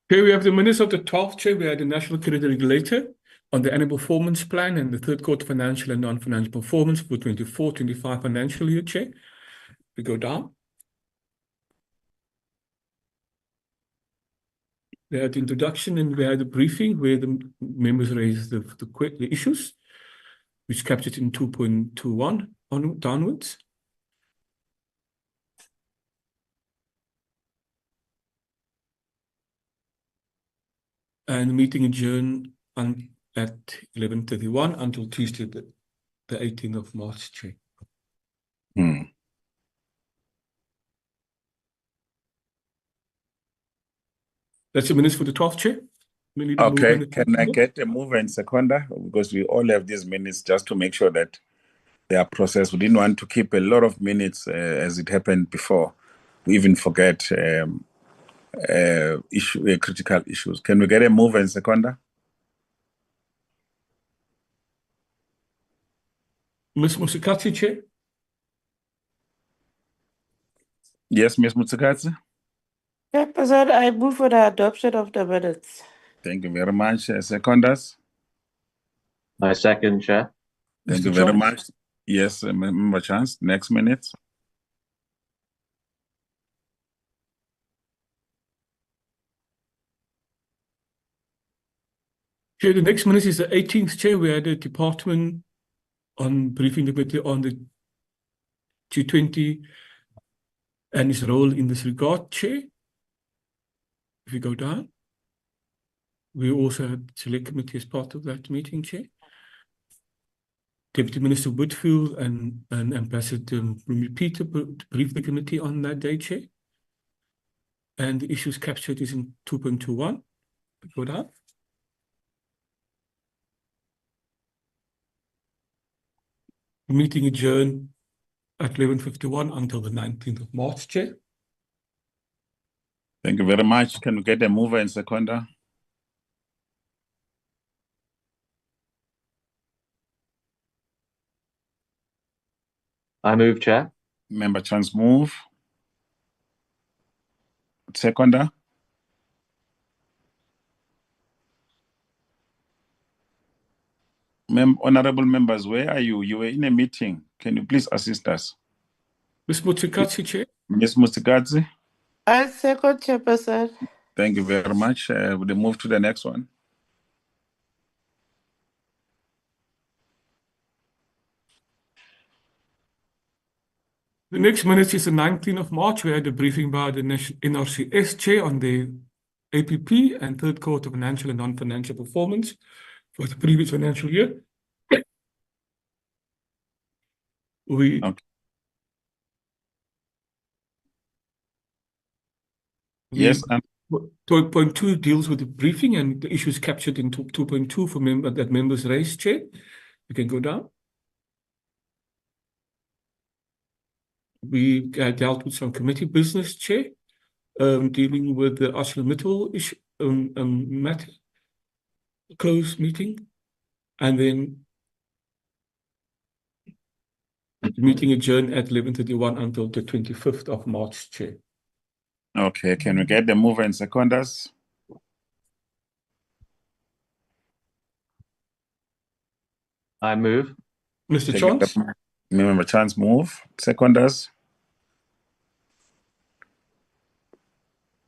Speaker 2: Here we have the minutes of the 12th, Chair. We had the National Credit Regulator on the annual performance plan and the third quarter financial and non-financial performance for 24-25 financial year, Chair. We go down. We had the introduction and we had a briefing where the members raised the issues, which captured in 2.21 downwards. And the meeting adjourned at 11:31 until Tuesday, the 18th of March, Chair. That's the minutes for the 12th, Chair.
Speaker 1: Okay, can I get a mover and seconder? Because we all have these minutes just to make sure that they are processed. We didn't want to keep a lot of minutes as it happened before. We even forget critical issues. Can we get a mover and seconder?
Speaker 2: Ms. Musikatsi, Chair.
Speaker 1: Yes, Ms. Musikatsi.
Speaker 13: Chairperson, I move for the adoption of the minutes.
Speaker 1: Thank you very much. Seconders?
Speaker 5: I second, Chair.
Speaker 1: Thank you very much. Yes, Member Chance. Next minute.
Speaker 2: Chair, the next minute is the 18th, Chair. We had a department on briefing the committee on the G20 and its role in this regard, Chair. If you go down, we also had select committee as part of that meeting, Chair. Deputy Minister Whitfield and Ambassador Peter briefed the committee on that day, Chair. And the issues captured is in 2.21. Go down. The meeting adjourned at 11:51 until the 19th of March, Chair.
Speaker 1: Thank you very much. Can we get a mover and seconder?
Speaker 5: I move, Chair.
Speaker 1: Member Chance move. Seconder? Honorable members, where are you? You were in a meeting. Can you please assist us?
Speaker 2: Ms. Mutsikatsi, Chair.
Speaker 1: Ms. Mutsikatsi?
Speaker 13: I second, Chairperson.
Speaker 1: Thank you very much. We'll move to the next one.
Speaker 2: The next minute is the 19th of March. We had a briefing by the NRCS Chair on the APP and third quarter financial and non-financial performance for the previous financial year.
Speaker 1: Yes.
Speaker 2: Point 2 deals with the briefing and the issues captured in 2.2 for that members raised, Chair. You can go down. We dealt with some committee business, Chair, dealing with the ArcelorMittal issue, matter, closed meeting, and then the meeting adjourned at 11:31 until the 25th of March, Chair.
Speaker 1: Okay, can we get the mover and seconders?
Speaker 5: I move.
Speaker 2: Mr. Chance?
Speaker 1: Member Chance move. Seconders?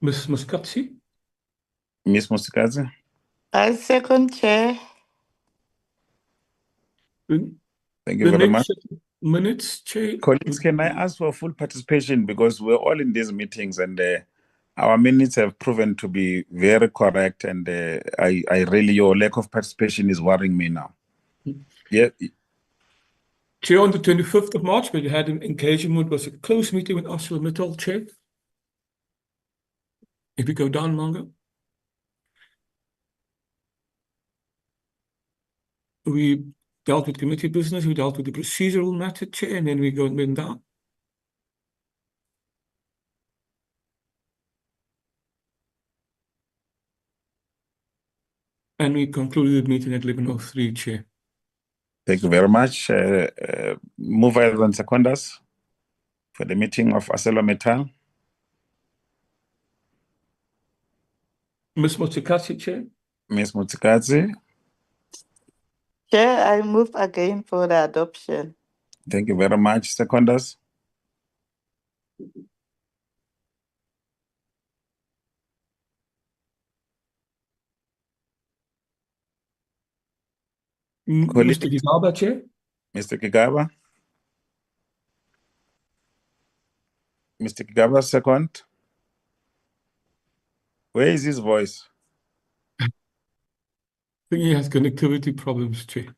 Speaker 2: Ms. Muskatsi?
Speaker 1: Ms. Muskatsi?
Speaker 13: I second, Chair.
Speaker 1: Thank you very much.
Speaker 2: Minutes, Chair.
Speaker 1: Colleagues, can I ask for full participation because we're all in these meetings and our minutes have proven to be very correct and I really, your lack of participation is worrying me now. Yeah.
Speaker 2: Chair, on the 25th of March, we had an engagement, was a close meeting with ArcelorMittal, Chair. If you go down longer. We dealt with committee business, we dealt with the procedural matter, Chair, and then we went down. And we concluded the meeting at 11:03, Chair.
Speaker 1: Thank you very much. Movers and seconders for the meeting of ArcelorMittal.
Speaker 2: Ms. Mutsikatsi, Chair.
Speaker 1: Ms. Mutsikatsi.
Speaker 13: Chair, I move again for the adoption.
Speaker 1: Thank you very much. Seconders.
Speaker 2: Mr. Kigaba, Chair.
Speaker 1: Mr. Kigaba. Mr. Kigaba, second. Where is his voice?
Speaker 2: I think he has connectivity problems, Chair.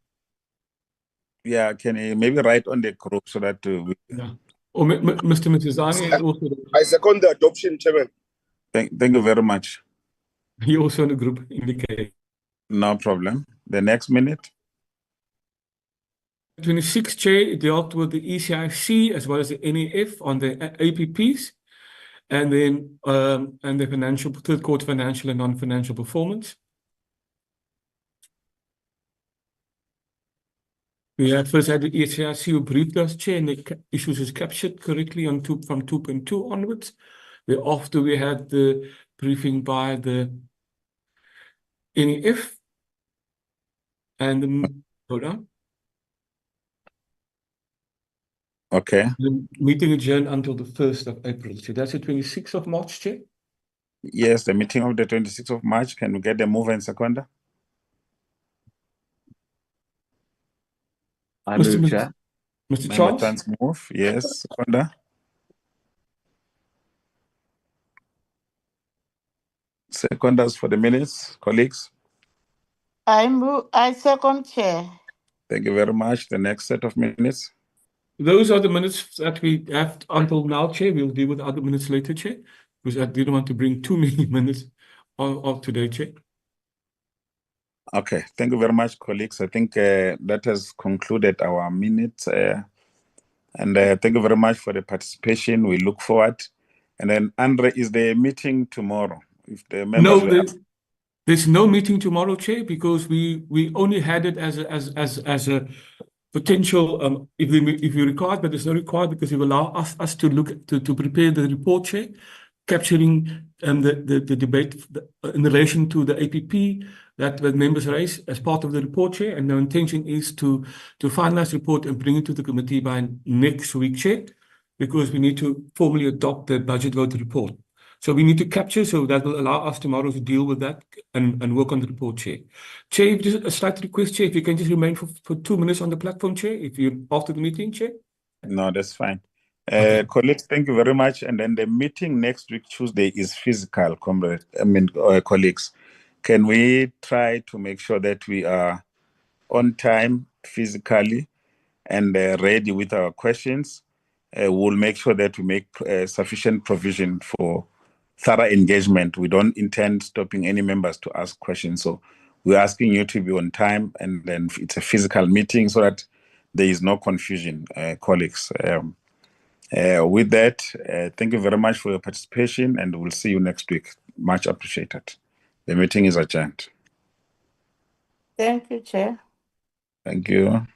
Speaker 1: Yeah, can he maybe write on the group so that we...
Speaker 2: Yeah. Or Mr. Mtizani is also...
Speaker 19: I second the adoption, Chairman.
Speaker 1: Thank you very much.
Speaker 2: He also in the group indicated.
Speaker 1: No problem. The next minute.
Speaker 2: 26, Chair, dealt with the ECIC as well as the NEF on the APPs, and then and the third quarter financial and non-financial performance. We had first had the ECIC who briefed us, Chair, and the issues is captured correctly on from 2.2 onwards. Thereafter, we had the briefing by the NEF and the hold on.
Speaker 1: Okay.
Speaker 2: The meeting adjourned until the 1st of April. So that's the 26th of March, Chair?
Speaker 1: Yes, the meeting of the 26th of March. Can we get the mover and seconder? I
Speaker 2: Mr.
Speaker 1: move,
Speaker 2: Chair. Mr.
Speaker 1: Member
Speaker 2: Charles?
Speaker 1: Chance move. Yes, Seconda. Secondas for the minutes, colleagues.
Speaker 13: I second, Chair.
Speaker 1: Thank you very much. The next set of minutes.
Speaker 2: Those are the minutes that we have until now, Chair. We'll deal with other minutes later, Chair, because I didn't want to bring too many minutes of today, Chair.
Speaker 1: Okay, thank you very much, colleagues. I think that has concluded our minutes. And thank you very much for the participation. We look forward. And then, Andre, is the meeting tomorrow? If the members
Speaker 2: No, there's no meeting tomorrow, Chair, because we only had it as a potential if you required, but there's no required because it will allow us to look to prepare the report, Chair, capturing the debate in relation to the APP that the members raised as part of the report, Chair. And the intention is to finalize the report and bring it to the committee by next week, Chair, because we need to formally adopt the budget vote report. So we need to capture, so that will allow us tomorrow to deal with that and work on the report, Chair. Chair, just a slight request, Chair, if you can just remain for 2 minutes on the platform, Chair, if you're after the meeting, Chair.
Speaker 1: No, that's fine. Colleagues, thank you very much. And then the meeting next week, Tuesday, is physical, colleagues. Can we try to make sure that we are on time physically and ready with our questions? We'll make sure that we make sufficient provision for thorough engagement. We don't intend stopping any members to ask questions. So we're asking you to be on time, and then it's a physical meeting so that there is no confusion, colleagues. With that, thank you very much for your participation, and we'll see you next week. Much appreciated. The meeting is adjourned.
Speaker 13: Thank you, Chair.
Speaker 1: Thank you.